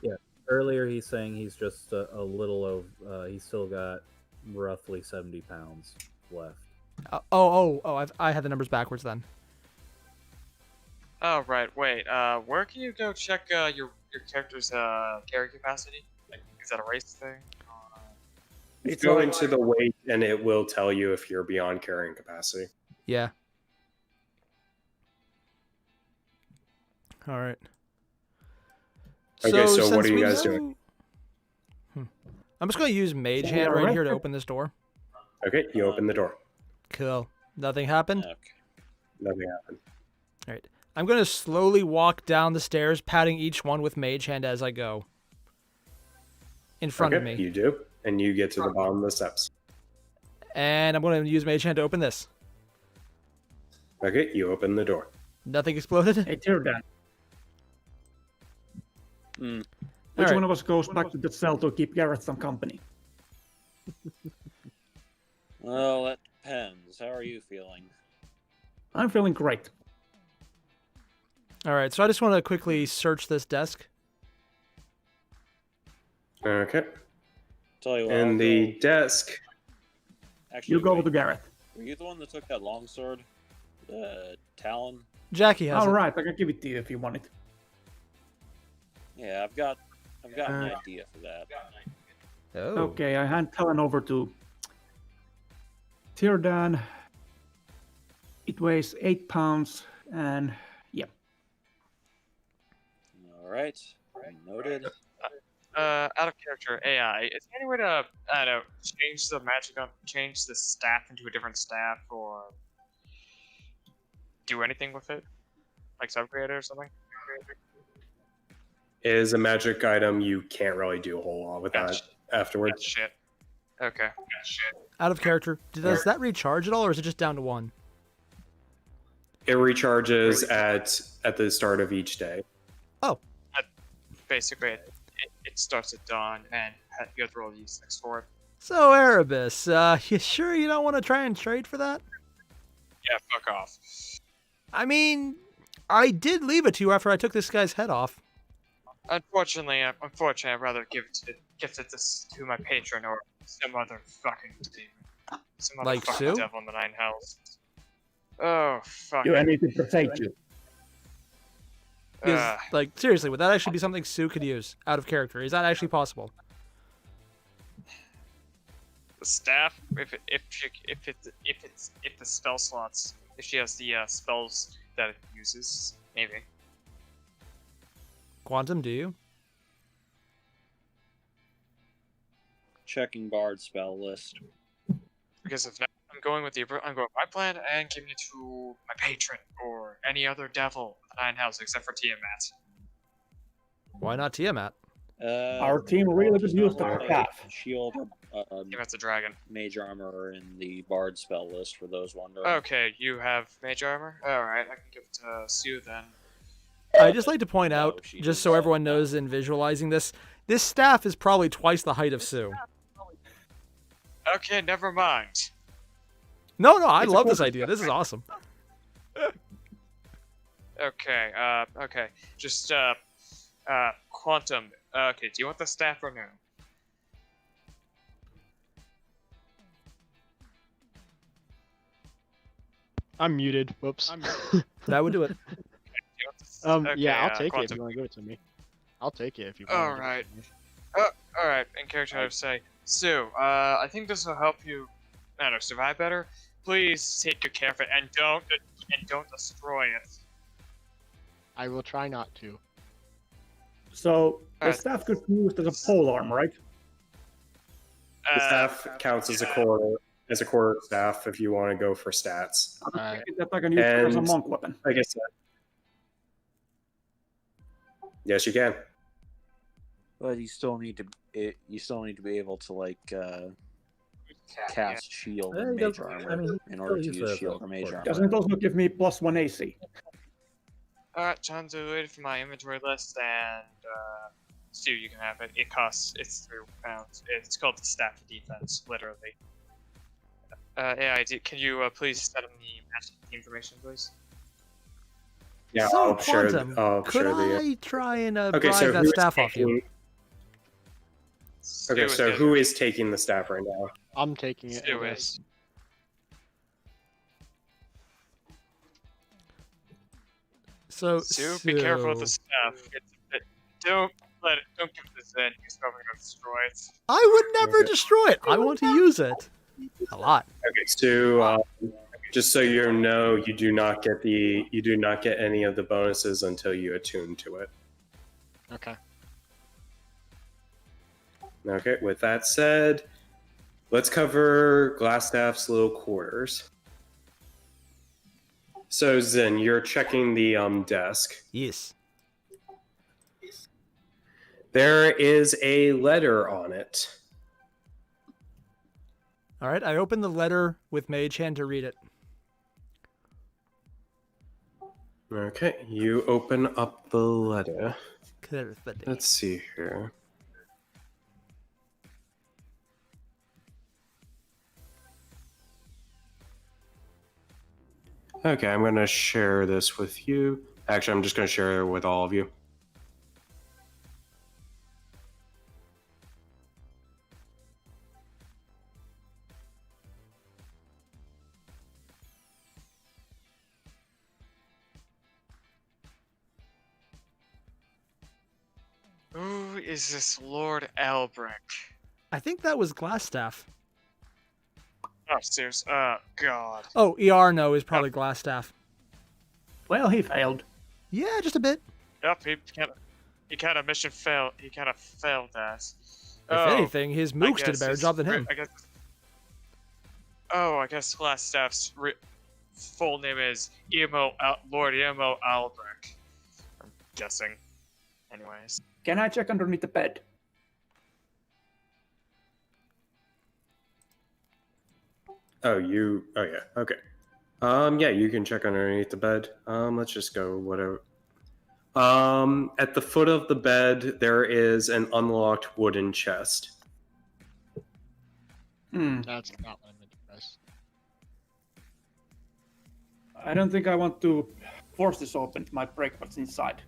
Earlier, he's saying he's just a little over. He's still got roughly 70 pounds left. I had the numbers backwards then. Oh right, wait. Where can you go check your character's carry capacity? Like, is that a race thing? It's Go like- into the weight and it will tell you if you're beyond carrying capacity. Yeah. All right. Okay, so what since are you we guys know- doing? I'm just going to use Mage So Hand we are right here to arrested? open this door. Okay, you open the door. Cool. Nothing happened? Okay. Nothing happened. All right. I'm going to slowly walk down the stairs, patting each one with Mage Hand as I go. In front Okay, of me. you do. And you get to the bottom of the steps. And I'm going to use Mage Hand to open this. Okay, you open the door. Nothing exploded? Hey, Tyrannodan, Hmm. which Alright. one of us goes back to the cell to keep Garrett some company? Well, that depends. How are you feeling? I'm feeling great. All right. So I just want to quickly search this desk. Okay. tell you what. in I'll the go- desk. Actually, You go wait, to Gareth. were you the one that took that longsword? The Talon? Jackie has All it. right, I can give it to you if you want it. Yeah, I've got an idea for that. Oh. Okay, I hand Talon over to Tirdan. It weighs 8 pounds, and yeah. All right, noted. Out of character AI. Is there any way to, I don't know, change the magic up, change the staff into a different staff, or do anything with it, like upgrade it or something? Is a magic item you can't really do a whole lot with that Gotcha. afterwards. Shit. Okay. Shit. Out of character. Does that recharge at all, or is it just down to 1? It recharges at the start of each day. Basically, it starts at dawn, and you have to roll d6 for it. So, Erebus, you sure you don't want to try and trade for that? Yeah, fuck off. I mean, I did leave it to you after I took this guy's head off. Unfortunately, I'd rather give it to my patron or some other fucking demon. Some other Like fucking Sue? devil in the 9 hells. Oh, fuck. You need to protect you. Because, like, seriously, would that actually be something Sue could use out of character? Is that actually possible? The staff, if the spell slots, if she has the spells that it uses, maybe. Quantum, do you? Checking Bard spell list. Because if not, I'm going with my plan and giving it to my patron or any other devil in the 9 house except for Tiamat. Why not Tiamat? Our team really could use the staff. Shield, Tiamat's a dragon. mage armor in the Bard spell list for those wondering. Okay, you have mage armor? Alright, I can give it to Sue then. I'd just like to point out, No, she just does so not. everyone knows in visualizing this staff is probably twice the height of Sue. Okay, never mind. No, I love this idea. This is awesome. Okay, okay. Just, Quantum. Okay, do you want the staff or no? I'm muted. Whoops. That would do it. Do you want the- okay, Yeah, I'll take it if Quantum. you want to give it to me. I'll take it if you want. Alright. Alright, in character I would say, Sue, I think this will help you, I don't know, survive better. Please take good care of it and don't destroy it. I will try not to. So the Alright. staff could be used as a pole arm, right? The staff counts as a quarter staff if you want to go for stats. Alright. That I can use it as a And- monk weapon. Like I said. Yes, you can. But you still need to be able to like cast shield Yeah, and he mage does- armor I mean, in order to he's use a- shield or mage armor. Doesn't it also give me +1 AC? Alright, John's waiting for my inventory list, and Stu, you can have it. It's 3 pounds. It's called the Staff of Defense, literally. AI, can you please set up the match information, please? Yeah, So, I'll share. Quantum, I'll could share the. I try and Okay, bribe so that who is staff off you? taking? Okay, so who is taking the staff right now? I'm taking it. Stu I is. guess. So, Stu, be careful with the Sue, staff. Don't give this in. He's probably gonna destroy it. I would never destroy it. I want to use it a lot. Okay, so just so you know, you do not get any of the bonuses until you attune to it. Okay. Okay, with that said, let's cover Glassstaff's little quarters. So Zen, you're checking the desk. Yes. There is a letter on it. All right, I open the letter with Mage Hand to read it. Okay, you open up the letter. Clarify. Let's see here. Okay, I'm going to share this with you. Actually, I'm just going to share it with all of you. Who is this Lord Elbrick? I think that was Glassstaff. Oh, serious. Oh, God. Oh, ER no is probably Glassstaff. Well, he failed. Yeah, just a bit. Yep, he kind of mission failed. He kind of failed that. If anything, his mooks did a better job than him. I guess Glassstaff's full name is Lord Emo Albrecht. I'm guessing. Anyways. Can I check underneath the bed? Oh, yeah, okay. Yeah, you can check underneath the bed. Let's just go whatever. At the foot of the bed, there is an unlocked wooden chest. That's not what I meant to press. I don't think I want to force this open. It might break what's inside.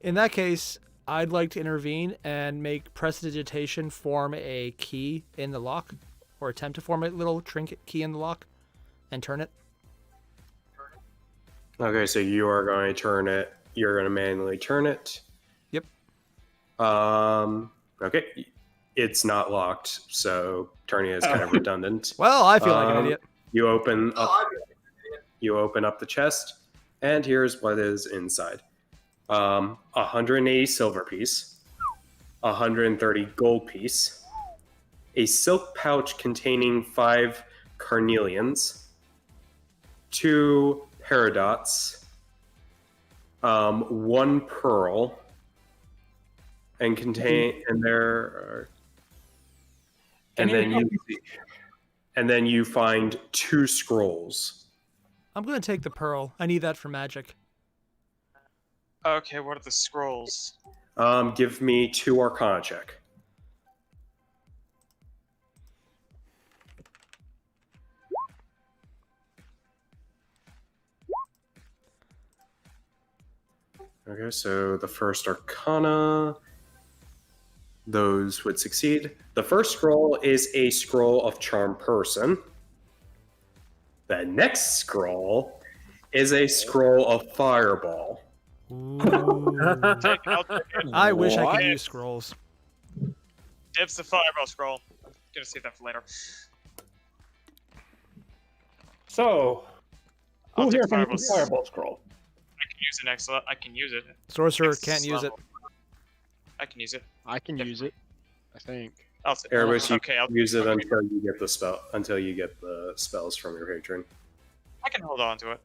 In that case, I'd like to intervene and make prestidigitation form a key in the lock, or attempt to form a little trinket key in the lock, and turn it. Okay, so you are going to turn it. You're going to manually turn it. Yep. Okay. It's not locked, so turning is kind of redundant. Well, I feel like an idiot. You open up the chest, and here's what is inside. 180 silver piece, 130 gold piece, a silk pouch containing 5 carnelians, 2 paradots, 1 pearl, and then you find 2 scrolls. I'm going to take the pearl. I need that for magic. Okay, what are the scrolls? Give me 2 Arcana check. Okay, so the first Arcana, those would succeed. The first scroll is a scroll of Charm Person. The next scroll is a scroll of Fireball. Ooh. I'll take it. I wish I What? could use scrolls. Dibs the fireball scroll. I'm gonna save that for later. So, I'll who take here can fireball. use Fireball Scroll? I can use it next. I can use it. Sorcerer Next can't use it. level. I can use it. I can use it. I think. I'll say. Erebus, you Okay, I'll use it okay. until you get the spells from your patron. I can hold on to it.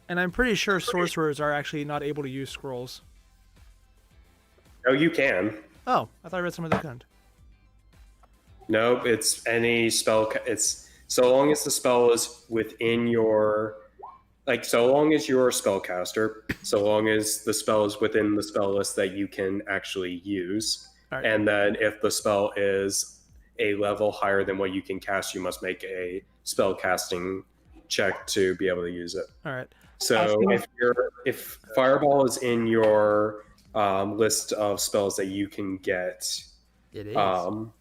And I'm pretty sure sorcerers are actually not able to use scrolls. Oh, you can. Oh, I thought I read some of the couldn't. Nope, it's any spell. It's so long as the spell is within your, so long as you're a spellcaster, so long as the spell is within the spell list that you can actually use, All right. and then if the spell is a level higher than what you can cast, you must make a spell casting check to be able to use it. All right. So if Fireball is in your list of spells that you can get, It is. then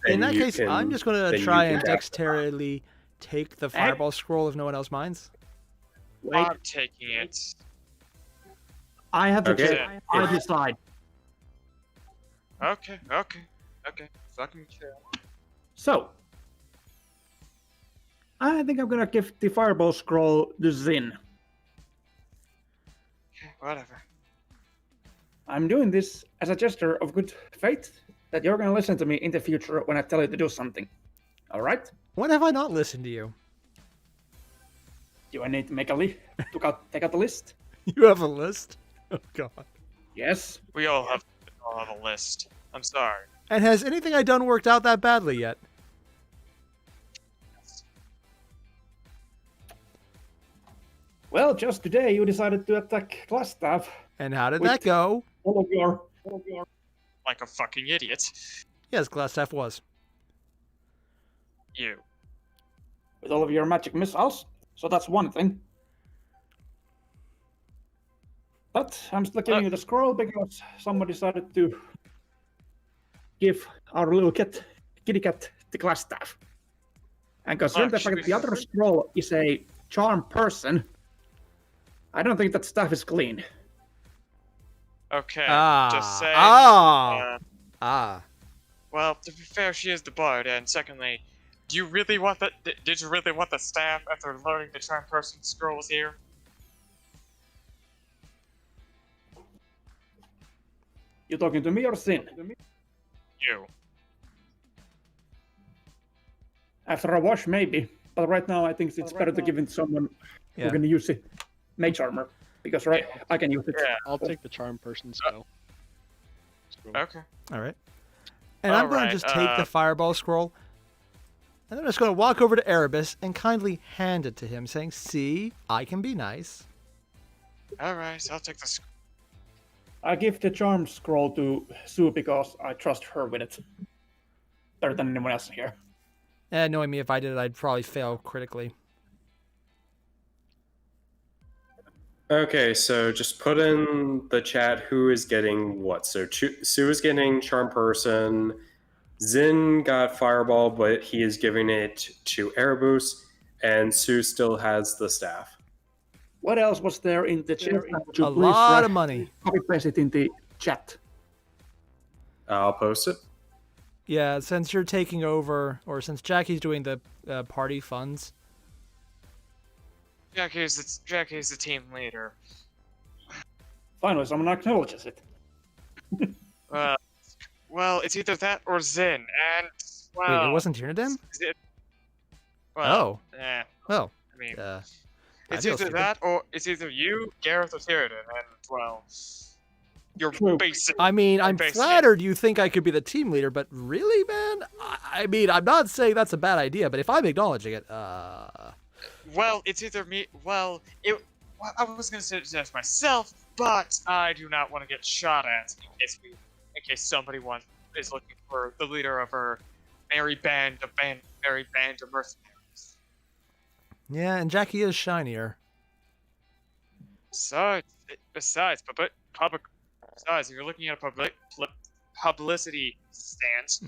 In that you case, can- I'm just going then to you try can and cast it. dexterously take the fireball scroll if no one else minds. Wait, I'm taking it. I have to Okay. check. I decide. Okay. Fucking chill. So, I think I'm gonna give the Fireball Scroll to Zin. Okay, whatever. I'm doing this as a gesture of good faith that you're gonna listen to me in the future when I tell you to do something. All right? When have I not listened to you? Do I need to make a take out the list? You have a list? Oh, God. Yes. We all have a list. I'm sorry. And has anything I done worked out that badly yet? Well, just today you decided to attack Glassstaff. And how did Wait. that go? All of your Like a fucking idiot. Yes, Glassstaff was. You. with all of your magic missiles. So that's one thing. But I'm still giving you the scroll because someone decided to give our little kitty cat the Glassstaff. And considering the fact that the other scroll is a charm person, I don't think that staff is clean. Okay, Ah. just saying. Ah. Well, to be fair, she is the bard, and secondly, do you really want the? Did you really want the staff after learning the charm person scrolls here? You talking to me or Sin? You. After a wash, maybe. But right now, I think it's better to give it to someone Yeah. who can use it. Mage armor. Because I can use it. Yeah. I'll take the charm person spell. Okay. All right. And I'm going to Alright, just take the fireball scroll, and I'm just going to walk over to Erebus and kindly hand it to him, saying, "See, I can be nice." All right, I'll take the. I give the charm scroll to Sue because I trust her with it. Better than anyone else here. And knowing me, if I did it, I'd probably fail critically. Okay, so just put in the chat who is getting what. So Sue is getting Charm Person. Zin got Fireball, but he is giving it to Erebus, and Sue still has the staff. What else was there in the chat? A lot of money. Copy paste it in the chat. I'll post it. Yeah, since you're taking over, or since Jackie's doing the party funds. Jackie's the team leader. Finally, someone acknowledges it. Well, it's either that or Zin, and well. Wait, it wasn't Tyranidan? Well, Oh. I mean, it's either that or it's either you, Gareth, or Tyranidan, and well, you're True. basic. I mean, I'm Basically. flattered you think I could be the team leader, but really, man? I mean, I'm not saying that's a bad idea, but if I'm acknowledging it, Well, it's either me. Well, I was gonna suggest myself, but I do not want to get shot at in case somebody is looking for the leader of her merry band of mercenaries. yeah, and Jackie is shinier. Besides, if you're looking at a publicity stance,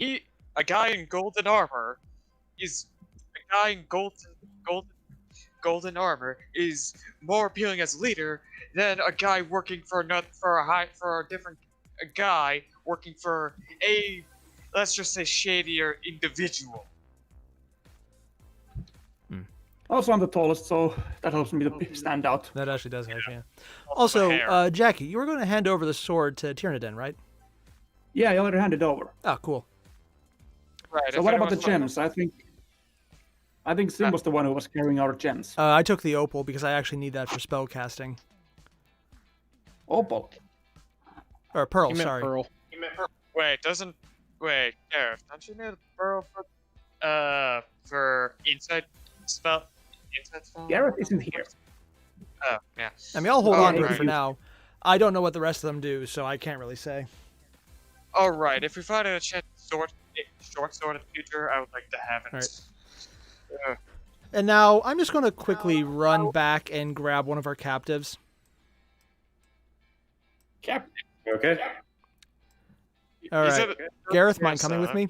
a guy in golden armor is golden armor is more appealing as a leader than a guy working for a different guy working for a, let's just say, shadier individual. Also, I'm the tallest, so that helps me to stand out. That actually does help, yeah. Also, Also, Jackie, you were going to hand over the sword to Tyranidan, right? Yeah, I already handed over. Oh, cool. right, So if what about the anyone's- gems? I think Sim was the one who was carrying our gems. I took the opal because I actually need that for spell casting. Opal. Or pearl, You meant sorry. Pearl. Wait, Gareth, don't you need a pearl for inside spell? Gareth isn't here. Oh, yeah. I mean, I'll hold Oh, on to it right. for now. I don't know what the rest of them do, so I can't really say. All right, if we find a short sword in the future, I would like to have it. Alright. And now I'm just going to quickly run back and grab one of our captives. Cap. Okay. All Is right. it- Gareth, mind coming with me?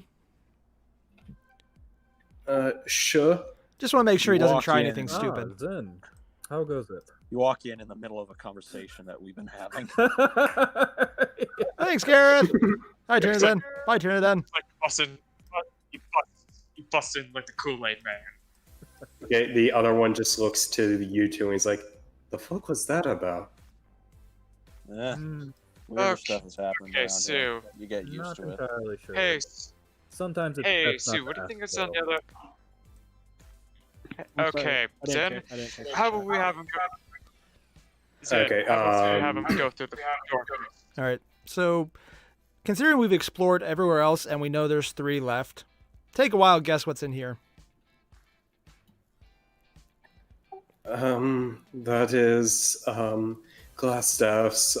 Sure. Just want to make sure he doesn't Walk try in. anything stupid. Zen. How goes it? You walk in the middle of a conversation that we've been having. Thanks, Gareth. Hi, Tyranidan. Bye, Tyranidan. Like you bust in like the Kool-Aid man. Okay, the other one just looks to you two and he's like, "The fuck was that about?" Weird Okay, stuff is happening okay, around Sue. here. You get used Not to it. entirely sure. Hey, Sometimes it's hey, best not Sue, to what do you ask, think is on though. the other? I'm sorry. Okay, I didn't then ca- I didn't catch how that. about we have him go? Okay, how about we have him go through the door? All right. So, considering we've explored everywhere else and we know there's 3 left, take a wild guess what's in here. That is Glassstaff's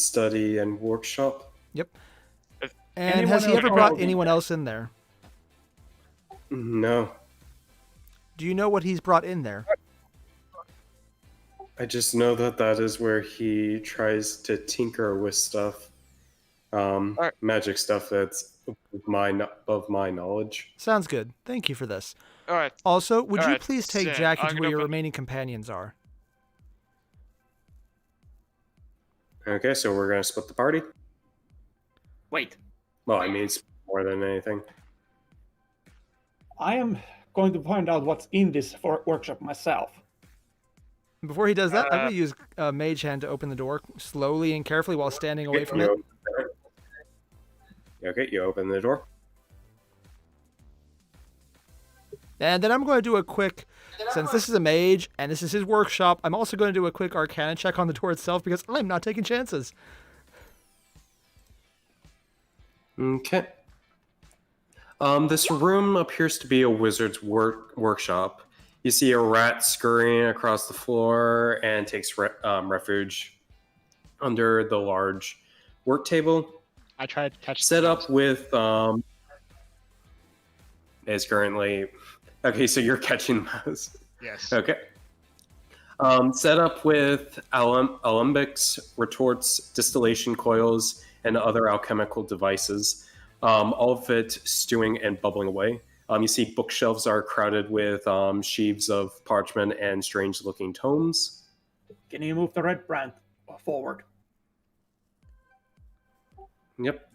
study and workshop. And Anyone has he else ever know- brought anyone else in there? No, Do you know what he's brought in there? I just know that is where he tries to tinker with stuff, magic stuff that's of my knowledge. Sounds good. Thank you for this. All right, Also, would you Alright, please take Zen, Jackie I'm to gonna where your put- remaining companions are? Okay, so we're gonna split the party. Wait, Well, I mean, it's more than anything. I am going to find out what's in this workshop myself. Before he does that, I'm going to use Mage Hand to open the door slowly and carefully while standing away from it. Okay, you open the door. And then I'm going to do a quick, since this is a mage and this is his workshop, I'm also going to do a quick Arcana check on the door itself because I'm not taking chances. Okay. This room appears to be a wizard's workshop. You see a rat scurrying across the floor and takes refuge under the large work table. I tried to catch Set the up mouse. with is currently okay. So you're catching mouse. Yes. Okay. Set up with alembics, retorts, distillation coils, and other alchemical devices. All of it stewing and bubbling away. You see bookshelves are crowded with sheaves of parchment and strange-looking tomes. Can you move the red brand forward? Yep.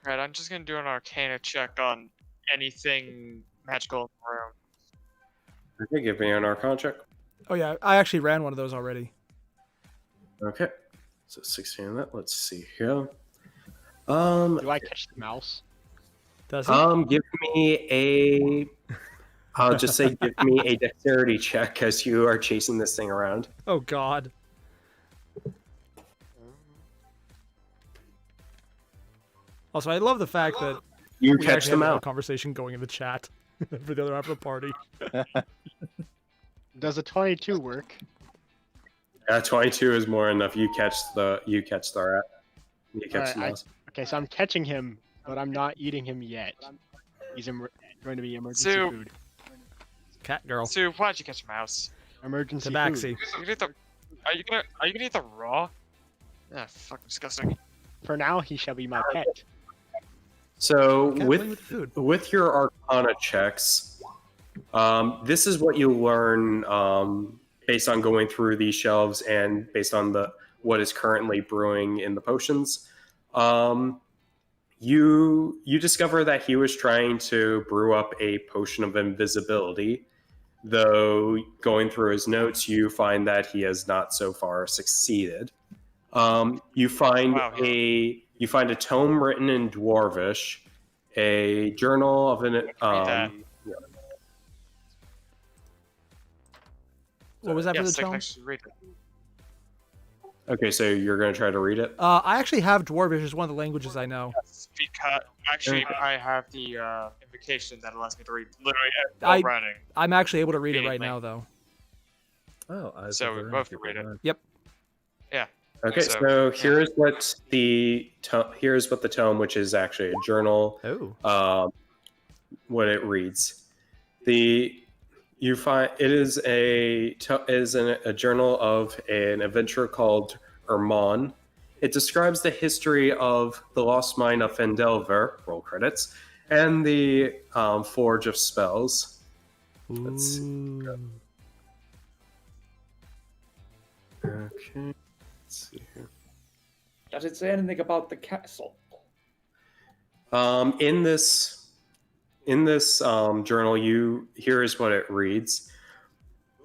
Right, I'm just gonna do an Arcana check on anything magical in the room. Okay, give me an Arcana check. Oh yeah, I actually ran one of those already. Okay. So 16 on that. Let's see here. Do I catch the mouse? Does he? Give me a. I'll just say, give me a dexterity check as you are chasing this thing around. Oh God. Also, I love the fact that You we catch actually them have a out. conversation going in the chat for the other half of the party. Does a 22 work? 22 is more enough. You catch the rat. You catch Alright, the mouse. Okay, so I'm catching him, but I'm not eating him yet. He's going to be emergency So- food. Cat girl. So why'd you catch a mouse? Emergency food. Tabaxi. You gonna eat the, are you gonna eat the raw? Ah, fucking disgusting. For now, he shall be my pet. So Can't play with food. with your Arcana checks, this is what you learn based on going through these shelves and based on what is currently brewing in the potions. You discover that he was trying to brew up a potion of invisibility, though going through his notes, you find that he has not so far succeeded. You find Wow, you find a tome written in Dwarvish, a journal of an that. What was that for the Yes, I can tone? actually read it. Okay, so you're gonna try to read it. I actually have Dwarvish as one of the languages I know. Yes, because actually I have the invocation that allows me to read literally I- while running. I'm actually able to read it Reading right link. now, though. Oh, So we both can read it. Okay, So, so yeah. here's what the tome, which is actually a journal, Oh. what it reads. You find it is a journal of an adventurer called Erman. It describes the history of the lost mine of Phandelver, roll credits, and the Forge of Spells. Let's see. Ooh. Okay, let's see here. Does it say anything about the castle? In this journal, here is what it reads.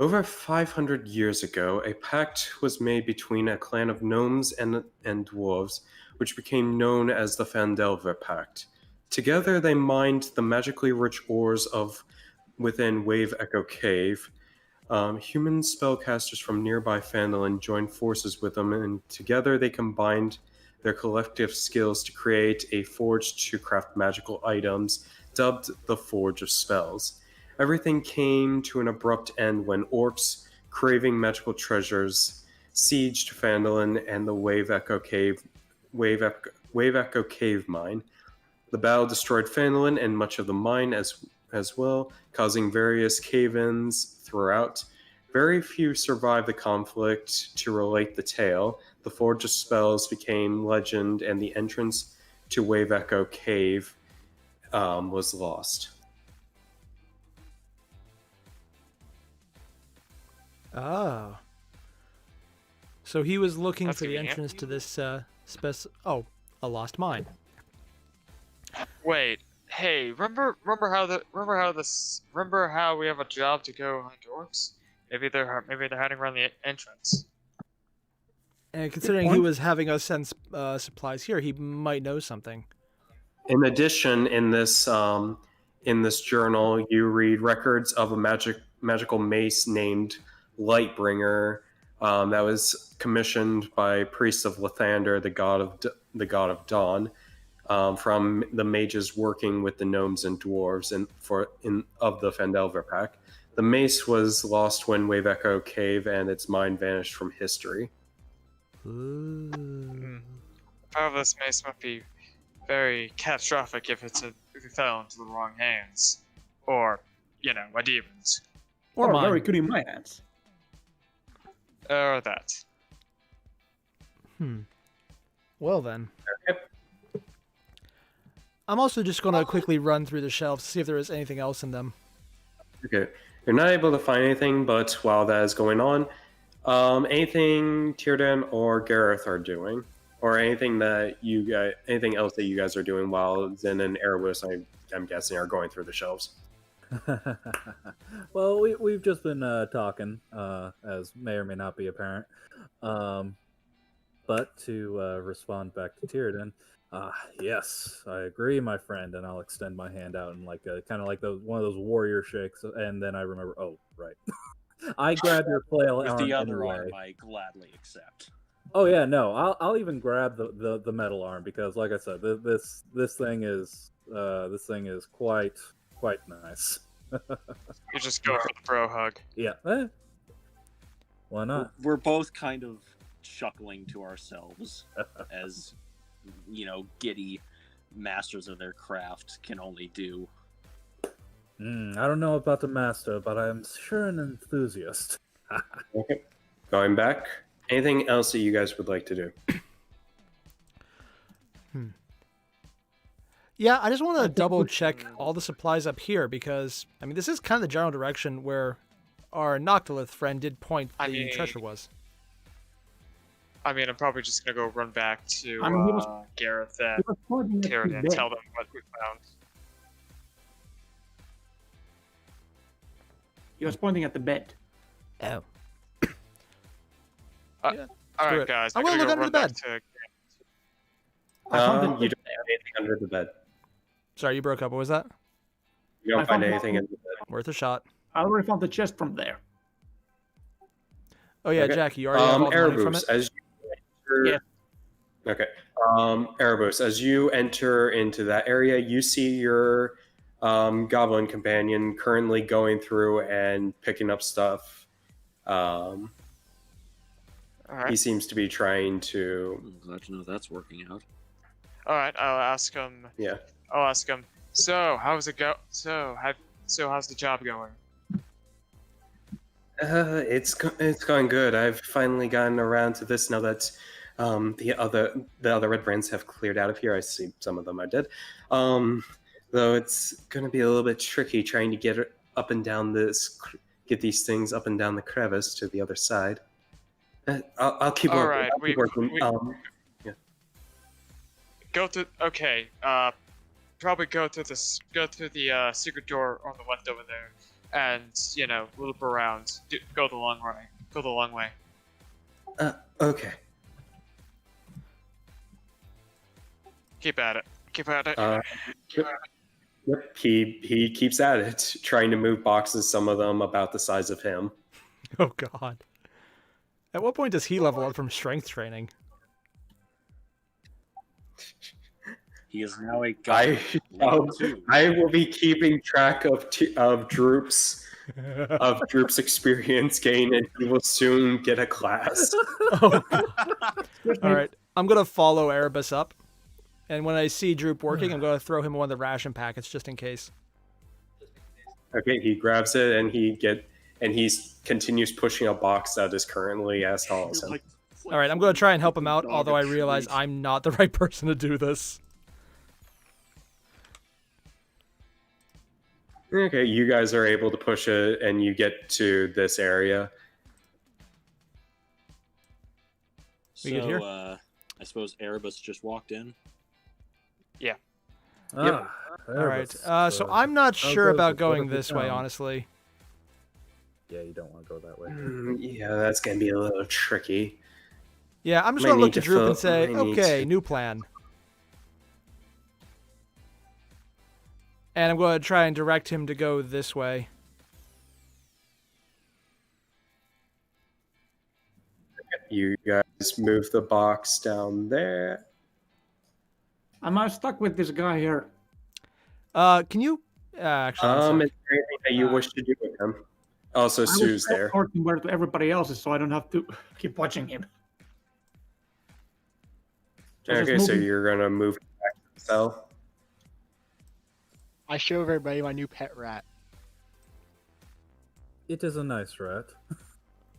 Over 500 years ago, a pact was made between a clan of gnomes and dwarves, which became known as the Phandelver Pact. Together, they mined the magically rich ores within Wave Echo Cave. Human spellcasters from nearby Phandalin joined forces with them, and together they combined their collective skills to create a forge to craft magical items, dubbed the Forge of Spells. Everything came to an abrupt end when orcs, craving magical treasures, sieged Phandalin and the Wave Echo Cave mine. The battle destroyed Phandalin and much of the mine as well, causing various cave-ins throughout. Very few survived the conflict to relate the tale. The Forge of Spells became legend, and the entrance to Wave Echo Cave was lost. Oh. So he was looking That's for the convenient. entrance to this Oh, a lost mine. Wait, hey, remember how we have a job to go hunt orcs? Maybe they're hiding around the entrance. And considering he was having us send supplies here, he might know something. In addition, in this journal, you read records of a magical mace named Lightbringer that was commissioned by priests of Lathander, the god of dawn, from the mages working with the gnomes and dwarves of the Phandelver pack. The mace was lost when Wave Echo Cave and its mine vanished from history. Ooh. Part of this mace might be very catastrophic if it fell into the wrong hands, or a demon's, Or mine. very good in my hands. or that. Well then. Yep. I'm also just going to quickly run through the shelves to see if there is anything else in them. Okay, you're not able to find anything, but while that is going on, anything Tierdan or Gareth are doing, or anything else that you guys are doing while Zen and Erebus, I'm guessing, are going through the shelves. Well, we've just been talking, as may or may not be apparent. But to respond back to Tierdan, yes, I agree, my friend, and I'll extend my hand out and kind of like one of those warrior shakes, and then I remember, oh, right. I grab your flail With arm the other anyway. arm, I gladly accept. Oh yeah, no, I'll even grab the metal arm because, like I said, this thing is quite nice. You just go for the bro hug. Yeah, why not? We're both kind of chuckling to ourselves as, giddy masters of their craft can only do. I don't know about the master, but I'm sure an enthusiast. Okay, going back. Anything else that you guys would like to do? Yeah, I just want to double check all the supplies up here because, I mean, this is kind of the general direction where our Noctilith friend did point the treasure was. I mean, I'm probably just gonna go run back to I mean, he was- Gareth and He was pointing at Tierdan the and bed. tell them what we found. He was pointing at the bed. Oh. All Screw right, it. guys. I'm I'm gonna gonna look go under run the back to. I found the You don't have anything under the bed. Sorry, you broke up. What was that? You don't I find found anything one- in the bed. Worth a shot. I already found the chest from there. Oh yeah, Okay. Jackie, you already have all the money from Erebus, it? as you enter... Yeah. Okay. Erebus, as you enter into that area, you see your goblin companion currently going through and picking up stuff. All right. He seems to be trying to... I'm glad to know that's working out. All right. I'll ask him. Yeah. I'll ask him. So, how's it go? So how's the job going? It's going good. I've finally gotten around to this now that the other red brands have cleared out of here. I see some of them are dead. Though it's going to be a little bit tricky trying to get up and down get these things up and down the crevice to the other side. I'll keep All working. right, I'll keep working. Go to. Okay. Probably go to the secret door on the left over there, and loop around. Go the long way. Go the long way. Okay. Keep at it. Keep at it. Yep. He keeps at it, trying to move boxes. Some of them about the size of him. Oh god. At what point does he level up from strength training? He is now a I level 2. I will be keeping track of Droop's experience gain, and he will soon get a class. Oh, all right, I'm gonna follow Erebus up, and when I see Droop working, I'm gonna throw him one of the ration packets just in case. Okay, he grabs it and he continues pushing a box that is currently as tall as him. All right, I'm gonna try and help him out, although I realize I'm not the right person to do this. Okay, you guys are able to push it, and you get to this area. We good here? I suppose Erebus just walked in. Ah, All right. Erebus. So I'm not how sure goes about it? What going have you this way, found? honestly. Yeah, you don't want to go that way. Yeah, that's gonna be a little tricky. Yeah, I'm just Might gonna look need to to Droop and fill- say, might need okay, to- new plan. And I'm going to try and direct him to go this way. You guys move the box down there. Am I stuck with this guy here? Can you actually? one Is sec. there anything that you wish to do with him? Also, I Sue's will there. sort him where to everybody else's, so I don't have to keep watching him. Just Okay, so moving- you're gonna move back to the cell. I show everybody my new pet rat. It is a nice rat.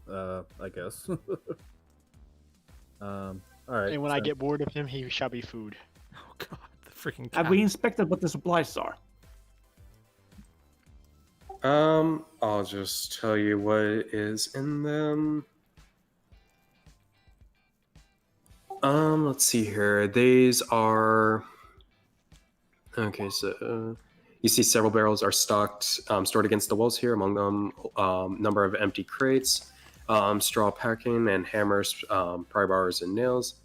I guess. All right. And when I so- get bored of him, he shall be food. Oh god, the freaking Have cat. we inspected what the supplies are? I'll just tell you what is in them. Let's see here. These are okay. So you see several barrels are stocked, stored against the walls here. Among them, number of empty crates, straw packing, and hammers, pry bars, and nails.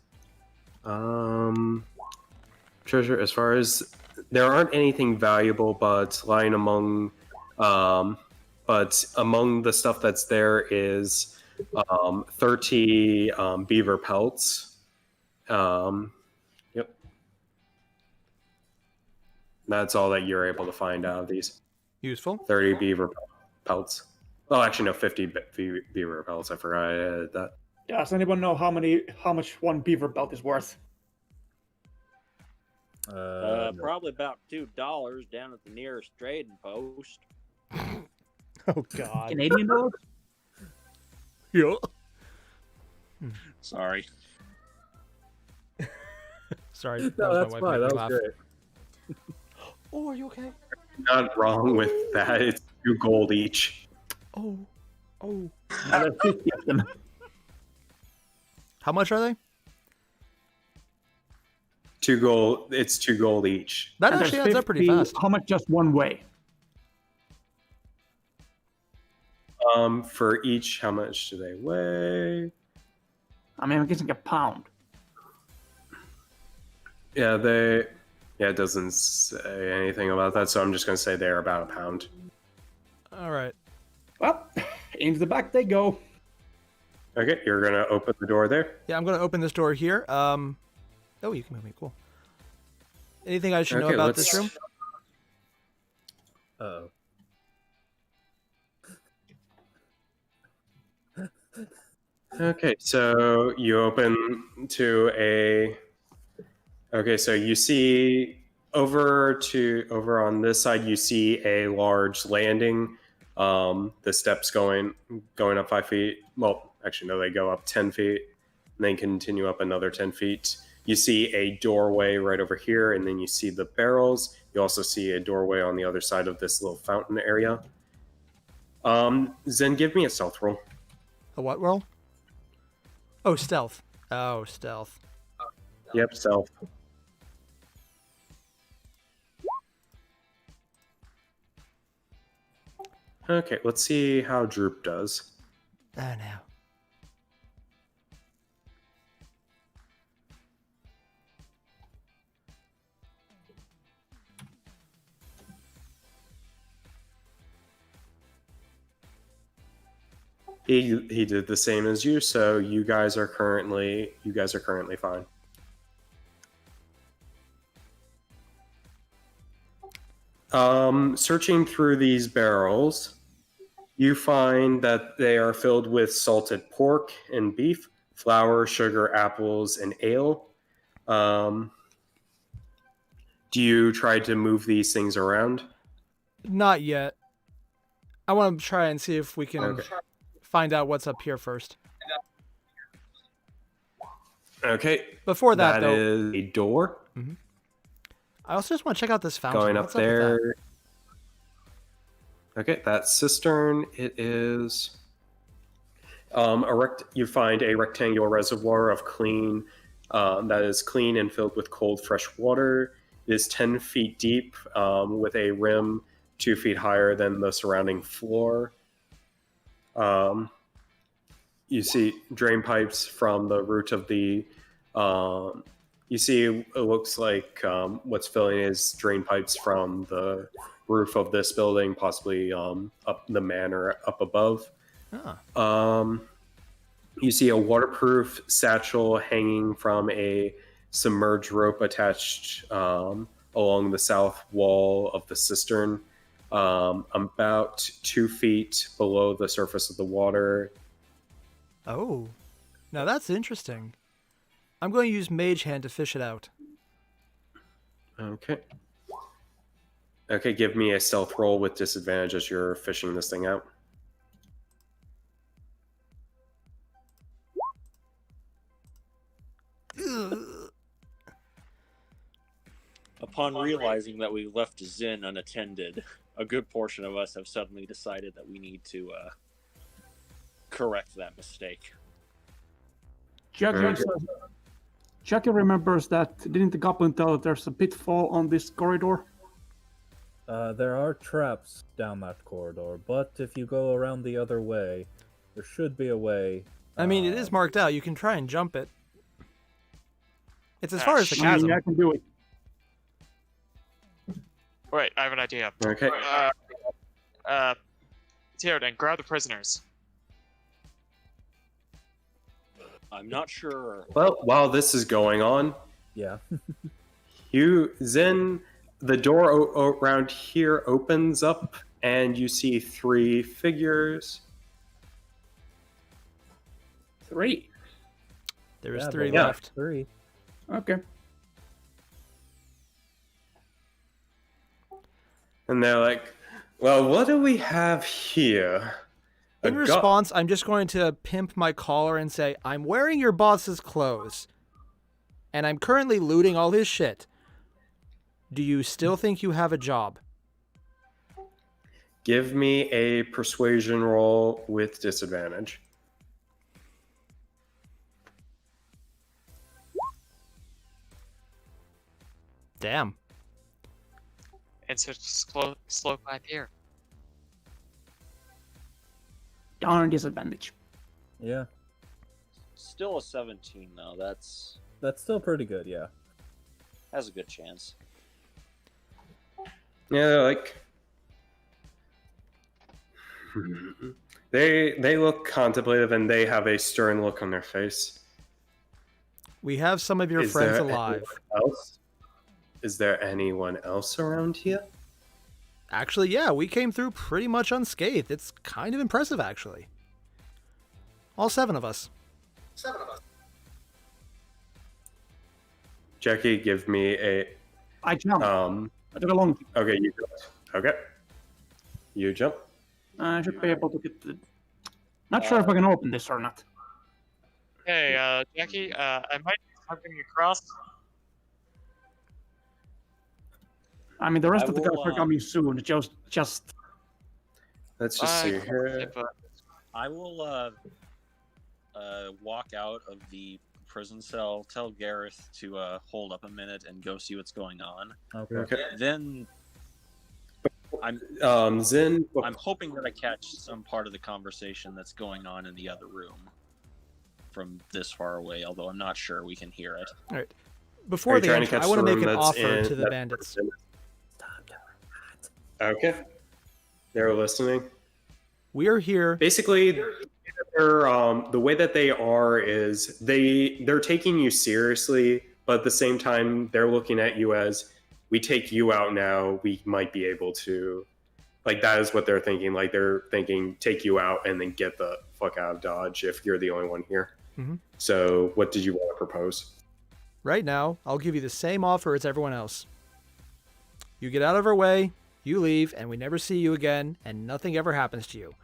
Treasure. As far as there aren't anything valuable, but lying among. But among the stuff that's there is 30 beaver pelts. Yep. That's all that you're able to find out of these. Useful. 30 beaver pelts. Well, actually, no, 50 beaver pelts. I forgot I added that. Does anyone know how much one beaver belt is worth? No. Probably about $2 down at the nearest trading post. Oh god. Canadian dollars? Yeah. Sorry. Sorry. No, that was that's my wife fine. making me That was laugh. great. Oh, are you okay? Not wrong with that. It's 2 gold each. Oh. Oh. There are 50 of them. How much are they? 2 gold. It's 2 gold each. That And actually there's adds up pretty 50 fast. How much just one way? For each, how much do they weigh? I mean, I'm guessing a pound. Yeah, it doesn't say anything about that, so I'm just gonna say they're about a pound. All right. Well, into the back they go. Okay, you're gonna open the door there. Yeah, I'm going to open this door here. Oh, you can move me. Cool. Anything I should know Okay, about this room? Uh-oh. Okay, so you open to a. Okay, so you see over on this side, you see a large landing. The steps going up 5 feet. Well, actually, no, they go up 10 feet, and then continue up another 10 feet. You see a doorway right over here, and then you see the barrels. You also see a doorway on the other side of this little fountain area. Zen, give me a stealth roll. A what roll? Oh, stealth. Oh, stealth. Yep, stealth. Okay, let's see how Droop does. Oh, no. He did the same as you, so you guys are currently fine. Searching through these barrels, you find that they are filled with salted pork and beef, flour, sugar, apples, and ale. Do you try to move these things around? Not yet. I want to try and see if we can Okay. find out what's up here first. Okay. Before that, That though, is a door I also just want to check out this fountain. going up What's with that? there. Okay, that cistern, it is. You find a rectangular reservoir of clean, that is clean and filled with cold, fresh water. It is 10 feet deep, with a rim 2 feet higher than the surrounding floor. You see drain pipes from the root of the. You see, it looks like what's filling is drain pipes from the roof of this building, possibly up the manor up above. Ah. You see a waterproof satchel hanging from a submerged rope attached along the south wall of the cistern, about 2 feet below the surface of the water. Oh, now that's interesting. I'm going to use Mage Hand to fish it out. Okay. Okay, give me a stealth roll with disadvantage as you're fishing this thing out. Upon realizing that we left Zin unattended, a good portion of us have suddenly decided that we need to correct that mistake. Jackie remembers that. Didn't the goblin tell that there's a pitfall on this corridor? There are traps down that corridor, but if you go around the other way, there should be a way. I mean, it is marked out. You can try and jump it. It's as far as the I chasm. mean, I can do it. Wait, I have an idea. Okay. Theoden, grab the prisoners. I'm not sure. Well, while this is going on, Yeah. the door around here opens up, and you see 3 figures. 3. There is Yeah, 3 but left. 3. Okay. And they're like, well, what do we have here? In response, I'm just going to pimp my collar and say, I'm wearing your boss's clothes, and I'm currently looting all his shit. Do you still think you have a job? Give me a persuasion roll with disadvantage. Damn. And so slow climb here. Darn disadvantage. Yeah. Still a 17 though. That's Still pretty good, yeah. has a good chance. Yeah, they're like, they look contemplative, and they have a stern look on their face. We have some of your friends alive. Is there anyone else around here? Actually, yeah, we came through pretty much unscathed. It's kind of impressive, actually. All 7 of us. Jackie, give me a. I jump. I took a long. Okay, you jumped. Okay. You jump. I should be able to get the. Not sure if I can open this or not. Hey, Jackie, I might be jumping across. I mean, the rest I of the guys will, are coming soon. Just. Let's just see here. I will walk out of the prison cell, tell Gareth to hold up a minute and go see what's going on. Okay. Then I'm Zin. I'm hoping that I catch some part of the conversation that's going on in the other room from this far away, although I'm not sure we can hear it. All right. Before they enter, I want to make an offer to the bandits. Okay. They're listening. We are here. Basically, the way that they are is they're taking you seriously, but at the same time, they're looking at you as, we take you out now, we might be able to, like, that is what they're thinking. Like, they're thinking, take you out and then get the fuck out of Dodge if you're the only one here. Mhm. So what did you want to propose? Right now, I'll give you the same offer as everyone else. You get out of our way, you leave, and we never see you again, and nothing ever happens to you.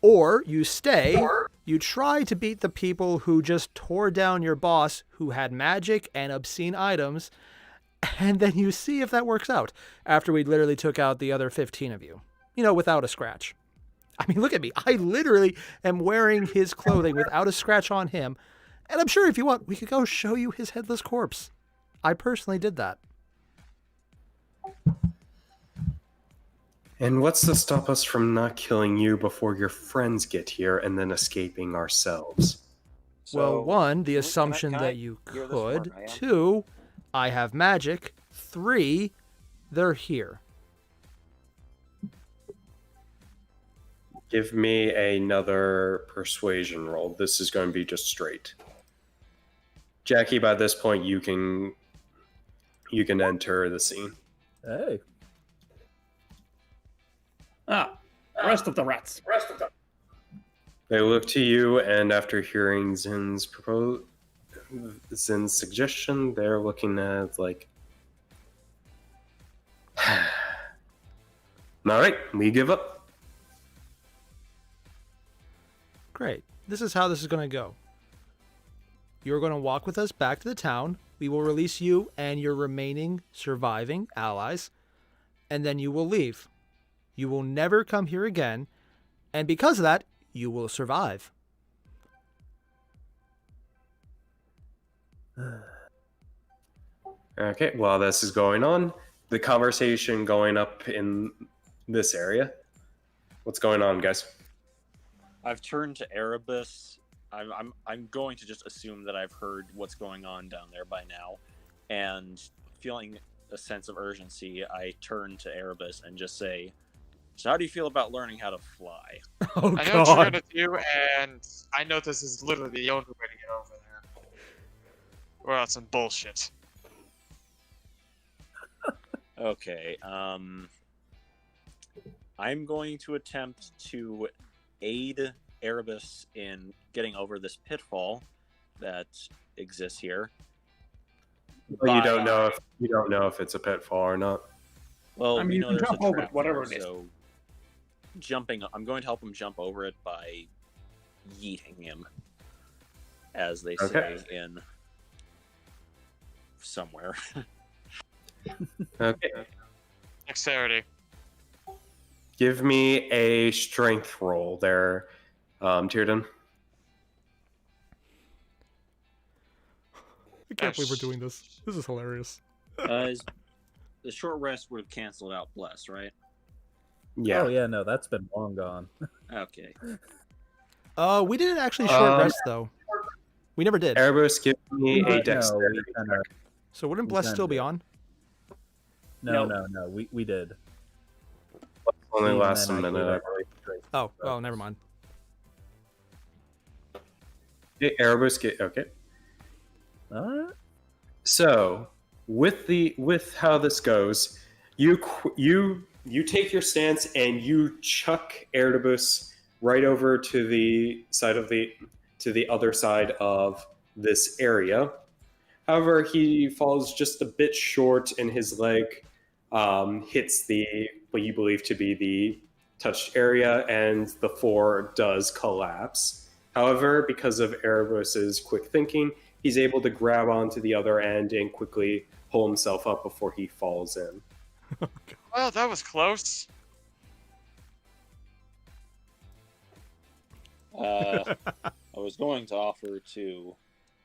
Or you stay, you try to beat the people who just tore down your boss, who had magic and obscene items, and then you see if that works out, after we literally took out the other 15 of you. You know, without a scratch. I mean, look at me. I literally am wearing his clothing without a scratch on him. And I'm sure if you want, we could go show you his headless corpse. I personally did that. And what's to stop us from not killing you before your friends get here and then escaping ourselves? Well, one, the can I- assumption can I that you hear this more? could. I am. 2, I have magic. 3, they're here. Give me another persuasion roll. This is going to be just straight. Jackie, by this point, you can enter the scene. Hey. Rest of the rats. They look to you, and after hearing Zin's suggestion, they're looking at like, all right, we give up. Great. This is how this is going to go. You're going to walk with us back to the town. We will release you and your remaining surviving allies, and then you will leave. You will never come here again, and because of that, you will survive. Okay, while this is going on, the conversation going up in this area. What's going on, guys? I've turned to Erebus. I'm going to just assume that I've heard what's going on down there by now, and feeling a sense of urgency, I turn to Erebus and just say, "So how do you feel about learning how to fly?" Oh, I know what you're gonna do, and I know this is literally the only way to get over there. Or else some bullshit. Okay, I'm going to attempt to aid Erebus in getting over this pitfall that exists here. Well, you don't know if it's a pitfall or not. Well, I mean, we you know can there's jump a over trap it, whatever here, it is. so I'm going to help him jump over it by yeeting him, as they Okay. say in somewhere. Okay. Dexterity. Give me a strength roll there, Tierden. I can't believe we're doing this. This is hilarious. The short rest would have canceled out Bless, right? Yeah. Oh yeah, no, that's been long gone. Okay. We didn't actually short rest, though. We never did. Erebus, give me a No, dexterity. we kinda- So wouldn't we Bless kinda still be did. on? No, No. we did. Only And lasts a then I minute, gave I up believe. straight. Oh, well, never mind. Okay, Erebus, okay. Alright. So, with how this goes, you take your stance and you chuck Erebus right over to the other side of this area. However, he falls just a bit short, and his leg hits what you believe to be the touched area, and the floor does collapse. However, because of Erebus's quick thinking, he's able to grab onto the other end and quickly pull himself up before he falls in. Well, that was close. I was going to offer to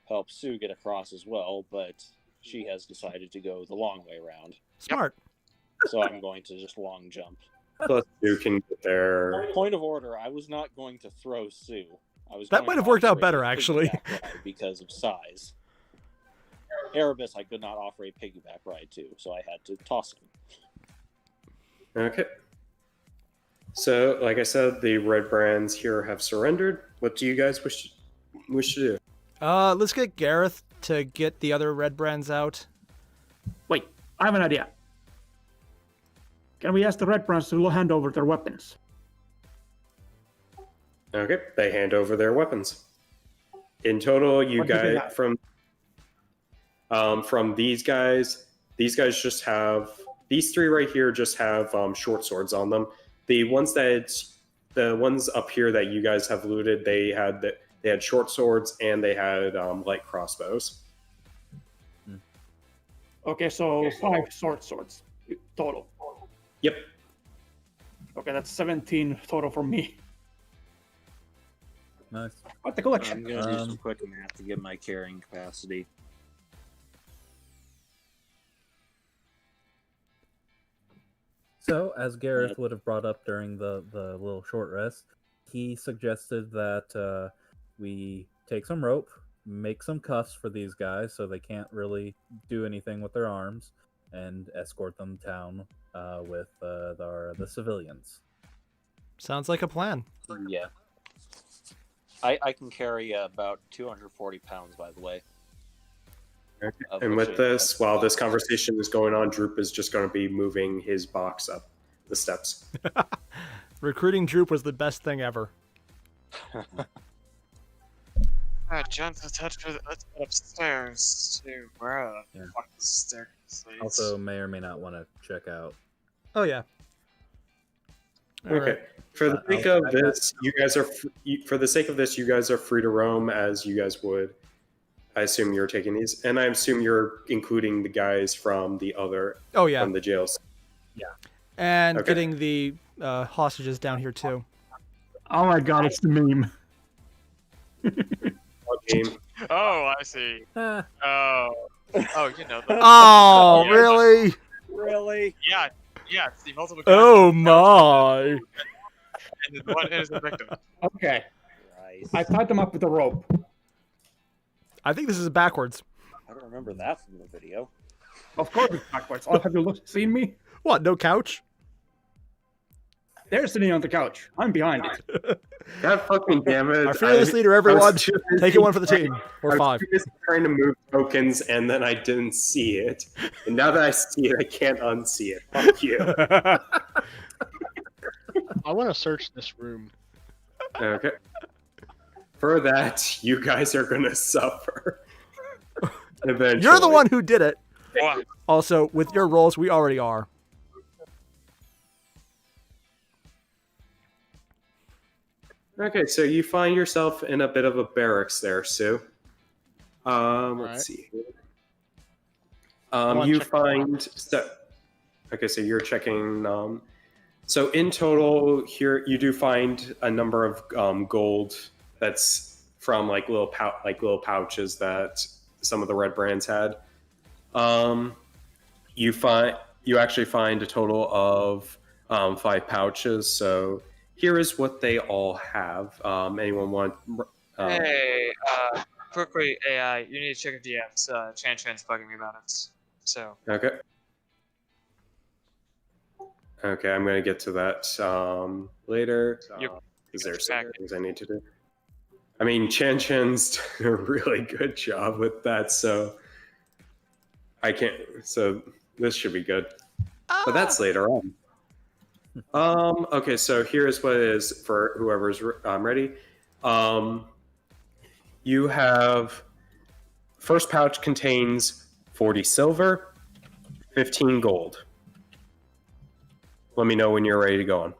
help Sue get across as well, but she has decided to go the long way around. Smart. So I'm going to just long jump. Plus, you can get there. Point of order, I was not going to throw Sue. That might have worked out better, actually. Because of size. Erebus, I could not offer a piggyback ride to, so I had to toss him. Okay. So, like I said, the red brands here have surrendered. What do you guys wish to do? Let's get Gareth to get the other red brands out. Wait, I have an idea. Can we ask the Red Brands to hand over their weapons? Okay, they hand over their weapons. In total, you What do they guys have? from these guys just have these three right here just have short swords on them. The ones up here that you guys have looted, they had short swords and they had light crossbows. Okay, so 5 short swords total. Yep. Okay, that's 17 total for me. Nice. Quite the collection. I'm gonna do some quick math to get my carrying capacity. So, as Gareth would have brought up during the little short rest, he suggested that we take some rope, make some cuffs for these guys so they can't really do anything with their arms, and escort them down with the civilians. Sounds like a plan. Yeah. I can carry about 240 pounds, by the way. Of And which with is- this, while this conversation is going on, Droop is just going to be moving his box up the steps. Recruiting Droop was the best thing ever. Alright, gents, let's head upstairs to where the Yeah. fuck the staircase leads. Also, may or may not want to check out. Oh yeah. All Okay. right. For the sake I'll- of this, you guys are for the sake of this, you guys are free to roam as you guys would. I assume you're taking these, and I assume you're including the guys from the other Oh yeah. from the jails. And Okay. getting the hostages down here too. Oh my god, it's the meme. Game. Oh, I see. Ah, Oh, you know. Oh Yeah. really? Really? Yeah, it's the multiple. Oh my. And then one is the victim. Okay, Right. I tied them up with a rope. I think this is backwards. I don't remember that from the video. Of course it's backwards. Oh, have you seen me? What? No couch? They're sitting on the couch. I'm behind it. God fucking damn it! Our fearless leader, I everyone. was too Take it one for the team. I Or was 5. too busy trying to move tokens, and then I didn't see it. And now that I see it, I can't unsee it. Fuck you. I want to search this room. Okay. For that, you guys are gonna suffer. Eventually. You're the one who did it. What? Also, with your rolls, we already are. Okay, so you find yourself in a bit of a barracks there, Sue. Let's Alright. see. Go on, You check find so. Okay, so you're checking. So in total, here you do find a number of gold that's from like little pouches that some of the red brands had. You actually find a total of 5 pouches. So here is what they all have. Anyone want? Hey, quickly, AI, you need to check if DM's Chan's bugging me about it. So, Okay. Okay, I'm gonna get to that later. Yep. Is there Back. some things I need to do? I mean, Chan's done a really good job with that, so I can't. So this should be good, but that's later on. Okay, so here's what it is for whoever's ready. You have first pouch contains 40 silver, 15 gold. Let me know when you're ready to go on.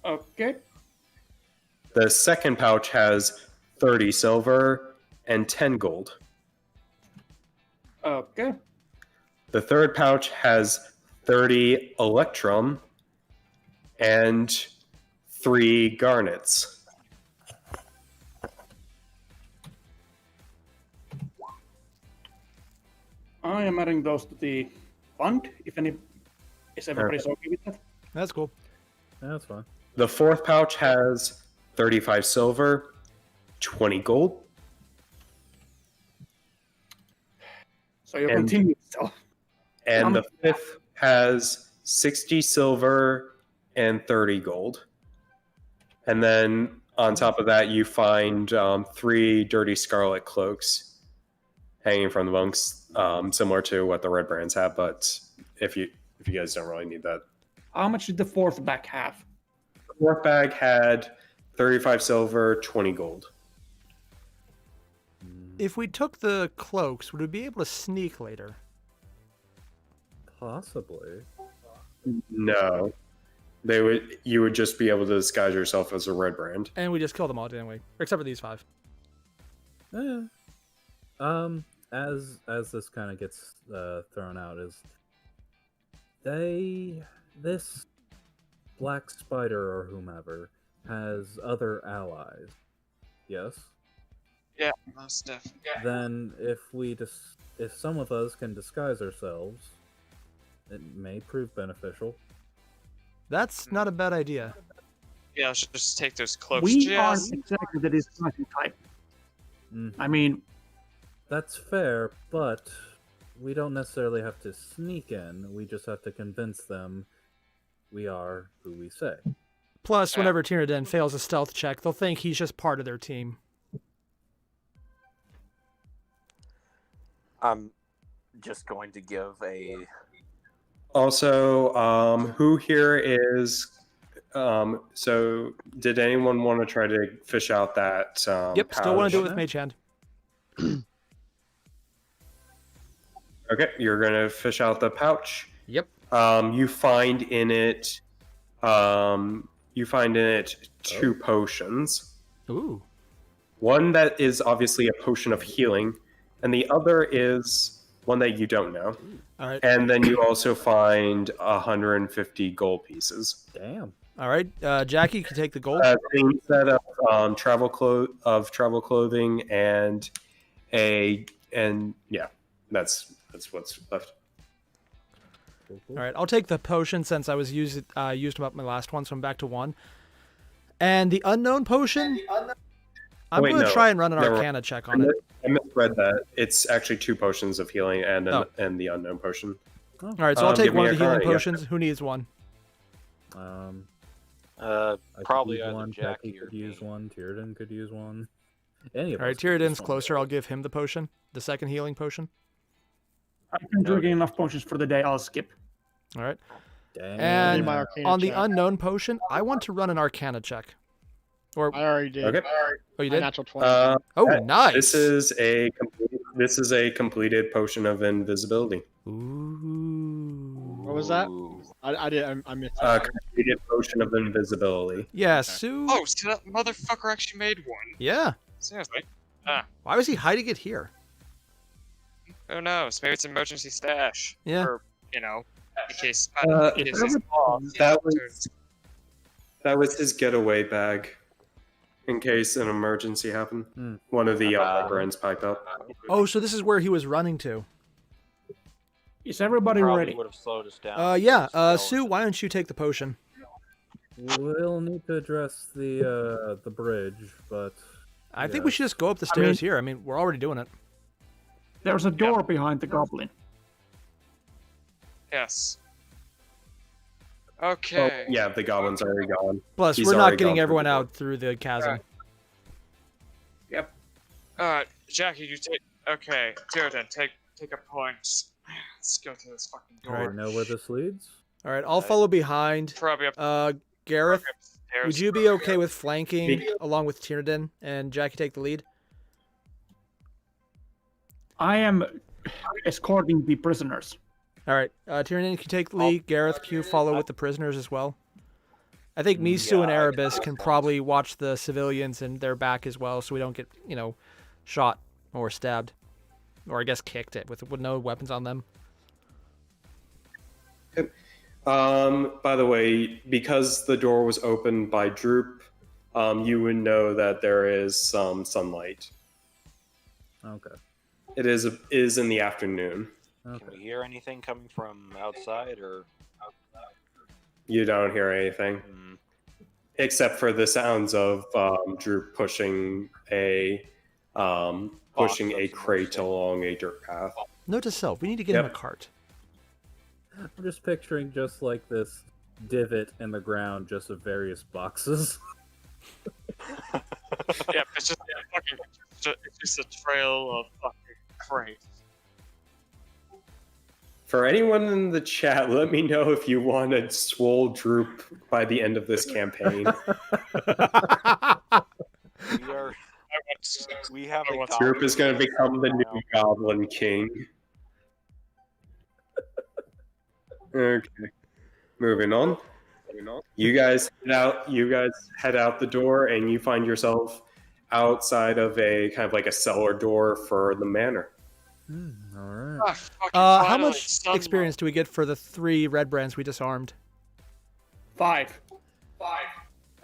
Okay. The second pouch has 30 silver and 10 gold. Okay. The third pouch has 30 electrum and 3 garnets. I am adding those to the fund. If any, is everybody's okay with that? That's cool. that's fine. The fourth pouch has 35 silver, 20 gold, So you And- continue still. and the fifth has 60 silver and 30 gold. And then on top of that, you find 3 dirty scarlet cloaks hanging from the bunks, similar to what the red brands have. But if you guys don't really need that, How much did the fourth bag have? the fourth bag had 35 silver, 20 gold. If we took the cloaks, would we be able to sneak later? Possibly. No, you would just be able to disguise yourself as a red brand. And we just killed them all, didn't we? Except for these 5. Yeah. As this kind of gets thrown out, is this black spider or whomever has other allies. Yes. Yeah, most definitely. Then if if some of us can disguise ourselves, it may prove beneficial. That's not a bad idea. Yeah, let's just take those cloaks. We aren't Just exactly the disguising type. Mhm. I mean, That's fair, but we don't necessarily have to sneak in. We just have to convince them we are who we say. Plus, whenever Tyranidan fails a stealth check, they'll think he's just part of their team. I'm just going to give a. Also, who here is? So, did anyone want to try to fish out that? Yep, still want to do it with pouch. Mage Hand. Okay, you're gonna fish out the pouch. Yep. You find in it. Two potions. Ooh. One that is obviously a potion of healing, and the other is one that you don't know. All right. And then you also find 150 gold pieces. Damn. All right. Jackie, you can take the gold. Same set of travel clothing and that's what's left. All right. I'll take the potion since I was used up my last one, so I'm back to 1. And the unknown potion. I'm Wait, going to no. try and run an Never- Arcana check on it. I misread that. It's actually 2 potions of healing and the unknown potion. All right. So I'll take give one me of the healing Arcana, yeah. potions. Who needs one? I could Probably use either one. Jackie could or use me. one. Tyranidan could use one. Any of All right. us could use Tyranidan's one. closer. I'll give him the potion, the second healing potion. I've been drinking enough potions for the day. I'll skip. All right. Damn. And my Arcana on the check. unknown potion, I want to run an Arcana check. Or I already did. Okay. oh, you My did? natural 20. Oh, nice. This is a completed potion of invisibility. Ooh. What was that? Ooh. I missed A that. completed potion of invisibility. Yeah, Sue. Oh, so that motherfucker actually made one. Yeah. Seriously. Why was he hiding it here? Who knows? Maybe it's an emergency stash. Yeah. Or, in case. That was his getaway bag, in case an emergency happened. Hmm. One of the librarians piped up. Oh, so this is where he was running to. Is everybody Probably ready? would have slowed us down. Yeah. Spell. Sue, why don't you take the potion? We'll need to address the bridge, but I think we should just go up the stairs here. I mean, we're already doing it. There's a door behind the goblin. Yes. Oh, Okay. yeah, the goblin's already gone. Plus, He's we're not already getting gone through everyone the door. out through the chasm. Alright, Jackie, you take. Okay, Tyranidan, take a point. Let's go to this fucking do door. we know where this leads? All right, I'll follow behind. Probably up Gareth, upstairs. would you be okay with flanking along with Tyranidan and Jackie take the lead? I am escorting the prisoners. All right, Tyranidan can take the lead. Gareth, can you follow with the prisoners as well? I think Misu and Erebus can probably watch the civilians and their back as well, so we don't get, shot or stabbed, or I guess kicked it with no weapons on them. By the way, because the door was opened by Droop, you would know that there is some sunlight. Okay. It is in the afternoon. Can Okay. we hear anything coming from outside, or? You don't hear anything Hmm. except for the sounds of Droop pushing a crate along a dirt path. Note to self: we need to get him a Yep. cart. I'm just picturing just like this divot in the ground, just of various boxes. Yeah, it's just it's just a trail of fucking crates. For anyone in the chat, let me know if you want a swole Droop by the end of this campaign. We are. We have a goblin. Droop is going to become the new Goblin King. Okay, moving on. You guys head out the door, and you find yourself outside of a kind of like a cellar door for the manor. All right. Ah, fucking How finally, much sunlight. experience do we get for the 3 red brands we disarmed? 5.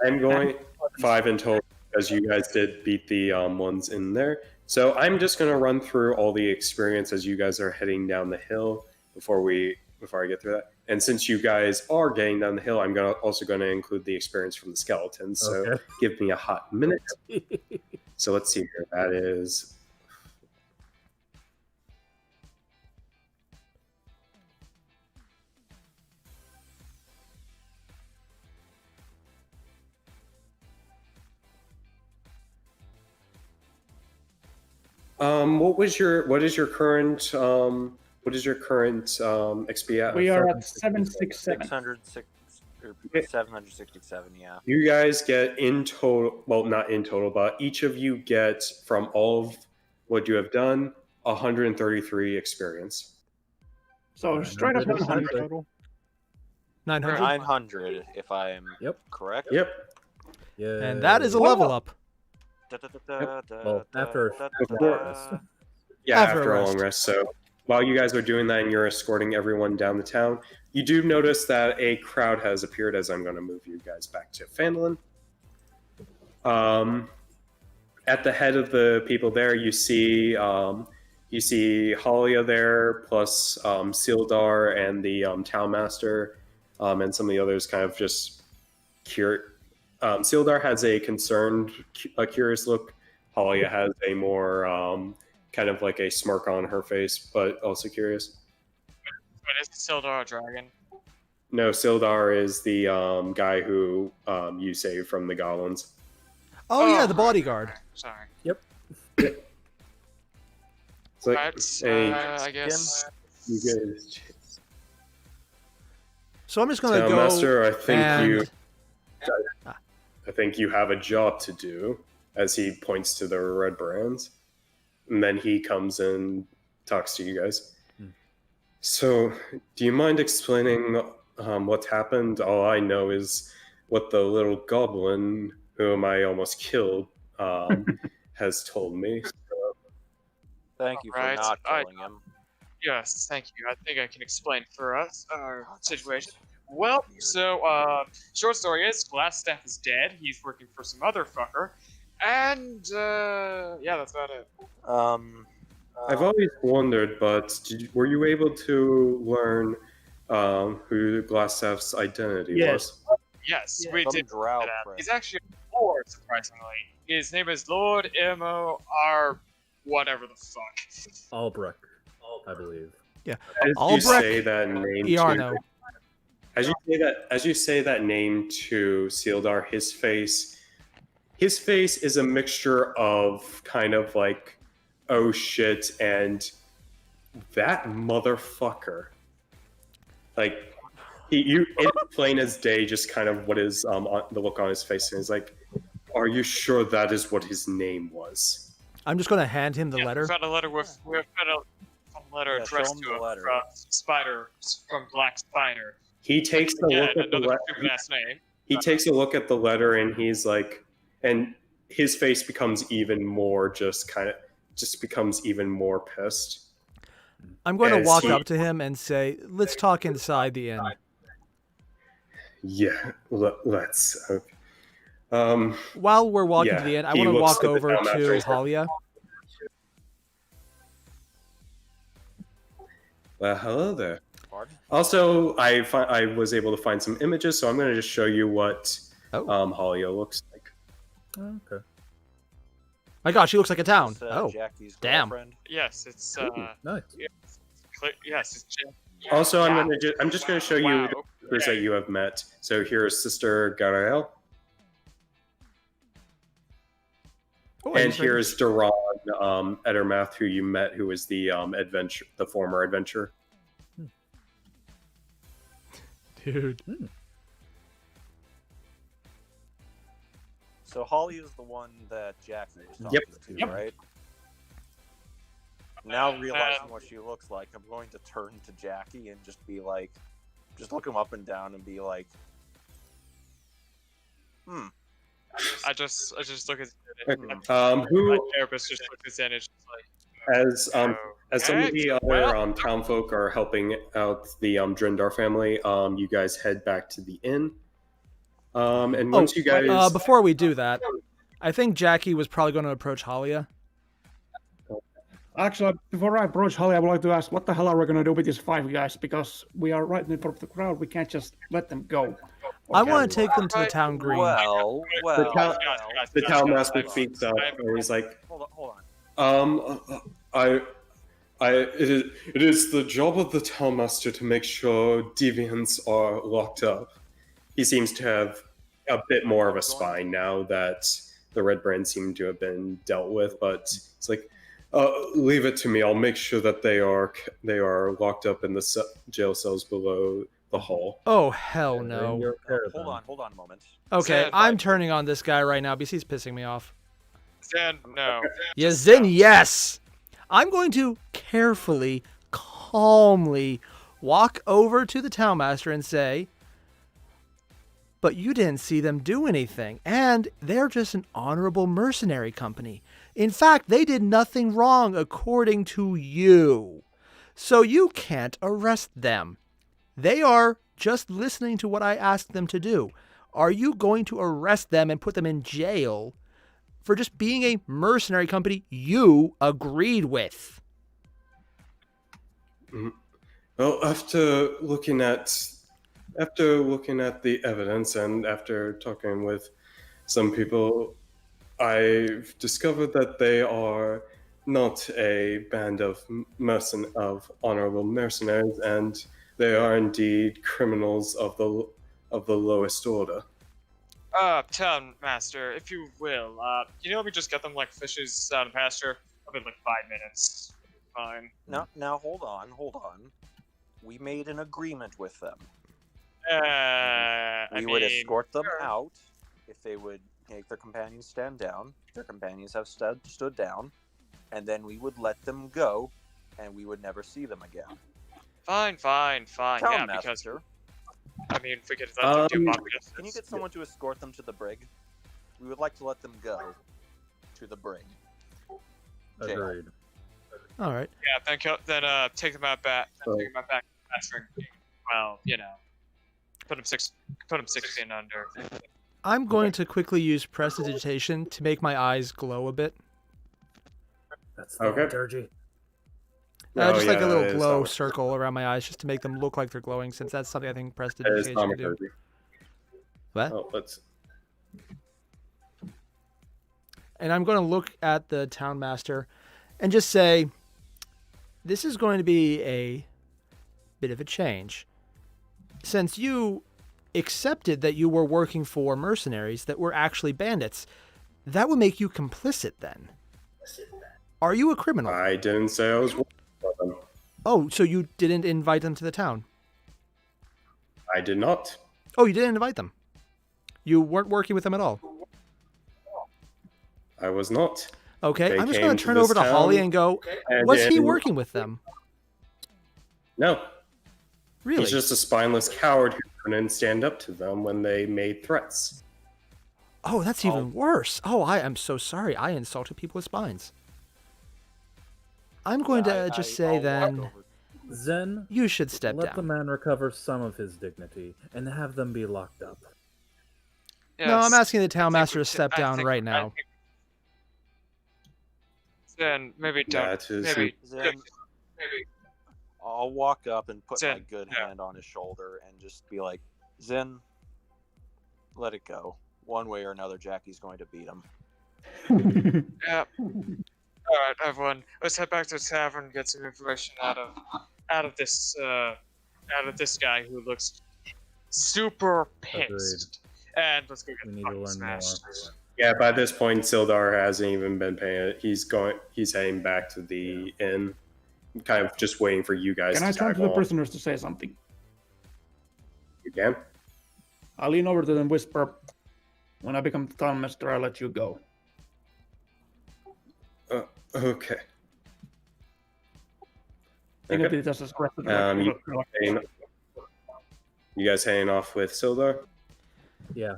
I'm going 5 in total because you guys did beat the ones in there. So I'm just going to run through all the experience as you guys are heading down the hill before I get through that. And since you guys are getting down the hill, I'm also going to include the experience from the skeletons. So Okay. give me a hot minute. So let's see here. That is... what is your current XP at? We are at 767. 767, yeah. You guys get in total, well, not in total, but each of you get from all of what you have done 133 experience. So straight up 100. total. 900. 900, if I am correct. Yep. Yeah. And that is a level up. Well, after Yeah, After after a a long rest. So while you guys are doing that and you're escorting everyone down the town, you do notice that a crowd has appeared as I'm going to move you guys back to Phandalin. At the head of the people there, you see Halia there, plus Sildar and the town master, and some of the others kind of just Sildar has a concerned, curious look. Halia has a more kind of like a smirk on her face, but also curious. But is Sildar a dragon? No, Sildar is the guy who you saved from the goblins. Oh, yeah, the bodyguard. Sorry. So, I guess. you guys, So I'm just going to Town go. Master, I think and... you have a job to do, as he points to the red brands. And then he comes and talks to you guys. So, do you mind explaining what's happened? All I know is what the little goblin, whom I almost killed, has told me. So, Thank you for Alright, not killing him. Yes, thank you. I think I can explain for us our situation. Well, so, short story is, Glassstaff is dead. He's working for some other fucker. And, yeah, that's about it. I've always wondered, but were you able to learn who Glassstaff's identity was? Yes, we Some did. drow that. prick. He's actually a lord, surprisingly. His name is Lord M.O.R. whatever the fuck. Albrecht, I believe. As Albrecht you say that name Iarno. as you say that name to Sildar, his face is a mixture of kind of like, oh shit, and that motherfucker. Like, it's plain as day, just kind of what is the look on his face, and he's like, are you sure that is what his name was? I'm just going to hand him the letter. We found a letter addressed to him from Black Spider. He takes a look at the another letter. stupid ass name. He takes a look at the letter, and he's like, and his face becomes even more becomes even more pissed. I'm going to As walk he- up to him and say, let's talk inside the inn. Yeah, let's. Okay. While we're walking Yeah, to the inn, I he want to looks walk at the over town master, to he's like- Halia. Well, hello there. Pardon? Also, I was able to find some images, so I'm going to just show you what Oh. Halia looks like. Okay. My gosh, she looks like a town. It's, Oh, Jackie's damn. girlfriend. Yes, it's Nice. yes, it's Jim. Also, I'm just going to show you Wow, the sisters that you have met. So here's Sister Garael, Oh, and interesting. here's Duran Edermath, who you met, who was the former adventurer. Dude. So Holly is the one that Jackie was talking to, Yep. right? Now realizing what she looks like, I'm going to turn to Jackie and just be like, just look him up and down and be like, I just look at Who, my therapist just looks at it and it's just like, as some of the okay, other townfolk are helping out the Drindar family, you guys head back to the inn. And once you guys, before we do that, I think Jackie was probably going to approach Halia. Actually, before I approach Holly, I would like to ask, what the hell are we going to do with these 5 guys? Because we are right in front of the crowd. We can't just let them go. I want to take them to the town green. Well, the town master speaks up, and he's like, hold on. It is the job of the town master to make sure deviants are locked up. He seems to have a bit more of a spine now that the red brand seem to have been dealt with, but it's like, leave it to me. I'll make sure that they are locked up in the jail cells below the hall. Oh, hell no. Hold on a moment. Okay, Zan, I'm turning on this guy right now because he's pissing me off. Zan, no. Yeah, Zin, yes! I'm going to carefully, calmly walk over to the townmaster and say, but you didn't see them do anything, and they're just an honorable mercenary company. In fact, they did nothing wrong according to you. So you can't arrest them. They are just listening to what I asked them to do. Are you going to arrest them and put them in jail for just being a mercenary company you agreed with? Well, after looking at the evidence and after talking with some people, I've discovered that they are not a band of honorable mercenaries, and they are indeed criminals of the lowest order. Town master, if you will, can you let me just get them like fishes out of pasture? I'll be like 5 minutes. Fine. Now hold on. We made an agreement with them. I would mean, escort them sure. out if they would make their companions stand down. Their companions have stood down, and then we would let them go, and we would never see them again. Fine. Town Yeah, master, because I mean, if we could let them do mock justice. can you get someone to escort them to the brig? We would like to let them go to the brig. Jail. Agreed. All right. Yeah, then take them out back. Take them out back. Well, you know, put them 16 under. I'm going to quickly use prestidigitation to make my eyes glow a bit. That's Okay. dirty. Just like a that little is glow not- circle around my eyes just to make them look like they're glowing, since that's something I think That is prestidigitation Tom can do. McCurdy. What? Oh, let's. And I'm going to look at the town master and just say, this is going to be a bit of a change. Since you accepted that you were working for mercenaries that were actually bandits, that would make you complicit then. Are you a criminal? I didn't say I was working for them. Oh, so you didn't invite them to the town? I did not. Oh, you didn't invite them? You weren't working with them at all? I was not. Okay, They I'm just came going to to turn this over to Holly town and go, and was he then- working with them? No. Really? He's just a spineless coward who couldn't stand up to them when they made threats. Oh, that's even worse. Oh, I am so sorry. I insulted people with spines. I'm going to just say I'll then, walk over. Zen, you should step let the down. man recover some of his dignity and have them be locked up. No, I'm Yes, asking the town I think master we to should- step I down think- right I now. think- Then maybe don't. That is Maybe. Zen, Maybe. I'll walk up and put my Zen, good yeah. hand on his shoulder and just be like, Zen, let it go. One way or another, Jackie's going to beat him. Yeah. All right, everyone. Let's head back to the tavern and get some information out of this guy who looks super pissed. And let's go We get need to fucking learn smashed. Yeah, by this point, Sildar hasn't even been paying it. He's heading back to the inn, kind of just waiting for you guys Can to I turn tag to the along. prisoners to say something? You can? I lean over to them and whisper, when I become the town master, I'll let you go. Okay. Dignity does us correct. You guys hanging off with Sildar? Yeah.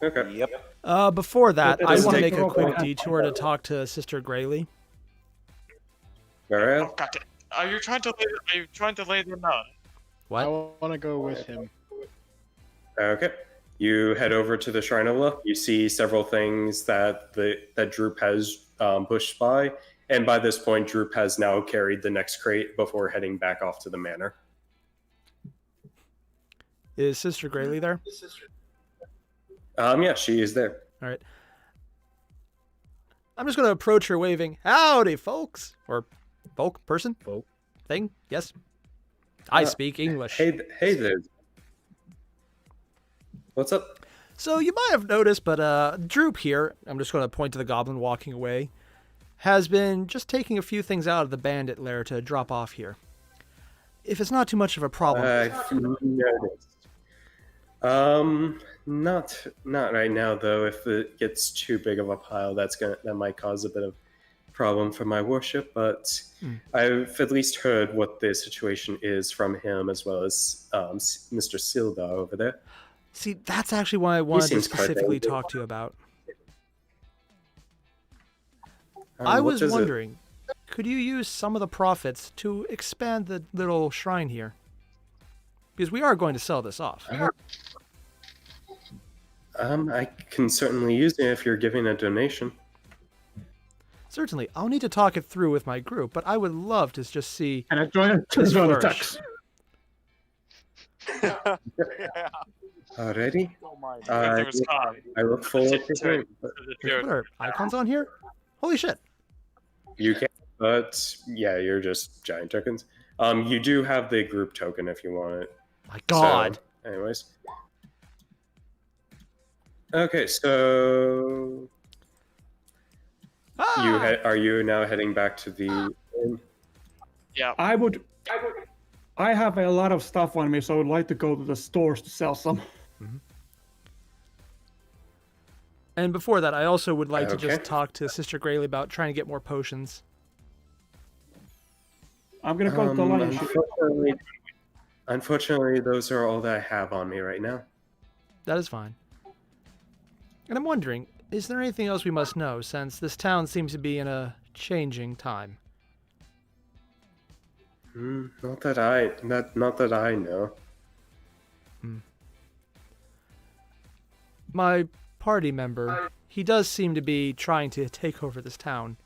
Okay. Yep. Before that, It I does want to take make a a quick while. detour to talk to Sister Grayley. Alright. Oh, God damn. Are you trying to lay them out? I What? want to go with him. Okay. You head over to the Shrine of Luck. You see several things that Droop has pushed by, and by this point, Droop has now carried the next crate before heading back off to the manor. Is Sister Grayley there? Yeah, she is there. All right. I'm just going to approach her waving, "Howdy, folks." Or folk, person, Folk. thing, yes. I speak English. Hey there. What's up? So you might have noticed, but Droop here, I'm just going to point to the goblin walking away, has been just taking a few things out of the bandit lair to drop off here. If it's not too much of a problem. I've noticed. Not right now though. If it gets too big of a pile, that might cause a bit of problem for my worship. But I've at least heard what the situation is from him, as well as Mr. Sildar over there. See, that's actually what I wanted to seems quite specifically angry. talk to you about. I What was does it- wondering, could you use some of the profits to expand the little shrine here? Because we are going to sell this off. I can certainly use it if you're giving a donation. Certainly, I'll need to talk it through with my group, but I would love to just see And I join this the flourish. tax. Alrighty. Oh my There was calm. I look forward to hearing. What are icons on here? Holy shit. You can, but yeah, you're just giant tokens. You do have the group token if you want it. My god. So, anyways. Okay, so Ah! are you now heading back to the inn? Yeah. I have a lot of stuff on me, so I would like to go to the stores to sell some. And before that, I also would like to just Okay. talk to Sister Grayley about trying to get more potions. I'm gonna go to the lunch. Unfortunately, those are all that I have on me right now. That is fine. And I'm wondering, is there anything else we must know, since this town seems to be in a changing time? Not that I know. My party member, he does seem to be trying to take over this town.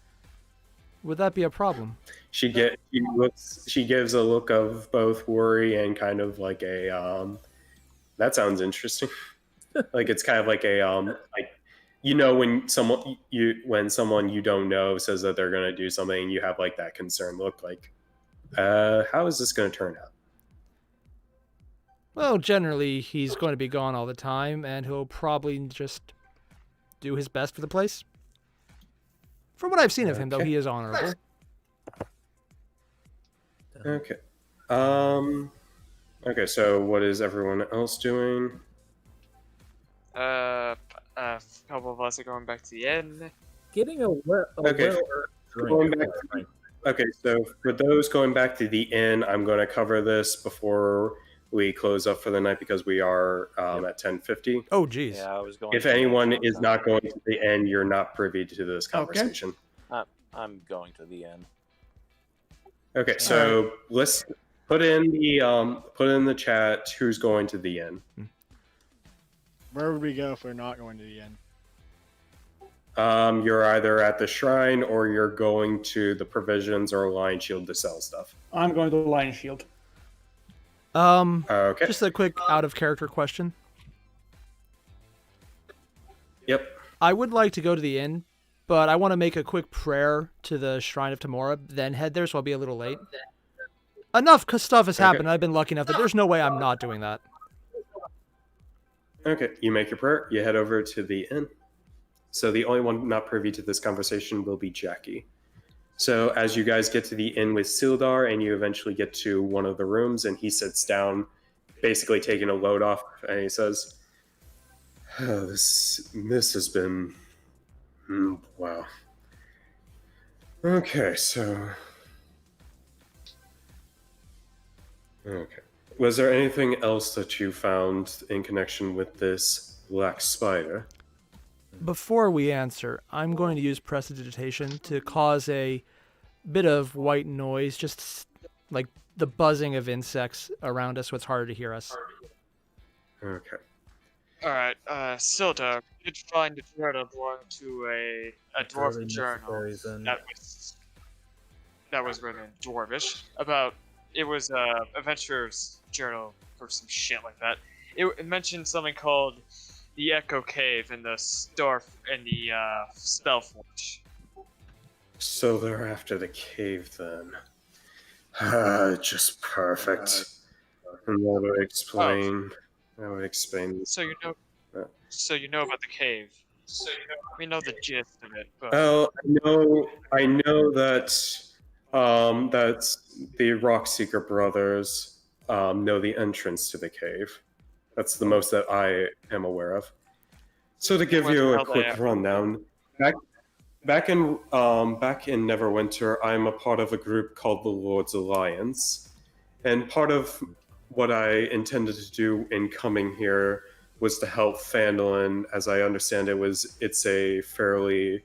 Would that be a problem? She gives a look of both worry and kind of like a that sounds interesting. Like it's kind of like a like, you know, when someone you don't know says that they're gonna do something, you have like that concerned look, like how is this gonna turn out? Well, generally, he's going to be gone all the time, and he'll probably just do his best for the place. From what I've seen of him, though, Okay. he is honorable. Okay. Okay, so what is everyone else doing? A couple of us are going back to the inn. Getting a Okay. Going drink. back Okay, so for those going back to the inn, I'm going to cover this before we close up for the night because we are at 10:50. Oh, geez. Yeah, I was going. If to anyone mention is that. not going to the inn, you're not privy to this conversation. I'm going to the end. Okay, so let's put in the chat who's going to the inn. Where would we go if we're not going to the inn? You're either at the shrine or you're going to the provisions or Lion Shield to sell stuff. I'm going to the Lion Shield. Okay. Just a quick out-of-character question. Yep. I would like to go to the inn, but I want to make a quick prayer to the Shrine of Tamora, then head there, so I'll be a little late. Enough stuff has happened. I've been lucky enough that there's no way I'm not doing that. Okay, you make your prayer, you head over to the inn. So the only one not privy to this conversation will be Jackie. So as you guys get to the inn with Sildar and you eventually get to one of the rooms and he sits down, basically taking a load off, and he says, oh, this has been... wow. Okay, so... Okay. Was there anything else that you found in connection with this black spider? Before we answer, I'm going to use prestidigitation to cause a bit of white noise, just like the buzzing of insects around us, so it's harder to hear us. Okay. Alright, Silda did find a journal belonging to a dwarf Early journal necessaries and that was written in Dwarvish about it was a adventurer's journal or some shit like that. It mentioned something called the Echo Cave in the Spellforge. So they're after the cave then. Just perfect. And that would explain. That would explain. So you know, Uh, about the cave. We know the gist of it, but Well, I know that that the Rockseeker brothers know the entrance to the cave. That's the most that I am aware of. So to give Where the you a hell they quick are? rundown, back in Neverwinter, I'm a part of a group called the Lord's Alliance, and part of what I intended to do in coming here was to help Phandalin. As I understand it's a fairly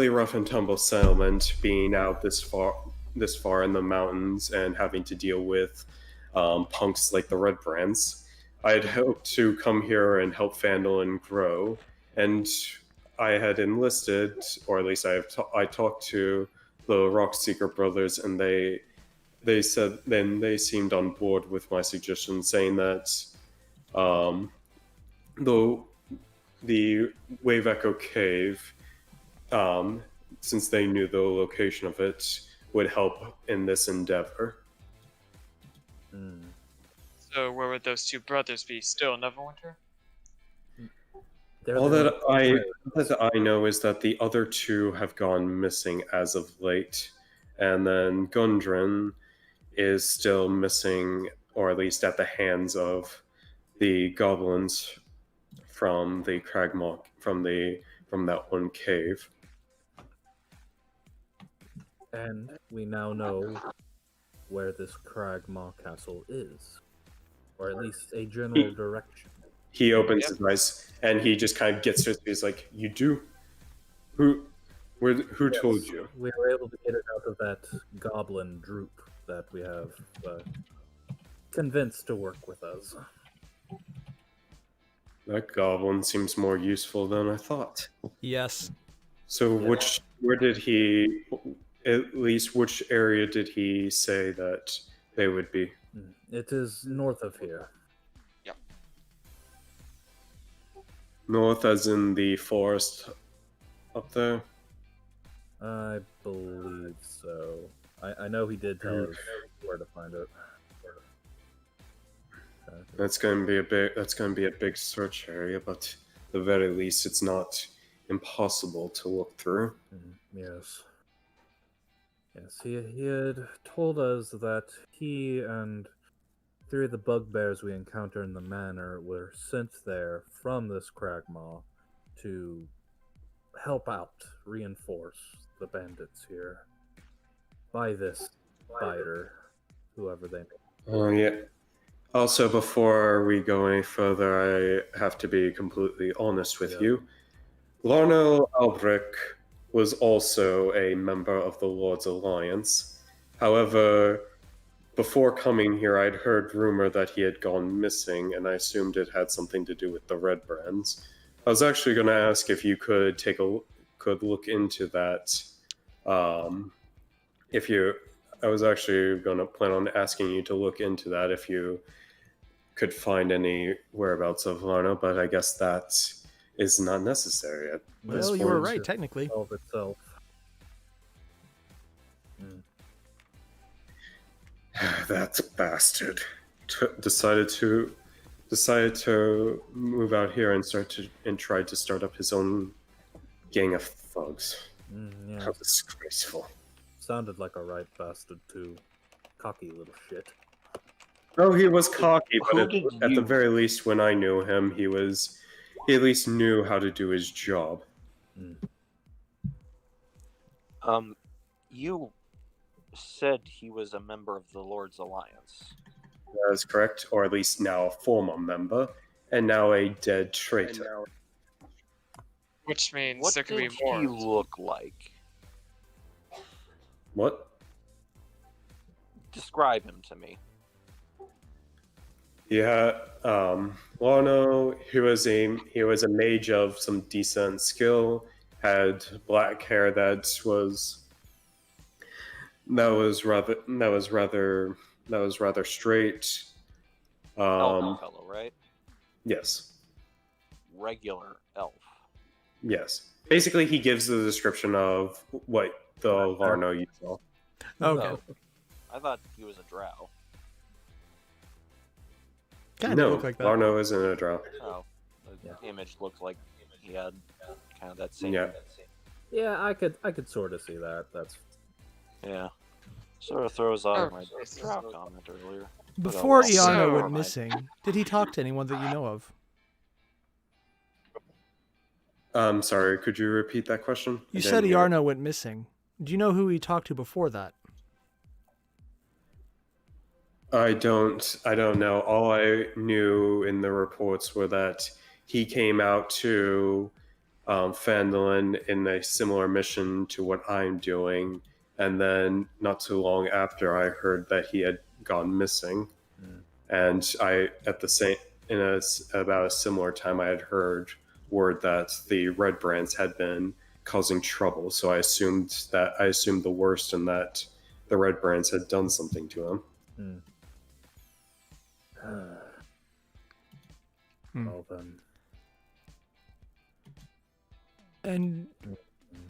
rough and tumble settlement, being out this far in the mountains and having to deal with punks like the Red Brands. I'd hoped to come here and help Phandalin grow, and I had enlisted, or at least I talked to the Rockseeker brothers, and they said then they seemed on board with my suggestion, saying that the Wave Echo Cave, since they knew the location of it, would help in this endeavor. so where would those two brothers be? Still in Neverwinter? All that I know is that the other two have gone missing as of late, and then Gundren is still missing, or at least at the hands of the goblins from the Cragmaw, from that one cave. And we now know where this Cragmaw castle is, or at least a general direction. He opens his eyes and he just kind of gets to it. He's like, "You do? Who told you?" We were able to get it out of that goblin droop that we have convinced to work with us. That goblin seems more useful than I thought. Yes. So which area did he say that they would be? It is north of here. Yep. North as in the forest up there? I believe so. I know he did tell us where to find it. That's going to be a big search area, but at the very least it's not impossible to look through. Yes. Yes, he had told us that he and three of the bugbears we encountered in the manor were sent there from this Cragmaw to help out, reinforce the bandits here by this fighter, whoever they may be. Oh, yeah. Also, before we go any further, I have to be completely honest with you. Larno Albrecht was also a member of the Lord's Alliance. However, before coming here, I'd heard rumor that he had gone missing, and I assumed it had something to do with the Red Brands. I was actually going to ask if you could look into that. I was actually going to plan on asking you to look into that if you could find any whereabouts of Larno, but I guess that is not necessary at this Well, you were point. right, technically. Solve itself. That bastard decided to move out here and tried to start up his own gang of thugs. Yeah. How disgraceful. Sounded like a right bastard too. Cocky little shit. Oh, he was cocky, but Who at did the you- very least, when I knew him, he at least knew how to do his job. You said he was a member of the Lord's Alliance. That is correct, or at least now a former member, and now a dead traitor. Which means What there could did be more. he look like? What? Describe him to me. Yeah, Lano, he was a mage of some decent skill, had black hair that was rather straight. Elf fellow, right? Yes, Regular elf. yes. Basically, he gives the description of what the Larno you saw. Okay. Oh, I thought he was a drow. Kind of No, look like that. Larno isn't a drow. Oh, the image looked like he had kind of that same. Yeah. Yeah, I could sort of see that. That's Yeah. Sort of throws off Oh, my Jesus. drow comment earlier. Before But, Iarno So- went missing, did he talk to anyone that you know of? Sorry, could you repeat that question? You I said didn't hear it. Iarno went missing. Do you know who he talked to before that? I don't know. All I knew in the reports were that he came out to Phandalin in a similar mission to what I'm doing, and then not too long after, I heard that he had gone missing, and about a similar time, I had heard word that the Red Brands had been causing trouble. So I assumed the worst, and that the Red Brands had done something to him. Well then. And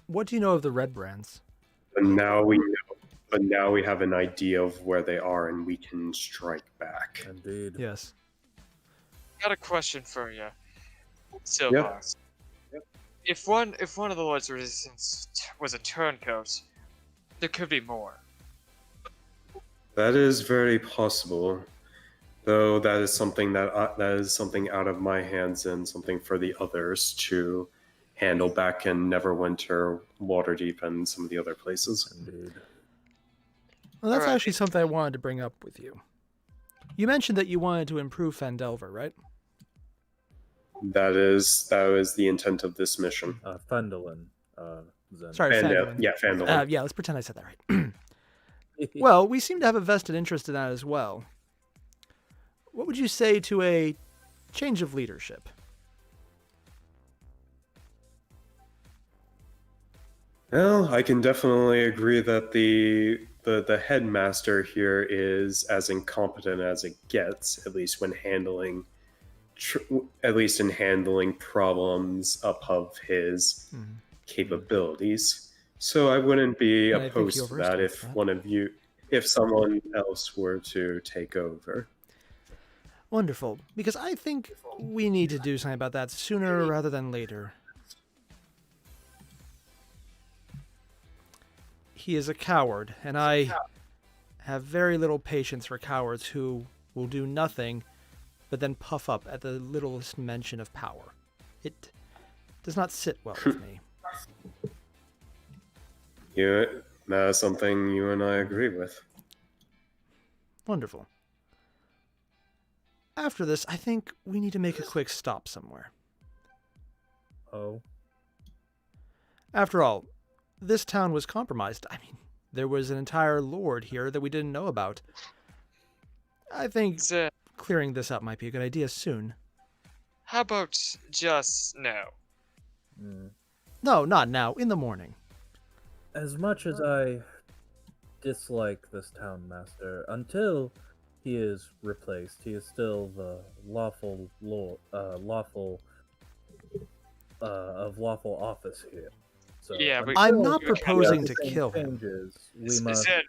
what do you know of the Red Brands? But now we know. But now we have an idea of where they are, and we can strike back. Indeed. Yes. Got a question for you, Silvas. If one of the Lord's Resistance was a turncoat, there could be more. That is very possible, though. That is something out of my hands, and something for the others to handle back in Neverwinter, Waterdeep, and some of the other places. Indeed. Well, that's Alright. actually something I wanted to bring up with you. You mentioned that you wanted to improve Phandelver, right? That was the intent of this mission. Phandalin. Zen. Sorry, Phandalin. Phandalin. Yeah, let's pretend I said that right. Well, we seem to have a vested interest in that as well. What would you say to a change of leadership? Well, I can definitely agree that the headmaster here is as incompetent as it gets, at least when handling problems above his capabilities. So I wouldn't be And I think opposed he to that overestimates if someone else were to take over. Wonderful, because I think we need to do something about that sooner rather than later. He is a coward, and I have very little patience for cowards who will do nothing but then puff up at the littlest mention of power. It does not sit well with me. That's something you and I agree with. Wonderful. After this, I think we need to make a quick stop somewhere. Oh. After all, this town was compromised. I mean, there was an entire lord here that we didn't know about. I think So, clearing this up might be a good idea soon. how about just no? No, not now. In the morning. As much as I dislike this town master, until he is replaced, he is still the lawful office here. So Yeah, but- I'm until not Yeah, proposing to everything kill him. changes, we Is must it,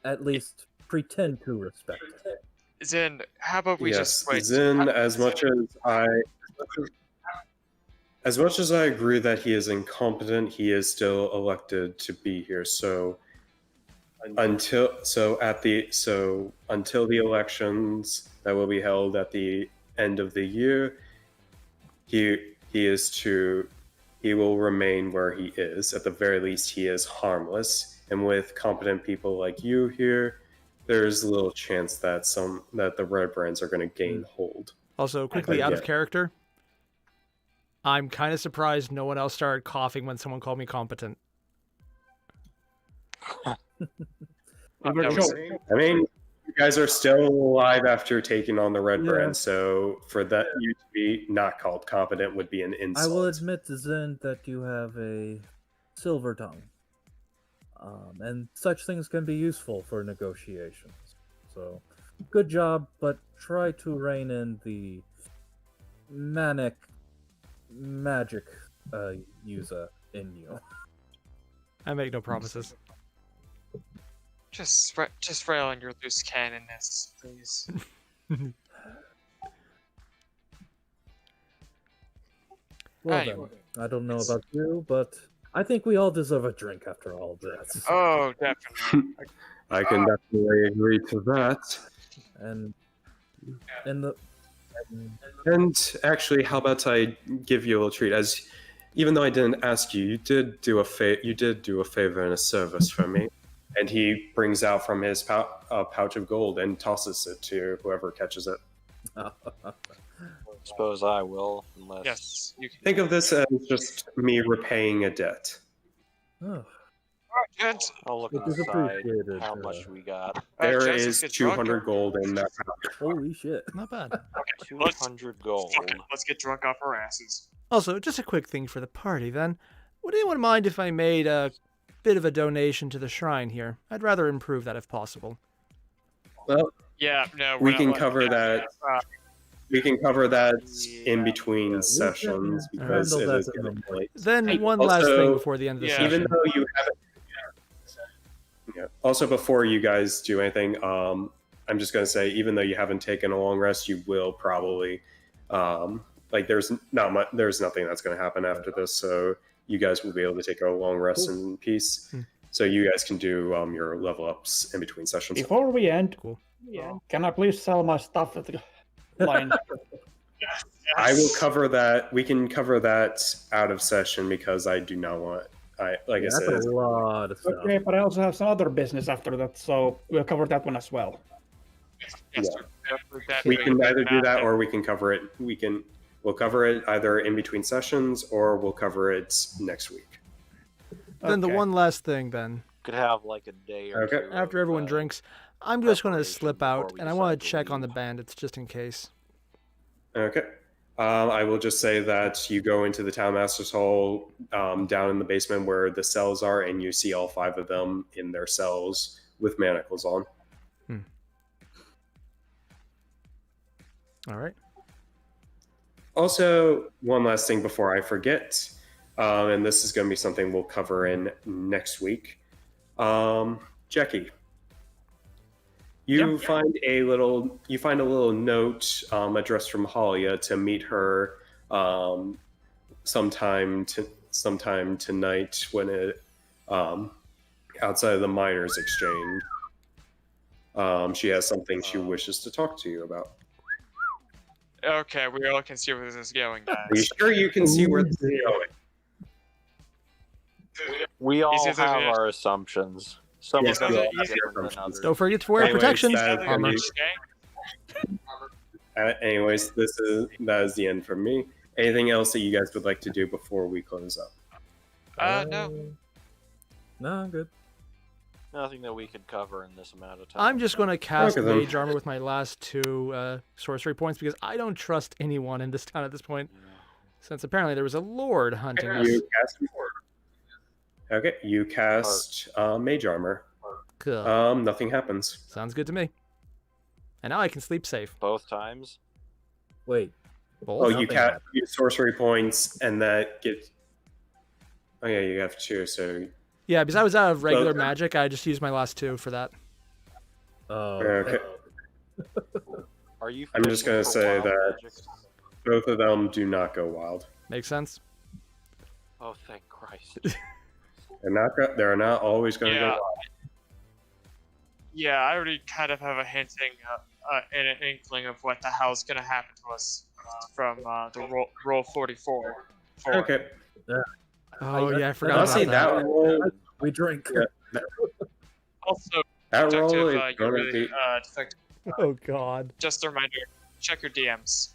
at least pretend to respect it. Zen, how about we Yes, just wait? Zin, as much as I agree that he is incompetent, he is still elected to be here. So until the elections that will be held at the end of the year, he will remain where he is. At the very least, he is harmless. And with competent people like you here, there's little chance that the Red Brands are going to gain hold. Also, quickly out of Yeah. character, I'm kind of surprised no one else started coughing when someone called me competent. We were That was- joking. I mean, You guys are still alive after taking on the Red Yeah. Brand, so for that you to be not called competent would be an I insult. will admit, Zend, that you have a silver tongue. And such things can be useful for negotiations. So, good job, but try to rein in the manic magic user in you. I make no promises. Just rail on your loose cannonness, please. Well Anyway. then, I don't know about you, but I think we all deserve a drink after all this. Oh, definitely. I can definitely agree to that. And in the And actually, how about I give you a little treat? As even though I didn't ask you, you did do a favor and a service for me. And he brings out from his pouch of gold and tosses it to whoever catches it. Suppose I will, unless. Yes, you can. Think of this as just me repaying a debt. oh, Gents, I'll look It is inside appreciated, how much we got. There gents, let's is get drunk. 200 gold in that pouch. holy shit! Not bad. 200 gold. Fuck it, let's get drunk off our asses. Also, just a quick thing for the party then. Would anyone mind if I made a bit of a donation to the shrine here? I'd rather improve that if possible. Well, Yeah, no, we we're can not cover letting that. We can cover that in between sessions because handle it that is in getting a late. Then one last thing Also, before the end of the yeah. session. Even though you haven't. Yeah. Also, before you guys do anything, I'm just going to say, even though you haven't taken a long rest, you will probably, there's nothing that's going to happen after this, so you guys will be able to take a long rest in peace. So you guys can do your level ups in between sessions. Before we end, Cool. can I please sell my stuff at the line? I will cover that. We can cover that out of session because I do not want. I That's said, a lot of stuff. Okay, but I also have some other business after that, so we'll cover that one as well. Yes, Yeah. that we way can either do that math or we can cover it. We'll cover it either in between sessions or we'll cover it next week. Then the Okay. one last thing then. Could have like a day or Okay. two. After of, everyone drinks, I'm just going to preparation slip out before we and I want decide to to check on the leave. bandits just in case. Okay. I will just say that you go into the Town Master's Hall down in the basement where the cells are, and you see all 5 of them in their cells with manacles on. All right. Also, one last thing before I forget, and this is going to be something we'll cover in next week. Jackie, you find a little note addressed from Halia to meet her sometime tonight when it outside of the miners' exchange. She has something she wishes to talk to you about. Okay, we all can see where this is going, guys. Are you sure you can see where this is going? We all Easy to have do. our assumptions. Some Yes, of we them all are have different our than assumptions. others. Don't forget to wear Anyways, protection that- armor. Anyways, that is the end for me. Anything else that you guys would like to do before we close up? No. No, I'm good. Nothing that we could cover in this amount of time. I'm just going to cast Okay, then. Mage Armor with my last 2 sorcery points because I don't trust anyone in this town at this point. Since apparently there was a lord hunting us. You cast. Okay, you cast Mage Armor. Cool. Nothing happens. Sounds good to me. And now I can sleep safe. Both times. Wait, Both. Oh, you Nothing cast happens. your sorcery points, and that gets. Oh yeah, you have 2. So Yeah, because I was out of regular Both. magic, I just used my last 2 for that. okay. Are you? I'm just gonna for say wild that- magic? Both of them do not go wild. Makes sense? Oh, thank Christ. They're not always going to Yeah. go wild. Yeah, I already kind of have a hinting and an inkling of what the hell's gonna happen to us from the roll 44. Okay. Oh, yeah, I forgot Honestly, about that. that roll, We drink. Yeah. Also, that roll detective, is you're going to really be. detective. Oh, God. Just a reminder, check your DMs.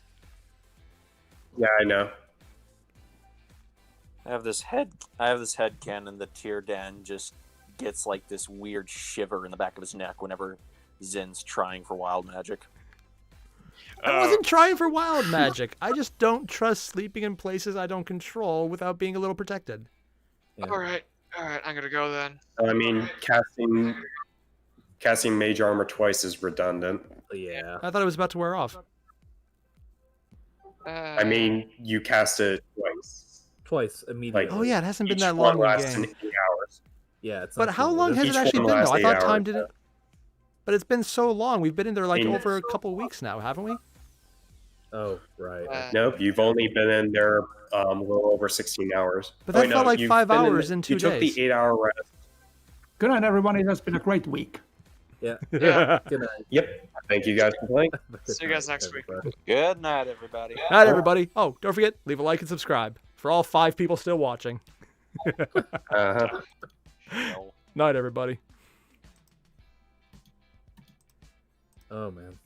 Yeah, I know. I have this head canon that Tierdan just gets like this weird shiver in the back of his neck whenever Zin's trying for wild magic. I wasn't trying for wild magic. I just don't trust sleeping in places I don't control without being a little protected. Yeah. All right, I'm gonna go then. I mean, casting mage armor twice is redundant. Yeah. I thought it was about to wear off. I mean, you cast it twice. Twice immediately. Oh yeah, it hasn't been Each that one long in lasts game. 8 hours. Yeah, it's But not how long has Each it actually one been though? lasts I 8 thought time hours. didn't. But it's been so long. We've been in there like In- over a couple weeks now, haven't we? Oh, right. Nope, you've only been in there a little over 16 hours. But that no, felt like you've 5 been hours in 2 You took days. the 8-hour rest. Good night, everyone. It has been a great week. Yeah. Yeah. Good night. Yep. Thank you guys for playing. See you guys next week. everybody. Good night, everybody. Night, everybody. Oh, don't forget, leave a like and subscribe for all 5 people still watching. Uh-huh. Night, everybody. Oh man.